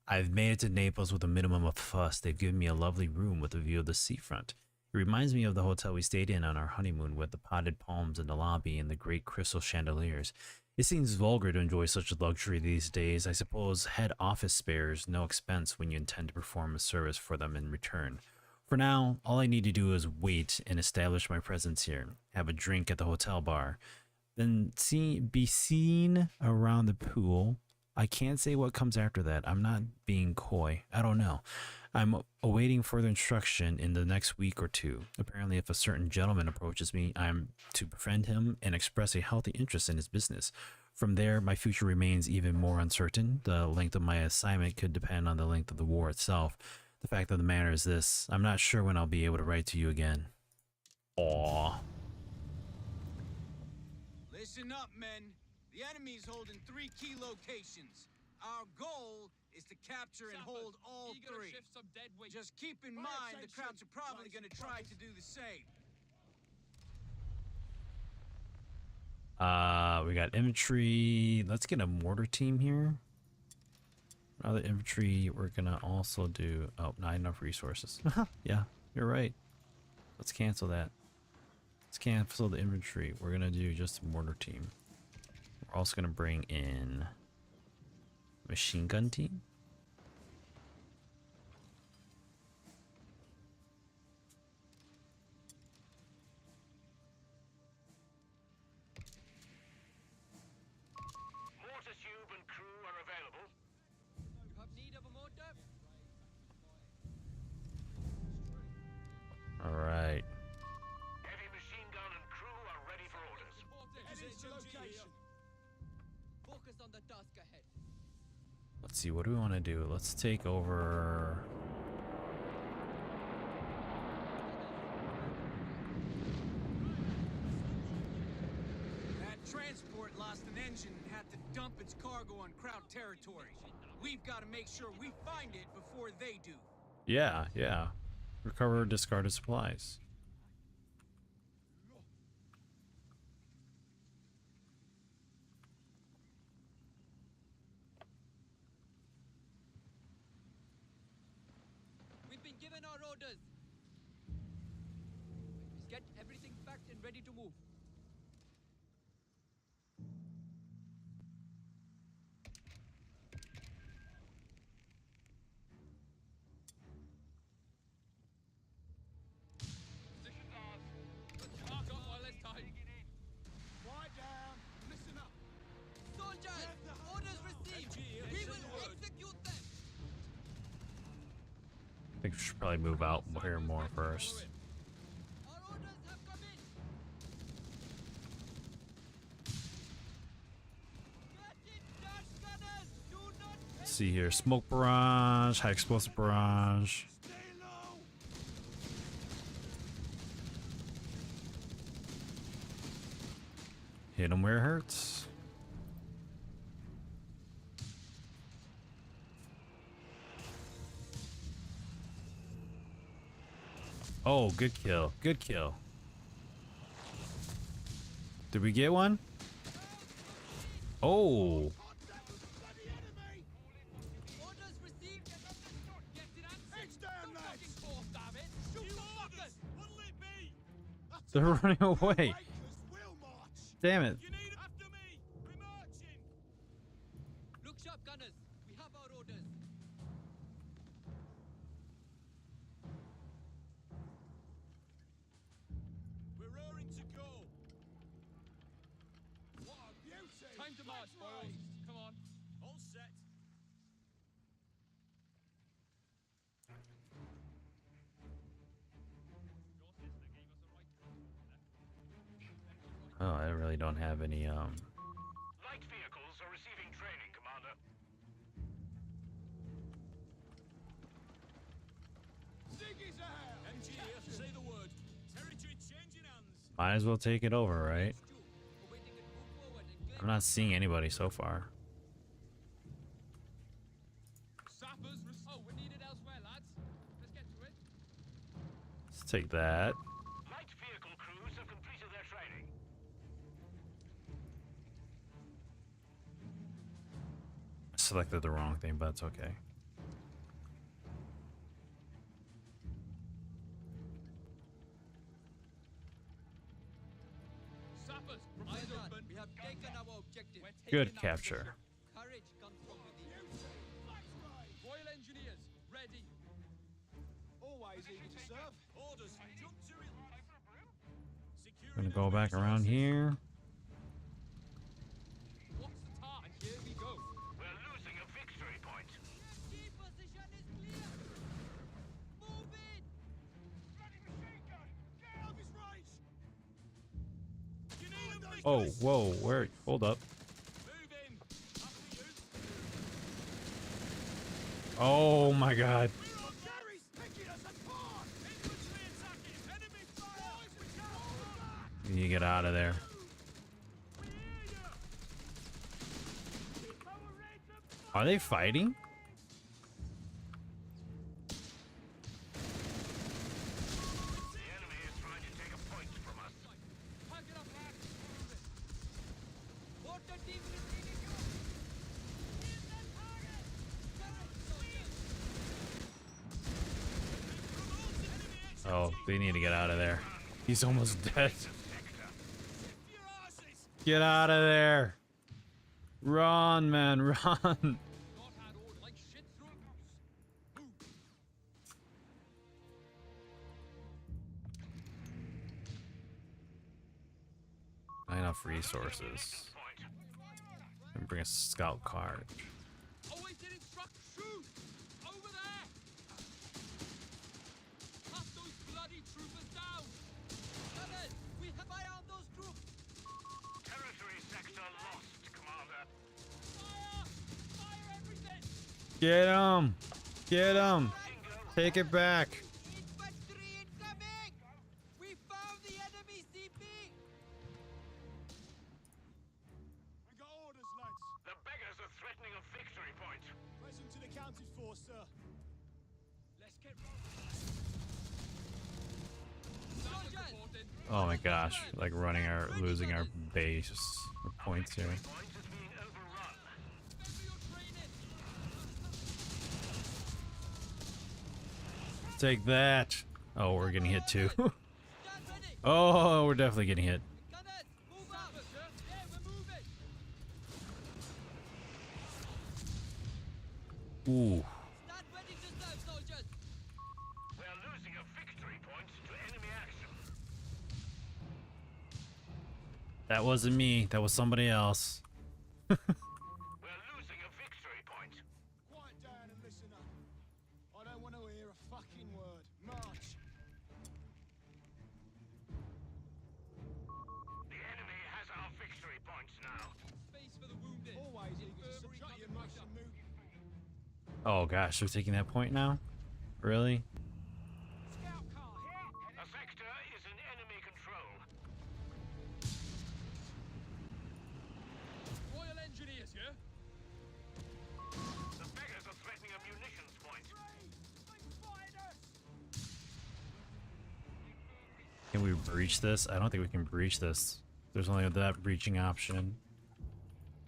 I've made it to Naples with a minimum of fuss. They've given me a lovely room with a view of the seafront. It reminds me of the hotel we stayed in on our honeymoon with the potted palms in the lobby and the great crystal chandeliers. It seems vulgar to enjoy such luxury these days. I suppose head office spares no expense when you intend to perform a service for them in return. For now, all I need to do is wait and establish my presence here, have a drink at the hotel bar, then be seen around the pool. I can't say what comes after that. I'm not being coy. I don't know. I'm awaiting further instruction in the next week or two. Apparently, if a certain gentleman approaches me, I'm to befriend him and express a healthy interest in his business. From there, my future remains even more uncertain. The length of my assignment could depend on the length of the war itself. The fact of the matter is this: I'm not sure when I'll be able to write to you again. Aww. Listen up, men. The enemy's holding 3 key locations. Our goal is to capture and hold all 3. Just keep in mind the Krauts are probably going to try to do the same. We got infantry. Let's get a mortar team here. Other infantry, we're gonna also do... Oh, not enough resources. Yeah, you're right. Let's cancel that. Let's cancel the infantry. We're gonna do just a mortar team. We're also gonna bring in machine gun team. Mortar tube and crew are available. You have need of a mortar? All right. Heavy machine gun and crew are ready for orders. Focus on the task ahead. Let's see, what do we want to do? Let's take over... That transport lost an engine and had to dump its cargo on Kraut territory. We've got to make sure we find it before they do. Yeah, yeah. Recover discarded supplies. been given our orders. Get everything packed and ready to move. Position's ours. Mark up while there's time. Quiet down. Listen up. Soldiers, orders received. We will execute them. I think we should probably move out here more first. Our orders have come in. Get it done, gunners. Do not Let's see here. Smoke barrage, high explosive barrage. Stay low. Hit him where it hurts. Oh, good kill. Good kill. Did we get one? Oh. Orders received and understood. Get it answered. Heads down, No lads. talking forth, damn it. Shoot the fuckers. What'll it be? That's They're running away. Breakers will march. Damn it. You need after me. We're marching. Look sharp, gunners. We have our orders. We're roaring to go. What a beauty. Time to march, boys. Come on. All set. Oh, I really don't have any Light vehicles are receiving training, Commander. Ziggy's ahead. MGF, say the word. Territory changing hands. might as well take it over, right? We're waiting and move forward and I'm not seeing anybody so far. Sappers. Oh, we're needed elsewhere, lads. Let's get to it. Let's take that. Light vehicle crews have completed their training. I selected the wrong thing, but it's okay. Sappers, eyes open. We have taken our objective. Good capture. Courage comes from within. Royal Engineers, ready. Always eager to serve. Orders. Jump to it. Gonna go back around here. What's the task? And here we go. We're losing a victory point. Key position is clear. Move in. Ready machine gun. Get Elvis right. You need a big Oh, whoa, where? Hold up. Move in. After you. Oh my god. We're on Gary's picking us apart. Infantry attacking. Enemy fire. Boys, we can't hold back. You get out of there. We hear you. Keep our raids up. Are they fighting? The enemy is trying to take a point from us. Pack it up, lads. Move it. Water team receiving you. Here's that target. Courage, soldiers. Oh, they need to get out of there. He's almost dead. Get out of there. Run, man, run. God had order like shit through a goose. Move. Not enough resources. And bring a scout card. Always did instruct. Shoot. Over there. Cut those bloody troopers down. Gunners, we have eye on those troops. Territory sector lost, Commander. Fire. Fire everything. Get him. Get him. Take it back. Infantry incoming. We found the enemy CP. We got orders, lads. The beggars are threatening a victory point. Present and accounted for, sir. Let's get Soldiers. Oh my gosh. Like losing our base points here. Point is being overrun. Remember your training. Take that. Oh, we're getting hit too. Oh, we're definitely getting hit. Ooh. That wasn't me. That was somebody else. Quiet down and listen up. I don't want to hear a fucking word. March. The enemy has our victory points now. Space for the wounded. Always eager to subject your Russian move. Oh gosh, they're taking that point now? Really? A sector is in enemy control. Royal Engineers, yeah? The beggars are threatening a munitions point. Can we breach this? I don't think we can breach this. There's only that breaching option.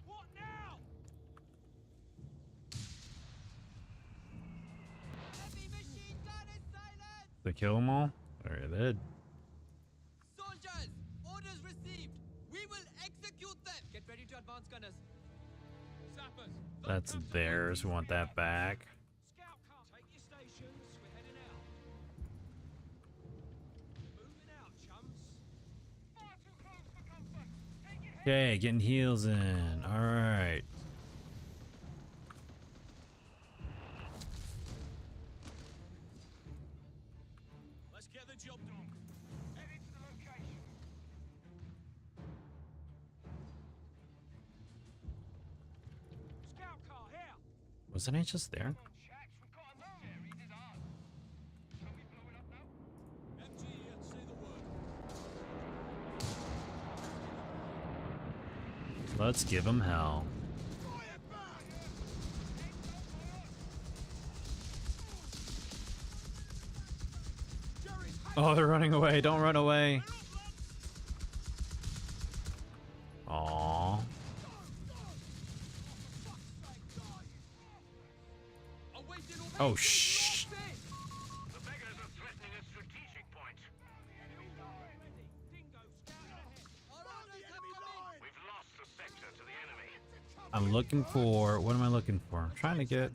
What now? Heavy machine gun is silent! They kill them all? Alright, they did. Soldiers, orders received. We will execute them. Get ready to advance, gunners. Sappers. That's theirs. We want that back. Scout car, take your stations. We're heading out. Moving out, chums. Far too close for comfort. Take it. Okay, getting heals in. Alright. Let's get the job done. Heading to the location. Scout car here. Wasn't I just there? Chaps, we've got a move. Series is ours. Shall we blow it up now? MG, say the word. Let's give them hell. Fire back! Jerry's Oh, they're running away. Don't run away. Aww. Oh, shh. The beggars are threatening a strategic point. We've lost the sector to the enemy. I'm looking for... What am I looking for? I'm trying to get...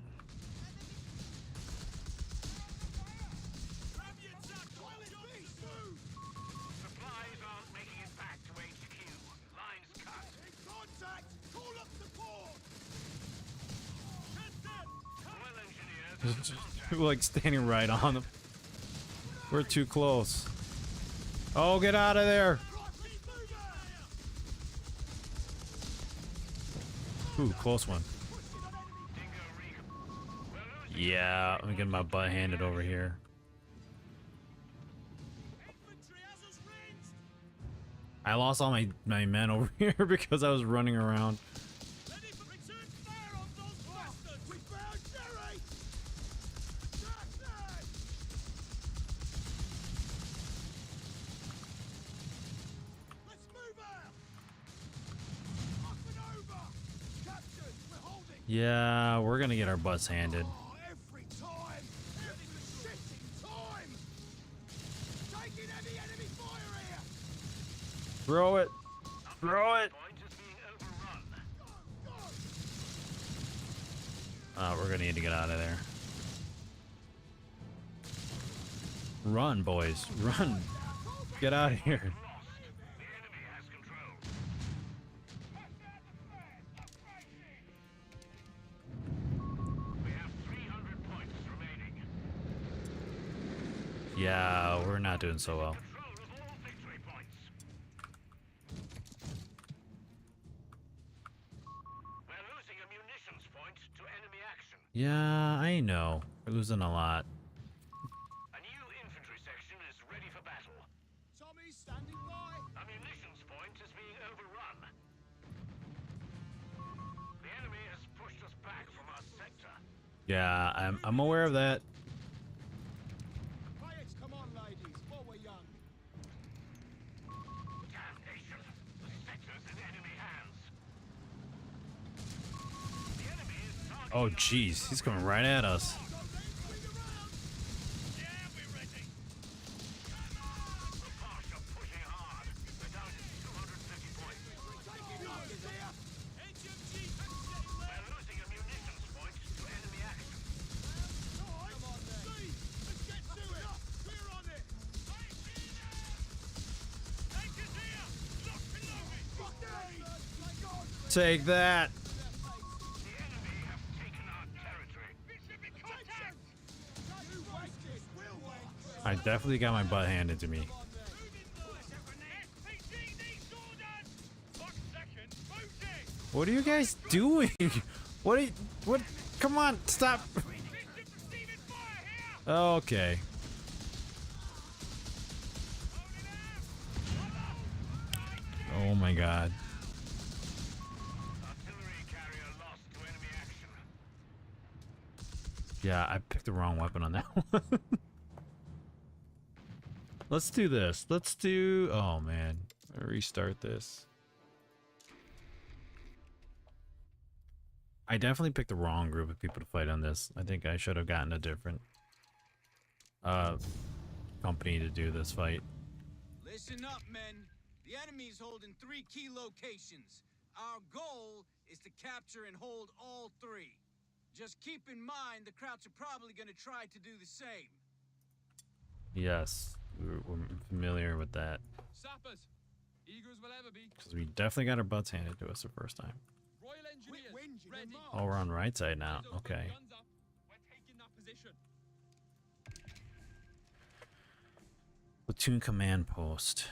Supplies aren't making it back to HQ. Lines cut. Contact! Call up support! Royal engineers. We're like standing right on them. We're too close. Oh, get out of there. Ooh, close one. Yeah, I'm getting my butt handed over here. I lost all my men over here because I was running around. Yeah, we're gonna get our butts handed. Every time! Every shitting time! Taking heavy enemy fire here! Throw it. Throw it. We're gonna need to get out of there. Run, boys. Run. Get out of here. Yeah, we're not doing so well. Yeah, I know. We're losing a lot. A new infantry section is ready for battle. Tommy's standing by! A munitions point is being overrun. The enemy has pushed us back from our sector. Yeah, I'm aware of that. Riots, come on, ladies, while we're young. Damnation! The sector's in enemy hands. The enemy is targeting Oh, jeez. He's coming right at us. Yeah, Take that. I definitely got my butt handed to me. What are you guys doing? What? Come on, stop. Okay. Oh my god. Yeah, I picked the wrong weapon on that one. Let's do this. Let's do... Oh, man. Restart this. I definitely picked the wrong group of people to fight on this. I think I should have gotten a different company to do this fight. Listen up, men. The enemy's holding 3 key locations. Our goal is to capture and hold all 3. Just keep in mind the Krauts are probably going to try to do the same. Yes, we're familiar with that. Sappers, eager as we'll ever be. Because we definitely got our butts handed to us the first time. Royal Engineers, ready. Oh, we're on right side now. Okay. Guns up. We're taking that position. Platoon command post.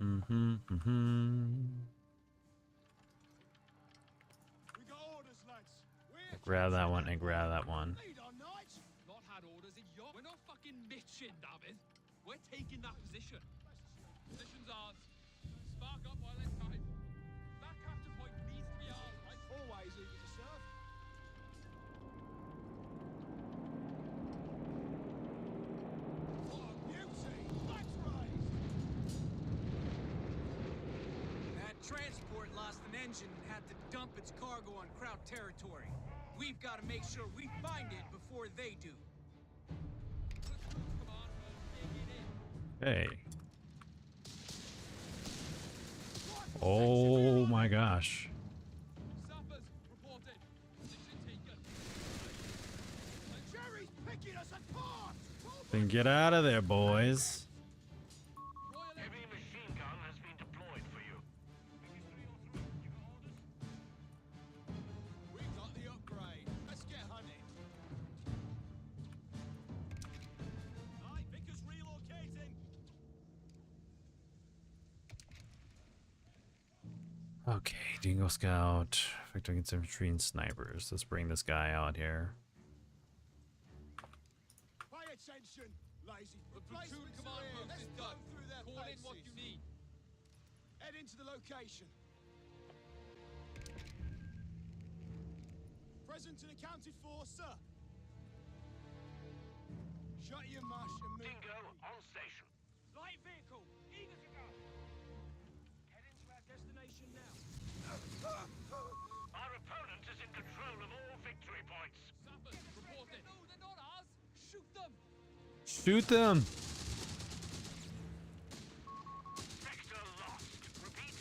Mm-hmm. We got orders, lads. Grab that one and grab that one. Lead on, knights. Not had orders in your... We're not fucking bitching, David. We're taking that position. Position's ours. Spark up while there's time. That capture point needs to be ours, right? Always eager to serve. What a beauty! Flags raised. That transport lost an engine and had to dump its cargo on Kraut territory. We've got to make sure we find it before they do. Hey. Oh my gosh. Sappers, reported. Position taken. Jerry's picking us apart. Then get out of there, boys. Heavy machine gun has been deployed for you. We got the upgrade. Let's get hunting. Aye, Vickers relocating. Okay, Dingo Scout, Victor against infantry and snipers. Let's bring this guy out here. Pay attention, lazy. The platoon command post is done. Call in what you need. Head into the location. Present and accounted for, sir. Shut your mush and move. Dingo on station. Light vehicle, eager to go. Head into our destination now. Our opponent is in control of all victory points. Sappers, reported. No, they're not ours. Shoot them. Shoot them! Sector lost. Repeat,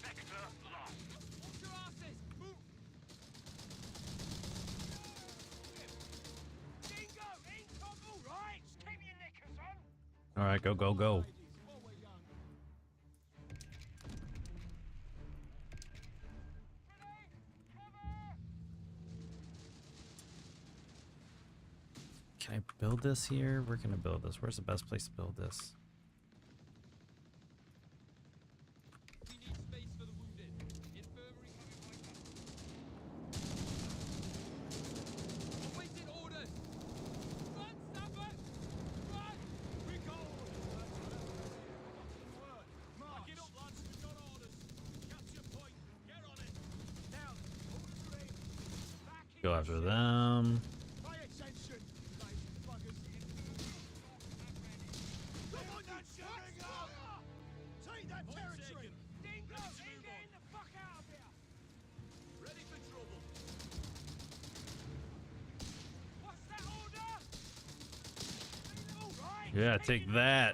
sector lost. Watch your asses. Move. Dingo, incom, all right. Keep your knickers on. Alright, go, go, go. While we're young. Can I build this here? We're gonna build this. Where's the best place to build this? We need space for the wounded. Infirmary coming right up. Awaiting orders. Run, Sappers! Run! We got orders. Word. March. Get up, lads. We've got orders. Capture point. Get on it. Now, orders are in. Back in. Go after them. Pay attention, lazy buggers. Come on, you jerks! Take that territory. Dingo, in getting the fuck out of here. Ready for trouble. What's that order? All right. Yeah, take that.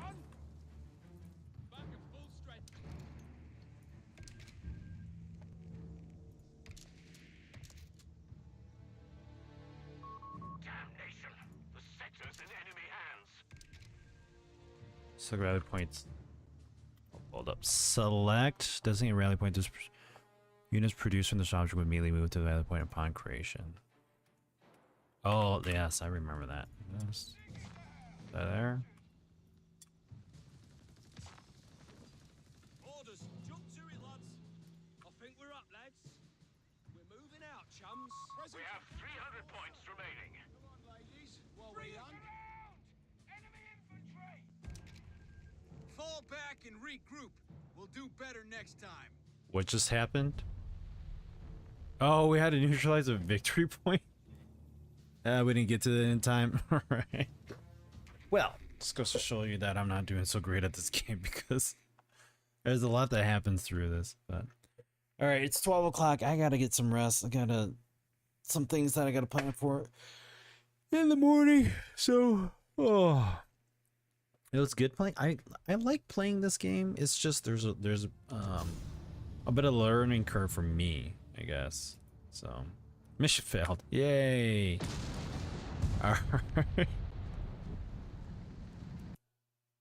Back at full strength. Damnation. The sector's in enemy hands. So rally points. Hold up. Select designate rally point. Units produced from this object would immediately move to the rally point upon creation. Oh yes, I remember that. Is that there? Orders, jump to it, lads. I think we're up, lads. We're moving out, chums. We have 300 points remaining. Come on, ladies. While we hunt. Fall back and regroup. We'll do better next time. What just happened? Oh, we had to neutralize a victory point. We didn't get to it in time. All right. Well, just goes to show you that I'm not doing so great at this game because there's a lot that happens through this. But all right, it's 12 o'clock. I gotta get some rest. I gotta some things that I gotta plan for in the morning. So, it was good playing. I like playing this game. It's just there's a bit of learning curve for me, I guess. So, mission failed. Yay! All right.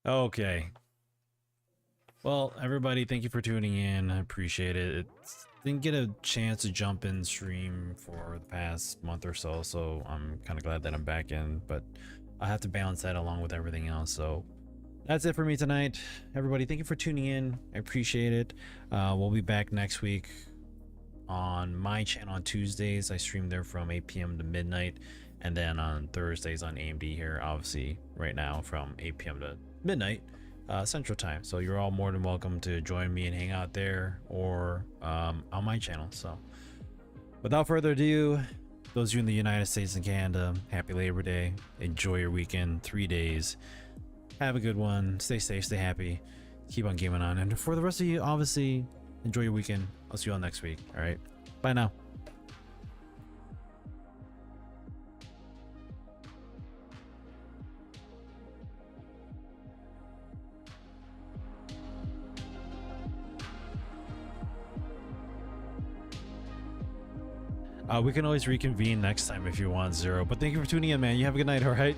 Okay. Well, everybody, thank you for tuning in. I appreciate it. Didn't get a chance to jump in stream for the past month or so, so I'm kind of glad that I'm back in. But I have to balance that along with everything else. So that's it for me tonight. Everybody, thank you for tuning in. I appreciate it. We'll be back next week on my channel on Tuesdays. I stream there from 8 p.m. to midnight. And then on Thursdays on AMD here, obviously, right now from 8 p.m. to midnight Central Time. So you're all more than welcome to join me and hang out there or on my channel. So without further ado, those of you in the United States and Canada, happy Labor Day. Enjoy your weekend, 3 days. Have a good one. Stay safe, stay happy. Keep on gaming on. And for the rest of you, obviously, enjoy your weekend. I'll see you all next week. All right. Bye now. We can always reconvene next time if you want, Zero. But thank you for tuning in, man. You have a good night, all right?